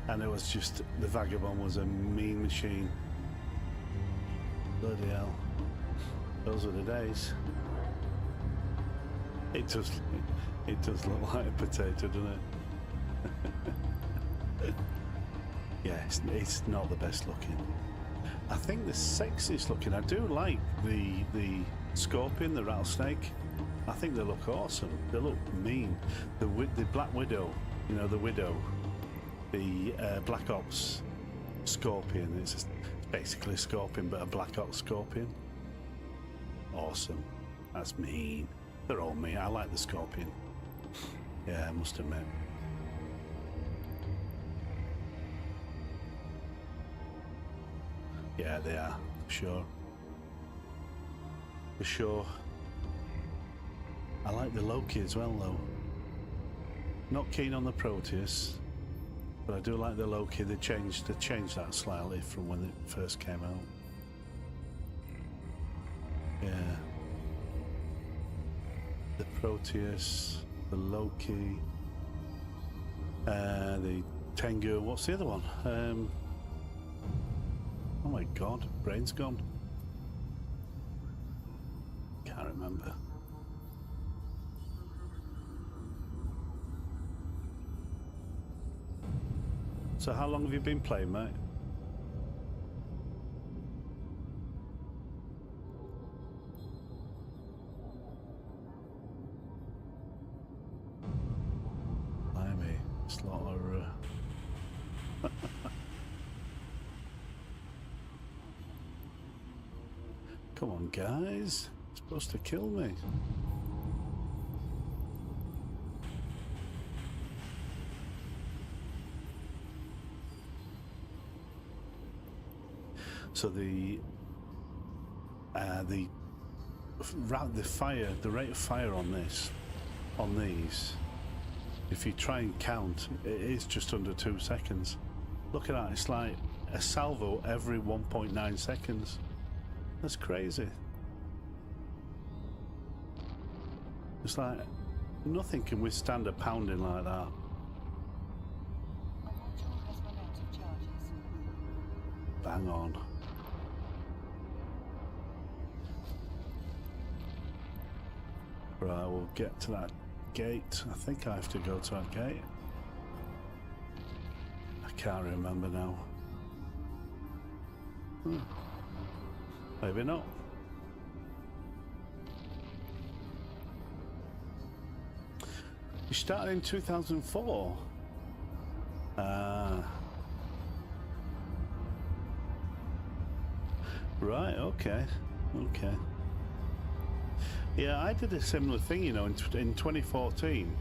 and it was just, the Vagabond was a mean machine. Bloody hell, those were the days. It does look like a potato, doesn't it? Yeah, it's not the best looking. I think the sexiest looking, I do like the scorpion, the rattlesnake. I think they look awesome. They look mean. The Black Widow, you know, the Widow, the Black Ops scorpion. It's basically a scorpion, but a Black Ops scorpion. Awesome. That's mean. They're all mean. I like the scorpion. Yeah, I must admit. Yeah, they are, for sure. For sure. I like the Loki as well, though. Not keen on the Proteus, but I do like the Loki. They changed that slightly from when it first came out. Yeah. The Proteus, the Loki, the Tengu. What's the other one? Oh my god, brain's gone. Can't remember. So how long have you been playing, mate? Blimey, it's a lot of come on, guys. You're supposed to kill me. So the rate of fire on these, if you try and count, it is just under 2 seconds. Look at that, it's like a salvo every 1.9 seconds. That's crazy. It's like nothing can withstand a pounding like that. A module has run out of charges. Bang on. Right, we'll get to that gate. I think I have to go to that gate. I can't remember now. Maybe not. You started in 2004. Right, okay. Okay. Yeah, I did a similar thing, you know, in 2014.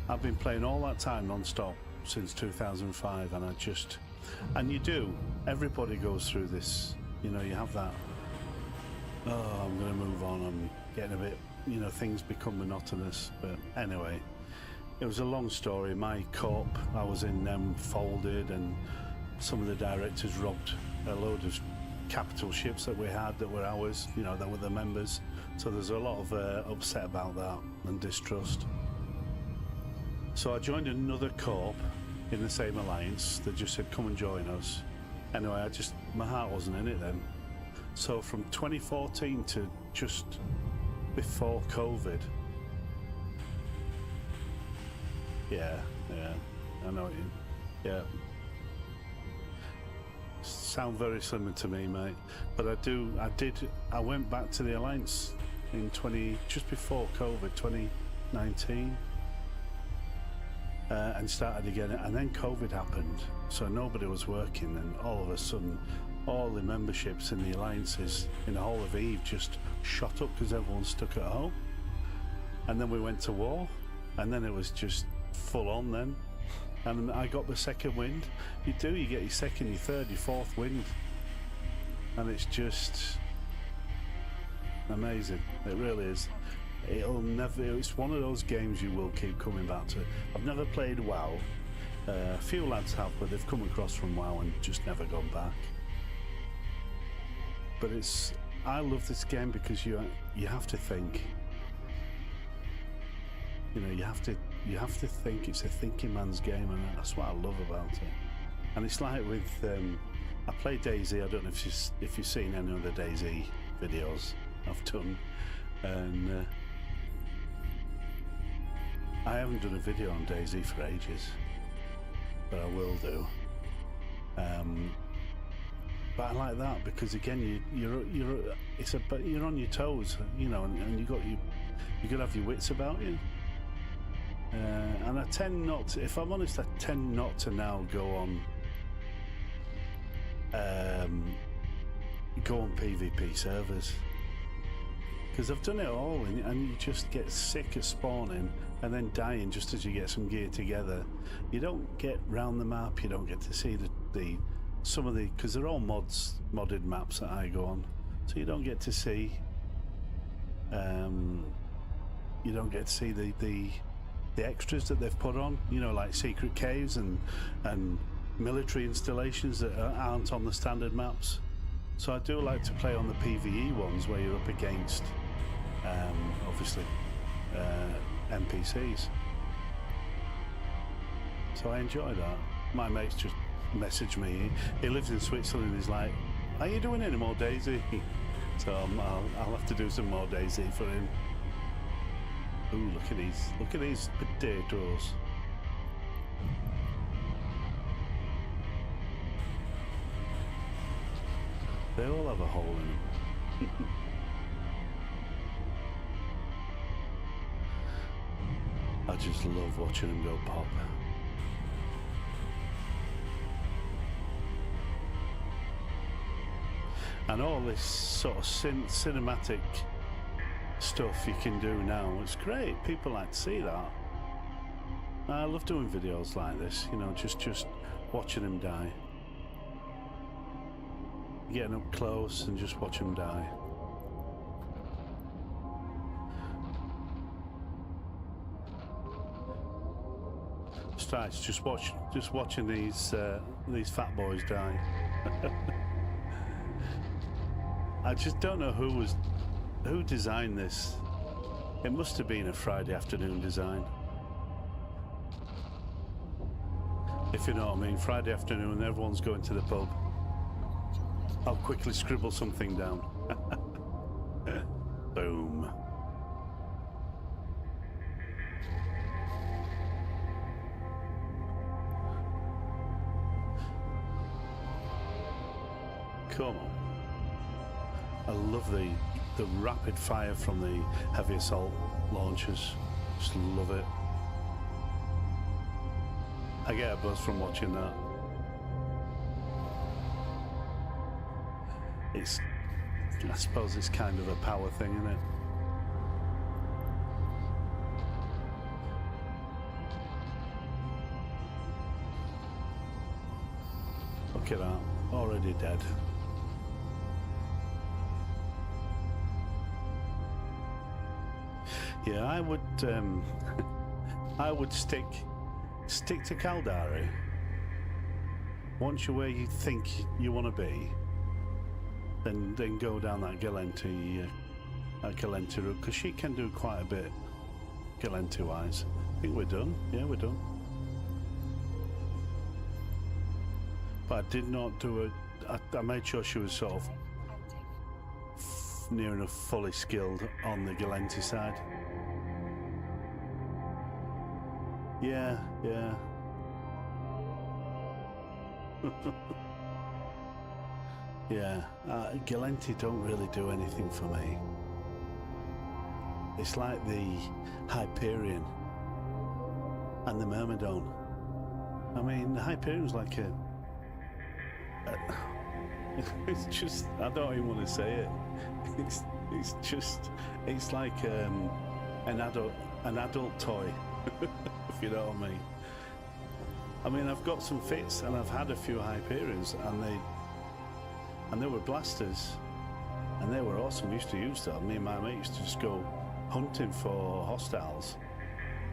I've been playing all that time non-stop since 2005, and and you do, everybody goes through this, you know, you have that, oh, I'm going to move on, I'm getting a bit, you know, things become monotonous. But anyway, it was a long story. My corp I was in folded, and some of the directors robbed a load of capital ships that we had that were ours, you know, that were the members. So there's a lot of upset about that and distrust. So I joined another corp in the same alliance that just said, come and join us. Anyway, my heart wasn't in it then. So from 2014 to just before COVID. Yeah, I know what you mean. Yeah. Sound very similar to me, mate. But I went back to the alliance in just before COVID, 2019. And started again, and then COVID happened, so nobody was working, and all of a sudden all the memberships in the alliances in the whole of Eve just shot up because everyone's stuck at home. And then we went to war, and then it was just full on then, and I got the second wind. You get your second, your third, your fourth wind, and it's just amazing. It really is. It's one of those games you will keep coming back to. I've never played WoW. A few lads have, but they've come across from WoW and just never gone back. But I love this game because you have to think. You know, you have to think. It's a thinking man's game, and that's what I love about it. And it's like with I play DayZ. I don't know if you've seen any of the DayZ videos I've done, and I haven't done a video on DayZ for ages, but I will do. But I like that because again, you're on your toes, you know, and you got to have your wits about you. And I tend not to, if I'm honest, I tend not to now go on PvP servers, because I've done it all, and you just get sick of spawning and then dying just as you get some gear together. You don't get round the map, you don't get to see some of the, because they're all modded maps that I go on, so you don't get to see the extras that they've put on, you know, like secret caves and military installations that aren't on the standard maps. So I do like to play on the PvE ones where you're up against obviously NPCs. So I enjoy that. My mate's just messaged me. He lives in Switzerland. He's like, "Are you doing any more DayZ?" So I'll have to do some more DayZ for him. Ooh, look at these potatoes. They all have a hole in them. I just love watching them go pop. And all this sort of cinematic stuff you can do now, it's great. People like to see that. I love doing videos like this, you know, just watching them die. Getting up close and just watch them die. It's just watching these fat boys die. I just don't know who designed this. It must have been a Friday afternoon design. If you know what I mean, Friday afternoon, everyone's going to the pub. I'll quickly scribble something down. Boom. Come on. I love the rapid fire from the heavy assault launchers. Just love it. I get a buzz from watching that. I suppose it's kind of a power thing, isn't it? Look at that, already dead. Yeah, I would stick to Caldari. Once you're where you think you want to be, then go down that Gallenti route, because she can do quite a bit Gallenti wise. I think we're done. Yeah, we're done. But I did not do it. I made sure she was sort of near enough fully skilled on the Gallenti side. Yeah. Yeah, Gallenti don't really do anything for me. It's like the Hyperion and the Myrmidon. I mean, the Hyperion's like it's just, I don't even want to say it. It's like an adult toy, if you know what I mean. I mean, I've got some fits and I've had a few Hyperions, and they were blasters, and they were awesome. We used to use them. Me and my mate used to just go hunting for hostiles.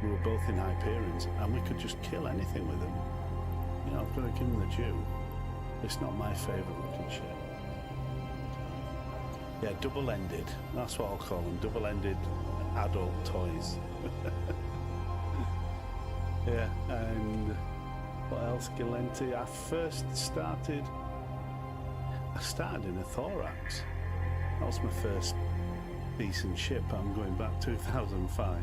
We were both in Hyperions, and we could just kill anything with them. You know, I've got to give them the due. It's not my favourite looking ship. Yeah, double-ended. That's what I'll call them. Double-ended adult toys. Yeah, and what else? Gallenti. I started in a Thorax. That was my first decent ship. I'm going back 2005.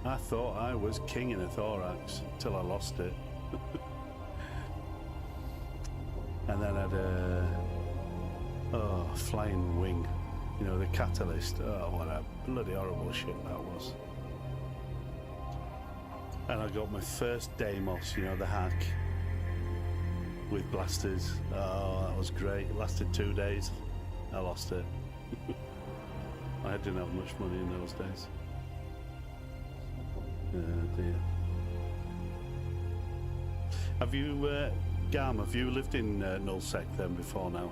I thought I was king in a Thorax till I lost it. And then I had a flying wing, you know, the Catalyst. Oh, what a bloody horrible ship that was. And I got my first Deimos, you know, the hack with blasters. Oh, that was great. It lasted 2 days. I lost it. I didn't have much money in those days. Oh dear. Have you, Gam, have you lived in Nullsec then before now?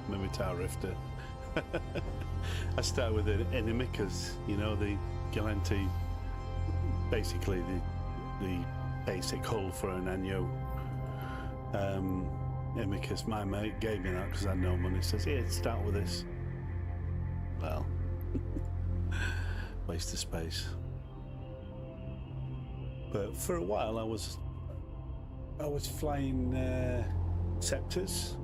Maybe Tower Rifter. I started with the Inimicas, you know, the Gallenti, basically the basic hull for an Anyo. Inimicas, my mate gave me that because I had no money. Says, here, start with this. Well, waste of space. But for a while I was flying Scepters.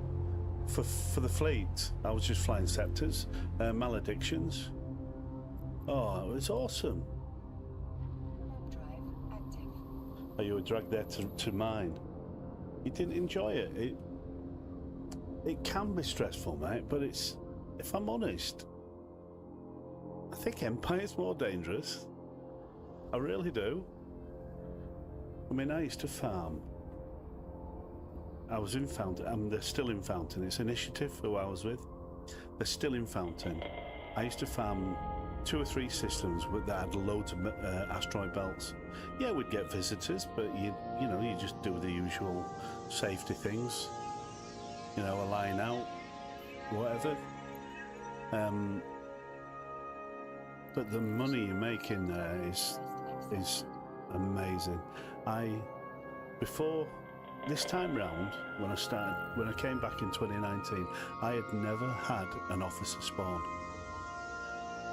For the fleet, I was just flying Scepters, Maledictions. Oh, it was awesome. Drive active. Oh, you were dragged there to mine. You didn't enjoy it. It can be stressful, mate, but it's, if I'm honest, I think Empire's more dangerous. I really do. I mean, I used to farm. I was in Fountain, they're still in Fountain. It's Initiative who I was with. They're still in Fountain. I used to farm 2 or 3 systems that had loads of asteroid belts. Yeah, we'd get visitors, but you know, you just do the usual safety things. You know, a line out, whatever. But the money you make in there is amazing. Before this time round, when I came back in 2019, I had never had an officer spawn.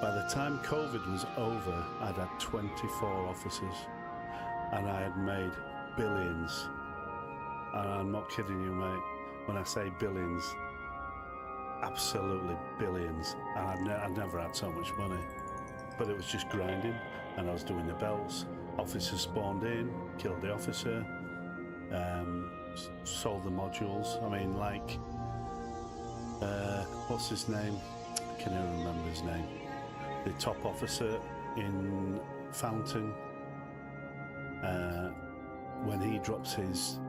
By the time COVID was over, I'd had 24 officers, and I had made billions. And I'm not kidding you, mate, when I say billions. absolutely billions, and I'd never had so much money. But it was just grinding, and I was doing the belts. Officers spawned in, killed the officer, sold the modules. I mean, like, what's his name? I can't even remember his name. The top officer in Fountain, when he drops his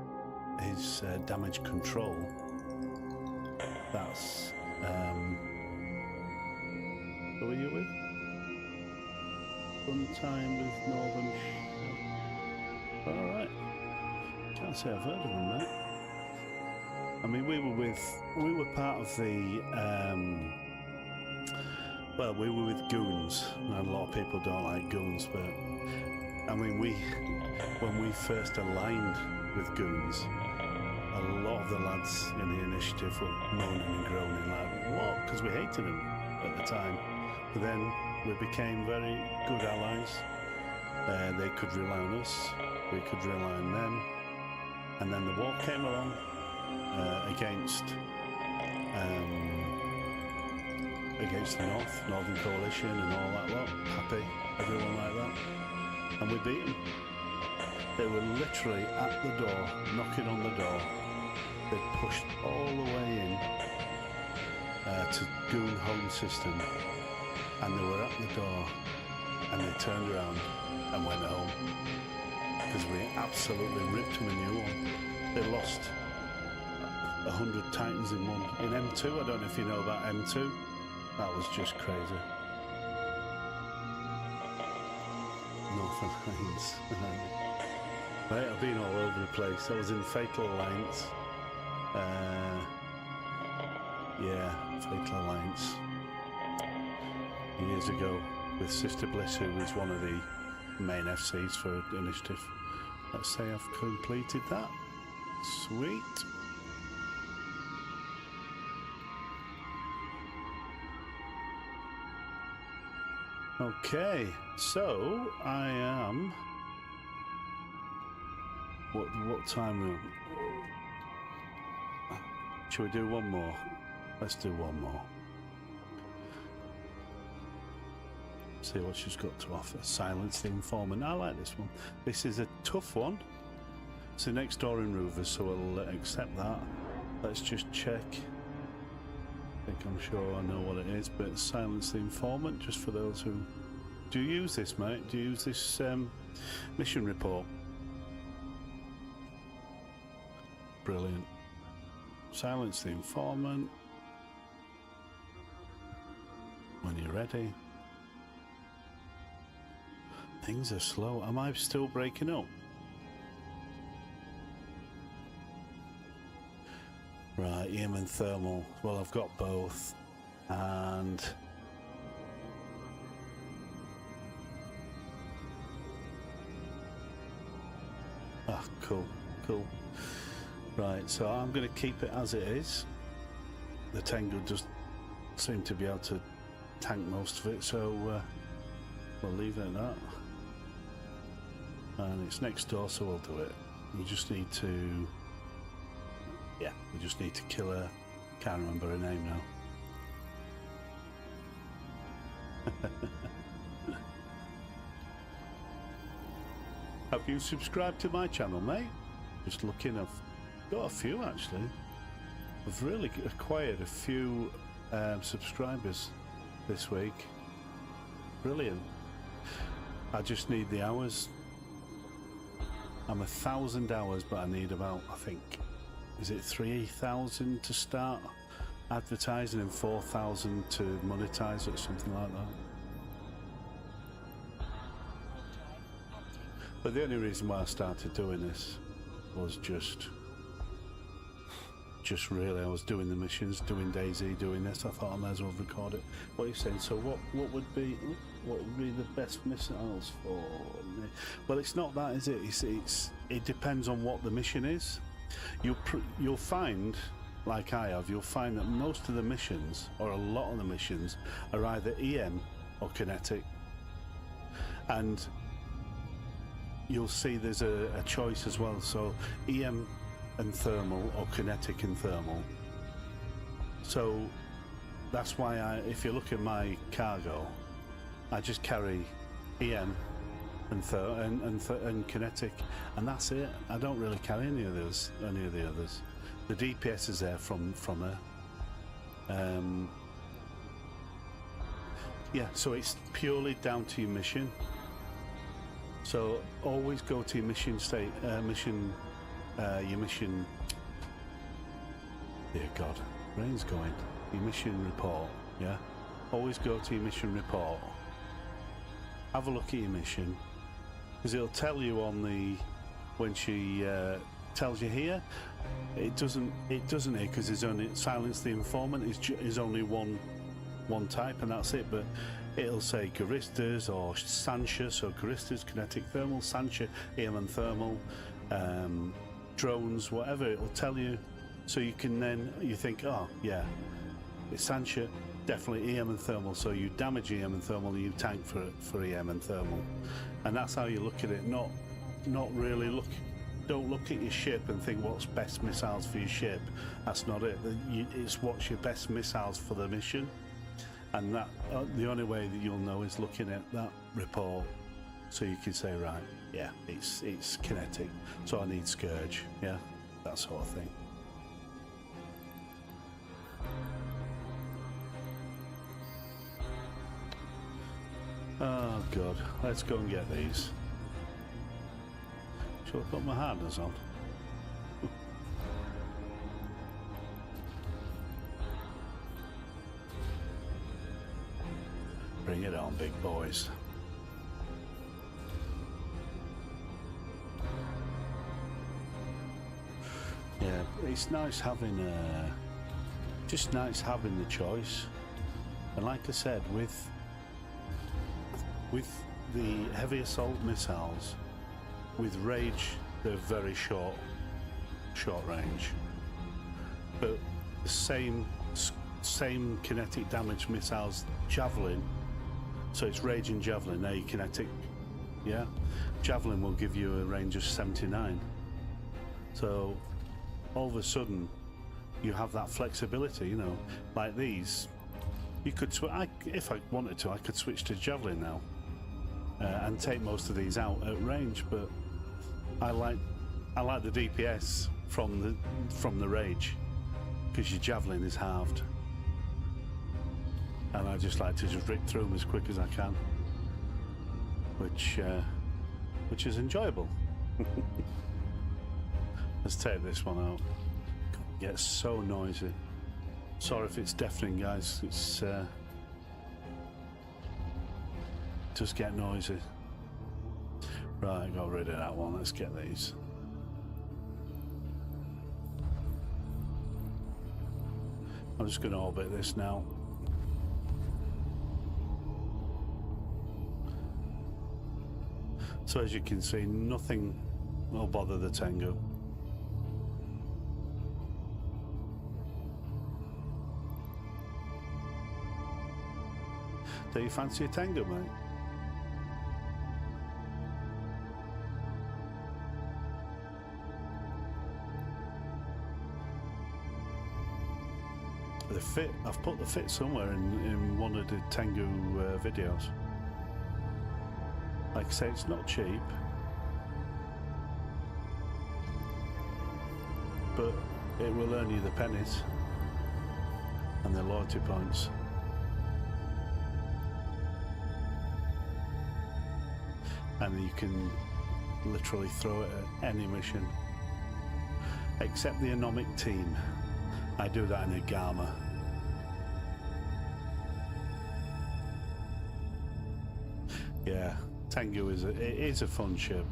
damage control, that's who are you with? Fun time with Northern. All right. Can't say I've heard of them, mate. I mean, we were part of the. Well, we were with goons, and a lot of people don't like goons, but I mean, when we first aligned with goons, a lot of the lads in the initiative were moaning and groaning like, what? Because we hated them at the time. But then we became very good allies. They could rely on us, we could rely on them. And then the war came along against the Northern Coalition and all that lot. Happy, everyone like that. And we beat them. They were literally at the door, knocking on the door. They pushed all the way in to Goon Home System, and they were at the door, and they turned around and went home because we absolutely ripped them a new one. They lost 100 Titans in one. In M2, I don't know if you know about M2. That was just crazy. Northern Lines. Right, I've been all over the place. I was in Fatal Alliance. Yeah, Fatal Alliance. Years ago with Sister Bliss, who was one of the main FCs for Initiative. Let's say I've completed that. Sweet. Okay, so I am. What time? Shall we do one more? Let's do one more. See what she's got to offer. Silence the Informant. I like this one. This is a tough one. It's the next door in Rovers, so we'll accept that. Let's just check. I think I'm sure I know what it is, but Silence the Informant, just for those who... Do you use this, mate? Do you use this mission report? Brilliant. Silence the Informant. When you're ready. Things are slow. Am I still breaking up? Right, EM and thermal. Well, I've got both. And... ah, cool, cool. Right, so I'm going to keep it as it is. The Tengu does seem to be able to tank most of it, so we'll leave it at that. And it's next door, so we'll do it. We just need to... yeah, we just need to kill her. Can't remember her name now. Have you subscribed to my channel, mate? Just looking, I've got a few actually. I've really acquired a few subscribers this week. Brilliant. I just need the hours. I'm 1,000 hours, but I need about, I think, is it 3,000 to start advertising and 4,000 to monetize it, something like that. But the only reason why I started doing this was just really, I was doing the missions, doing Daisy, doing this. I thought I might as well record it. What are you saying? So what would be the best missiles for me? Well, it's not that, is it? It depends on what the mission is. You'll find, like I have, you'll find that most of the missions, or a lot of the missions, are either EM or kinetic. And you'll see there's a choice as well. So EM and thermal, or kinetic and thermal. So that's why if you look at my cargo, I just carry EM and kinetic, and that's it. I don't really carry any of the others. The DPS is there from her. Yeah, so it's purely down to your mission. So always go to your mission state, your mission. Dear God, rain's going. Your mission report. Yeah, always go to your mission report. Have a look at your mission, because it'll tell you on the when she tells you here. It doesn't here because it's only silence the informant is only one type, and that's it. But it'll say Garistas or Sancha, so Garistas, kinetic thermal, Sancha, EM and thermal, drones, whatever. It'll tell you, so you can then you think, oh yeah, it's Sancha, definitely EM and thermal. So you damage EM and thermal, and you tank for EM and thermal, and that's how you look at it. Not really look. Don't look at your ship and think what's best missiles for your ship. That's not it. It's what's your best missiles for the mission. And that the only way that you'll know is looking at that report, so you can say, right, yeah, it's kinetic, so I need Scourge, yeah, that sort of thing. Oh God, let's go and get these. Shall I put my harness on? Bring it on, big boys. Yeah, it's nice having just nice having the choice. And like I said, with the heavy assault missiles, with Rage, they're very short range. But the same kinetic damage missiles, Javelin. So it's Rage and Javelin, they're kinetic, yeah? Javelin will give you a range of 79. So all of a sudden you have that flexibility, you know, like these. You could, if I wanted to, I could switch to Javelin now and take most of these out at range, but I like the DPS from the Rage, because your Javelin is halved. And I just like to just rip through them as quick as I can, which is enjoyable. Let's take this one out. It gets so noisy. Sorry if it's deafening, guys. It's just get noisy. Right, got rid of that one. Let's get these. I'm just going to orbit this now. So as you can see, nothing will bother the Tengu. Do you fancy a Tengu, mate? The fit, I've put the fit somewhere in one of the Tengu videos. Like I say, it's not cheap, but it will earn you the pennies and the loyalty points. And you can literally throw it at any mission, except the Anomic team. I do that in a Gamma. Yeah. Tengu is a fun ship.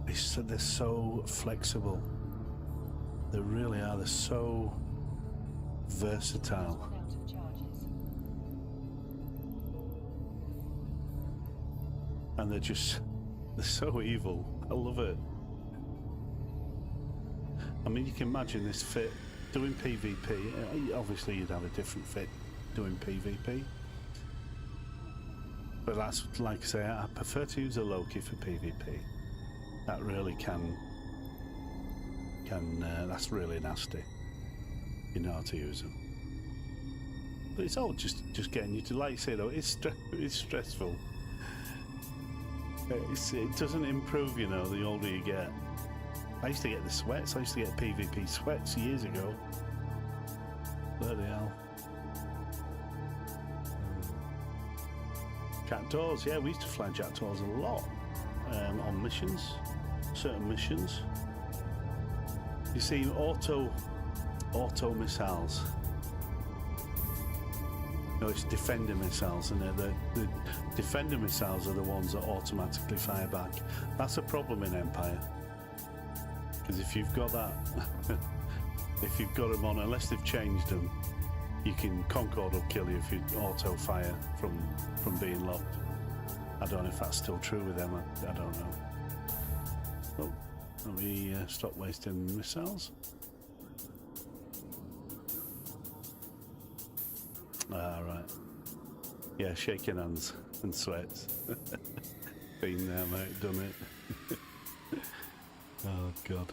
They're so flexible. They really are. They're so versatile. And they're so evil. I love it. I mean, you can imagine this fit doing PvP. Obviously, you'd have a different fit doing PvP. But that's, like I say, I prefer to use a Loki for PvP. That really that's really nasty. You know how to use them. But it's all just getting you to, like you say though, it's stressful. It doesn't improve, you know, the older you get. I used to get the sweats. I used to get PvP sweats years ago. Bloody hell. Jackdaws, yeah, we used to fly jackdaws a lot on missions, certain missions. You see, auto missiles. No, it's defender missiles, and the defender missiles are the ones that automatically fire back. That's a problem in Empire, because if you've got that, if you've got them on, unless they've changed them, you can Concord will kill you if you auto fire from being locked. I don't know if that's still true with them. I don't know. Oh, let me stop wasting missiles. Ah, right. Yeah, shaking hands and sweats. Been there, mate, done it. Oh, God.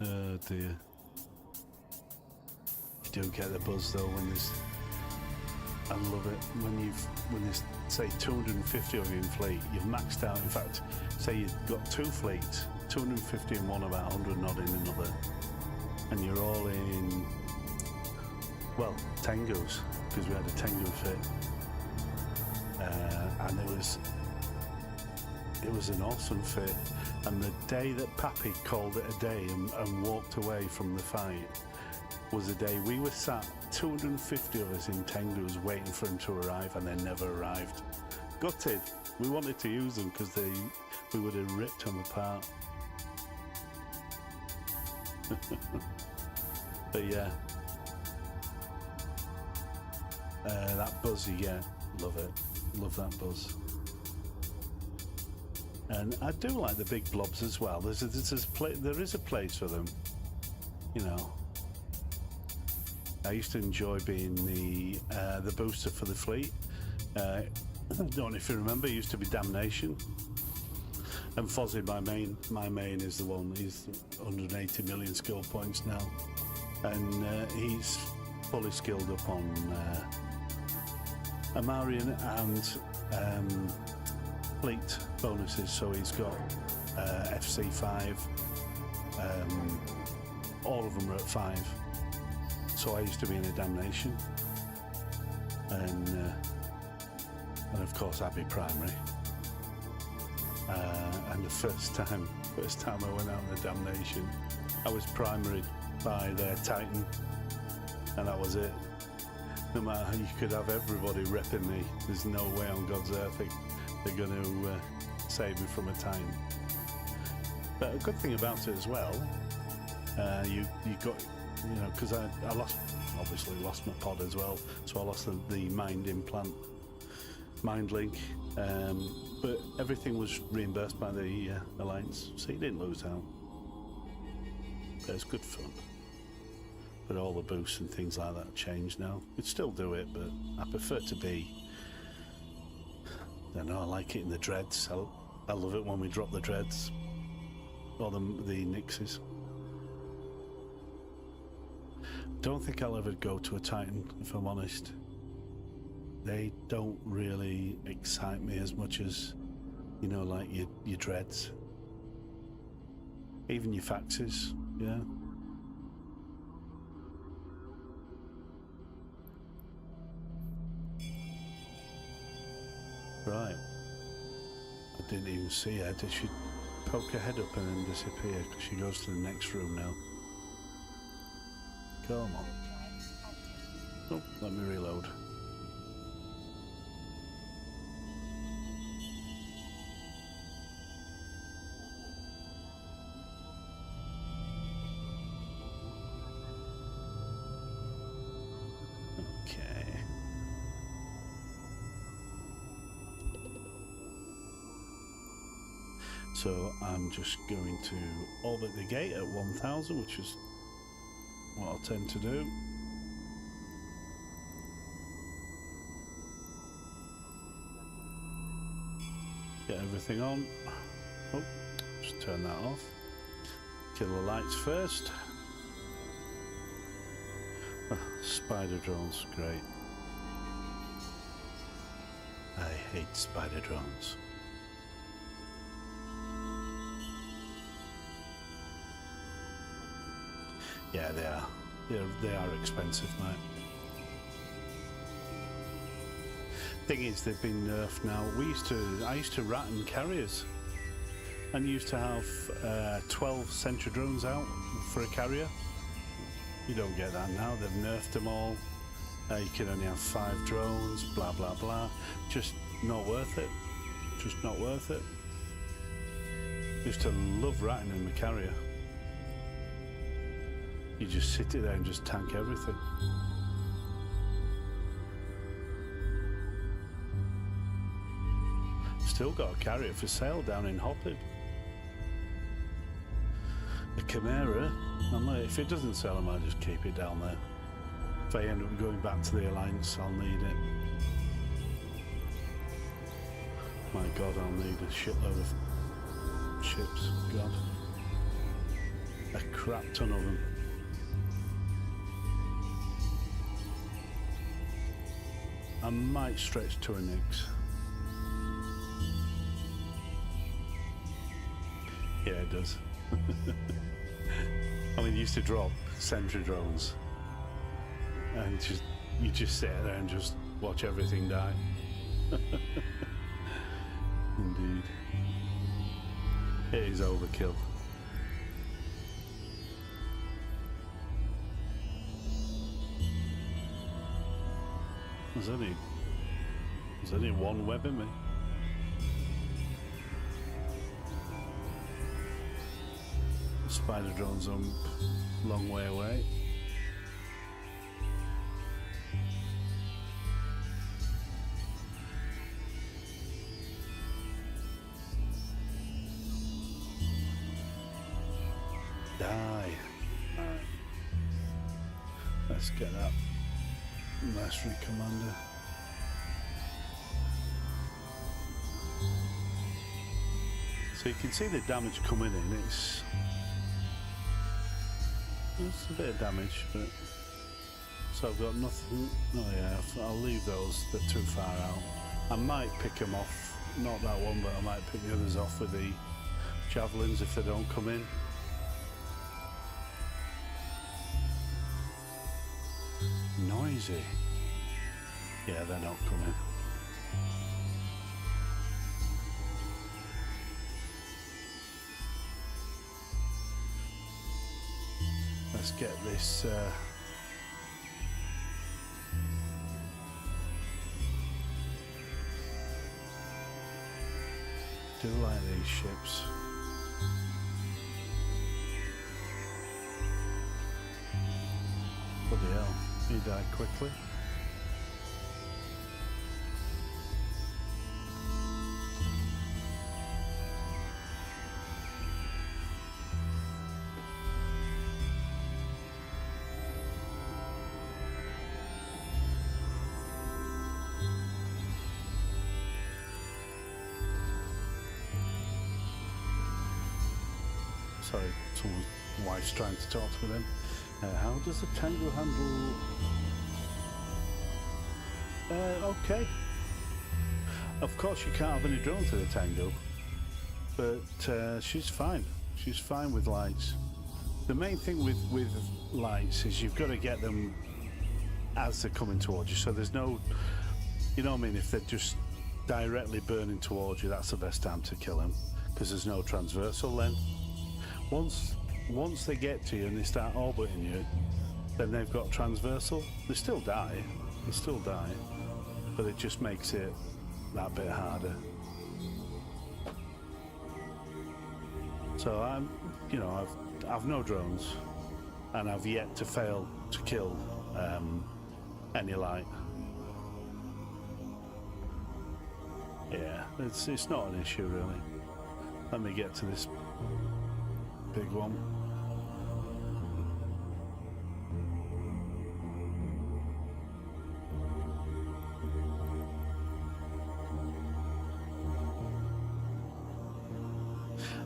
Oh, dear. You do get the buzz, though, when there's... I love it. When there's, say, 250 of you in fleet, you've maxed out. In fact, say you've got 2 fleets, 250 in one, about 100 odd in another. And you're all in, well, Tengus, because we had a Tengu fit, and it was an awesome fit. And the day that Pappy called it a day and walked away from the fight was the day we were sat, 250 of us in Tengus waiting for him to arrive, and they never arrived. Gutted. We wanted to use them because we would have ripped them apart. But yeah, that buzz you get, love it, love that buzz. And I do like the big blobs as well. There is a place for them, you know. I used to enjoy being the booster for the fleet. I don't know if you remember, it used to be Damnation. And Fozzie, my main is the one. He's 180 million skill points now, and he's fully skilled up on Amarian and fleet bonuses. So he's got FC5. All of them are at 5. So I used to be in a Damnation, and of course I'd be primary. And the first time I went out in the Damnation, I was primaried by their Titan, and that was it. No matter how you could have everybody repping me, there's no way on God's earth they're going to save me from a Titan. But a good thing about it as well, you got, you know, because I obviously lost my pod as well, so I lost the mind implant, mind link. But everything was reimbursed by the Alliance, so you didn't lose out. But it's good fun. But all the boosts and things like that changed now. You'd still do it, but I prefer to be... I don't know, I like it in the dreads. I love it when we drop the dreads. Or the Nixes. Don't think I'll ever go to a Titan, if I'm honest. They don't really excite me as much as, you know, like your dreads. Even your faxes, yeah. Right. I didn't even see her. Did she poke her head up and then disappear? Because she goes to the next room now. Come on. Oh, let me reload. Okay. So I'm just going to orbit the gate at 1000, which is what I'll tend to do. Get everything on. Oh, just turn that off. Kill the lights first. Spider drones, great. I hate spider drones. Yeah, they are. They are expensive, mate. Thing is, they've been nerfed now. I used to rat in carriers, and used to have 12 sentry drones out for a carrier. You don't get that now. They've nerfed them all. You can only have 5 drones. Blah blah blah. Just not worth it. Just not worth it. Used to love ratting in the carrier. You just sit there and just tank everything. Still got a carrier for sale down in Hoppid. The Chimera. I'm like, if it doesn't sell, I might just keep it down there. If I end up going back to the Alliance, I'll need it. My God, I'll need a shitload of ships. God. A crap ton of them. I might stretch to a Nix. Yeah, it does. I mean, you used to drop sentry drones, and you just sit there and just watch everything die. Indeed, it is overkill. There's only one web in me. Spider drones are a long way away. Die. Alright. Let's get that mastery commander. So you can see the damage coming in. It's a bit of damage, but so I've got nothing. Oh yeah, I'll leave those. They're too far out. I might pick them off. Not that one, but I might pick the others off with the javelins if they don't come in. Noisy. Yeah, they're not coming. Let's get this do like these ships. Bloody hell, he died quickly. Sorry, someone's wife's trying to talk to them. How does the Tango handle? Okay. Of course, you can't have any drones with a Tango, but she's fine. She's fine with lights. The main thing with lights is you've got to get them as they're coming towards you. So there's no, you know what I mean? If they're just directly burning towards you, that's the best time to kill them because there's no transversal then. Once they get to you and they start orbiting you, then they've got transversal. They still die, but it just makes it that bit harder. So I've no drones, and I've yet to fail to kill any light. Yeah, it's not an issue really. Let me get to this big one.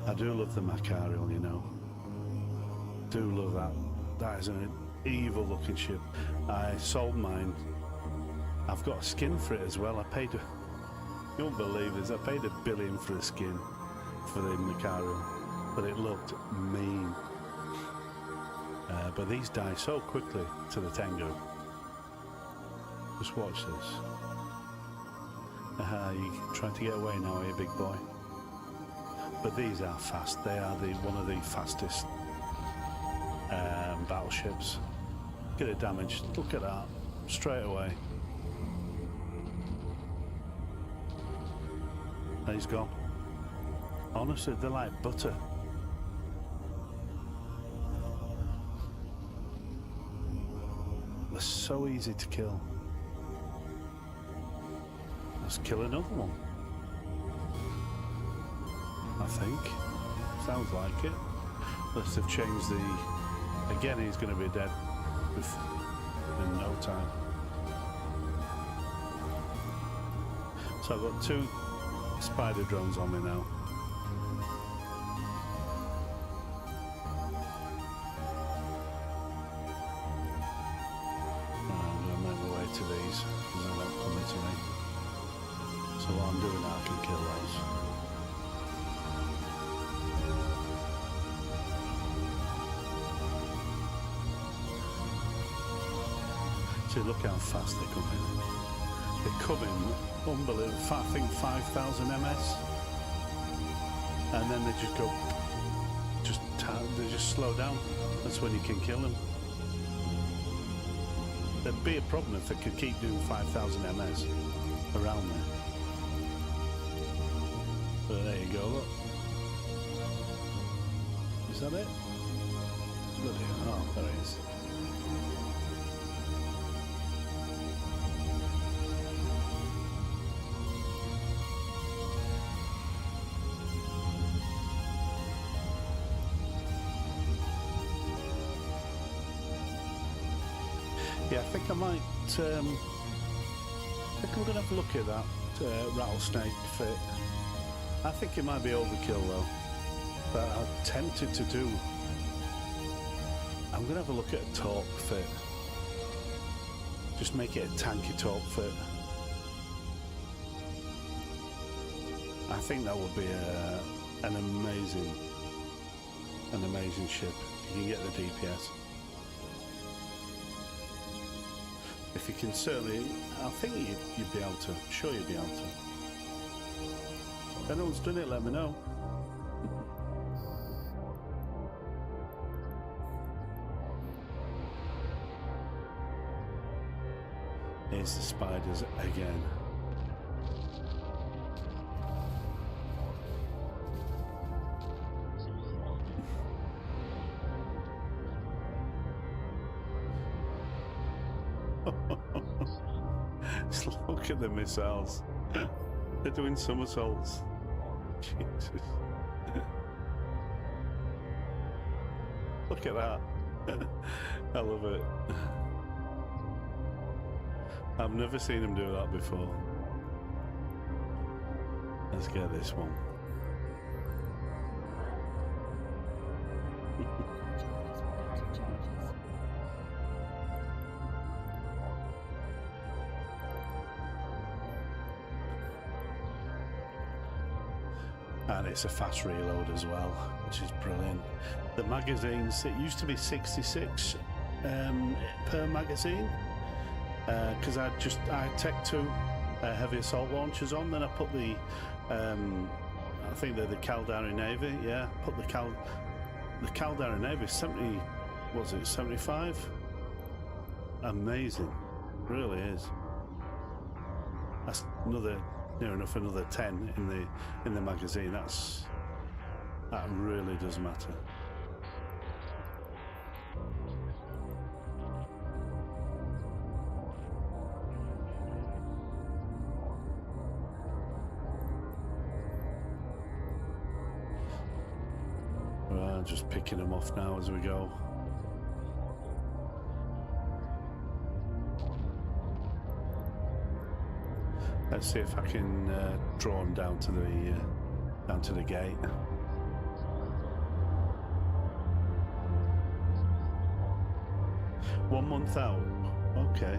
I do love the Macarial, you know. Do love that. That is an evil looking ship. I sold mine. I've got a skin for it as well. I paid, you won't believe this, I paid $1 billion for a skin for the Macario, but it looked mean. But these die so quickly to the Tengu. Just watch this. You trying to get away now, are you, big boy? But these are fast. They are one of the fastest battleships. Get it damaged. Look at that. Straight away. And he's gone. Honestly, they're like butter. They're so easy to kill. Let's kill another one. I think. Sounds like it. Unless they've changed the... Again, he's going to be dead in no time. So I've got 2 spider drones on me now. I'm going to make my way to these because they're not coming to me. So while I'm doing that, I can kill those. See, look how fast they come in. They come in, unbelievable, I think 5,000 ms. And then they just go, they just slow down. That's when you can kill them. There'd be a problem if they could keep doing 5,000 ms around there. But there you go, look. Is that it? Bloody hell, oh, there it is. Yeah, I think I might, I think I'm going to have a look at that rattlesnake fit. I think it might be overkill though, but I'm tempted to do, I'm going to have a look at a torque fit. Just make it a tanky torque fit. I think that would be an amazing ship. You can get the DPS. If you can certainly, I think you'd be able to, I'm sure you'd be able to. If anyone's done it, let me know. Here's the spiders again. Look at the missiles. They're doing somersaults. Jesus. Look at that. I love it. I've never seen him do that before. Let's get this one. And it's a fast reload as well, which is brilliant. The magazines, it used to be 66 per magazine, because I take 2 heavy assault launchers on, then I put the, I think they're the Caldari Navy, yeah, put the Caldari Navy, 70, was it 75? Amazing, really is. That's another, near enough another 10 in the magazine. That really does matter. Right, just picking them off now as we go. Let's see if I can draw them down to the gate. One month out. Okay.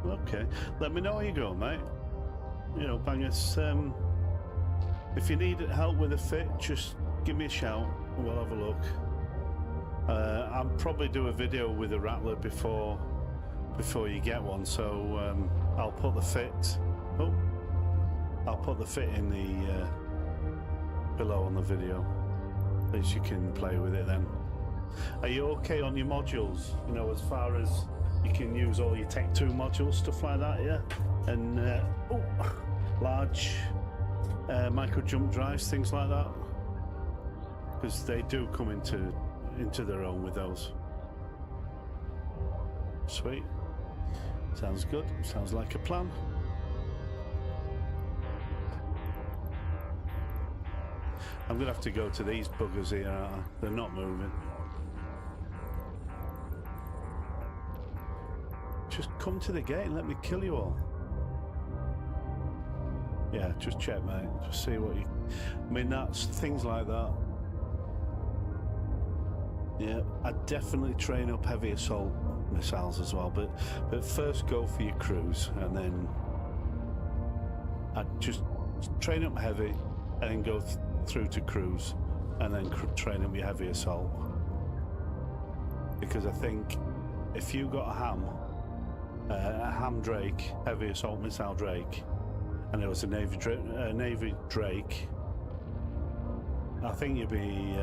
Okay. Let me know how you go, mate. You know, bangers. If you need help with a fit, just give me a shout and we'll have a look. I'll probably do a video with a rattler before you get one, so I'll put the fit. Oh, I'll put the fit in the below on the video. At least you can play with it then. Are you okay on your modules? You know, as far as you can use all your Tech 2 modules, stuff like that, yeah? And large micro jump drives, things like that, because they do come into their own with those. Sweet. Sounds good. Sounds like a plan. I'm gonna have to go to these buggers here, aren't I? They're not moving. Just come to the gate and let me kill you all. Yeah, just check, mate. Just see what you... I mean, that's things like that. Yeah, I'd definitely train up heavy assault missiles as well, but first go for your cruise, and then I'd just train up heavy and then go through to cruise, and then train up your heavy assault. Because I think if you got a ham Drake, heavy assault missile Drake, and there was a Navy Drake, I think you'd be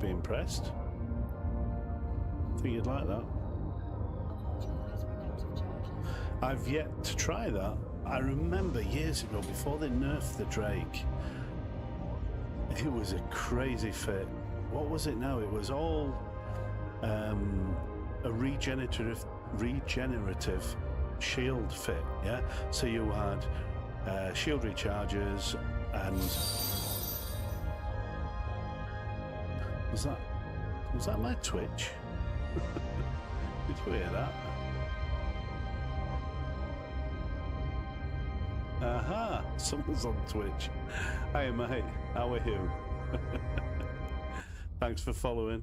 impressed. I think you'd like that. I've yet to try that. I remember years ago, before they nerfed the Drake, it was a crazy fit. What was it now? It was all a regenerative shield fit, yeah? So you had shield recharges and... Was that my Twitch? Did you hear that? Aha! Someone's on Twitch. Hey mate, how are you? Thanks for following.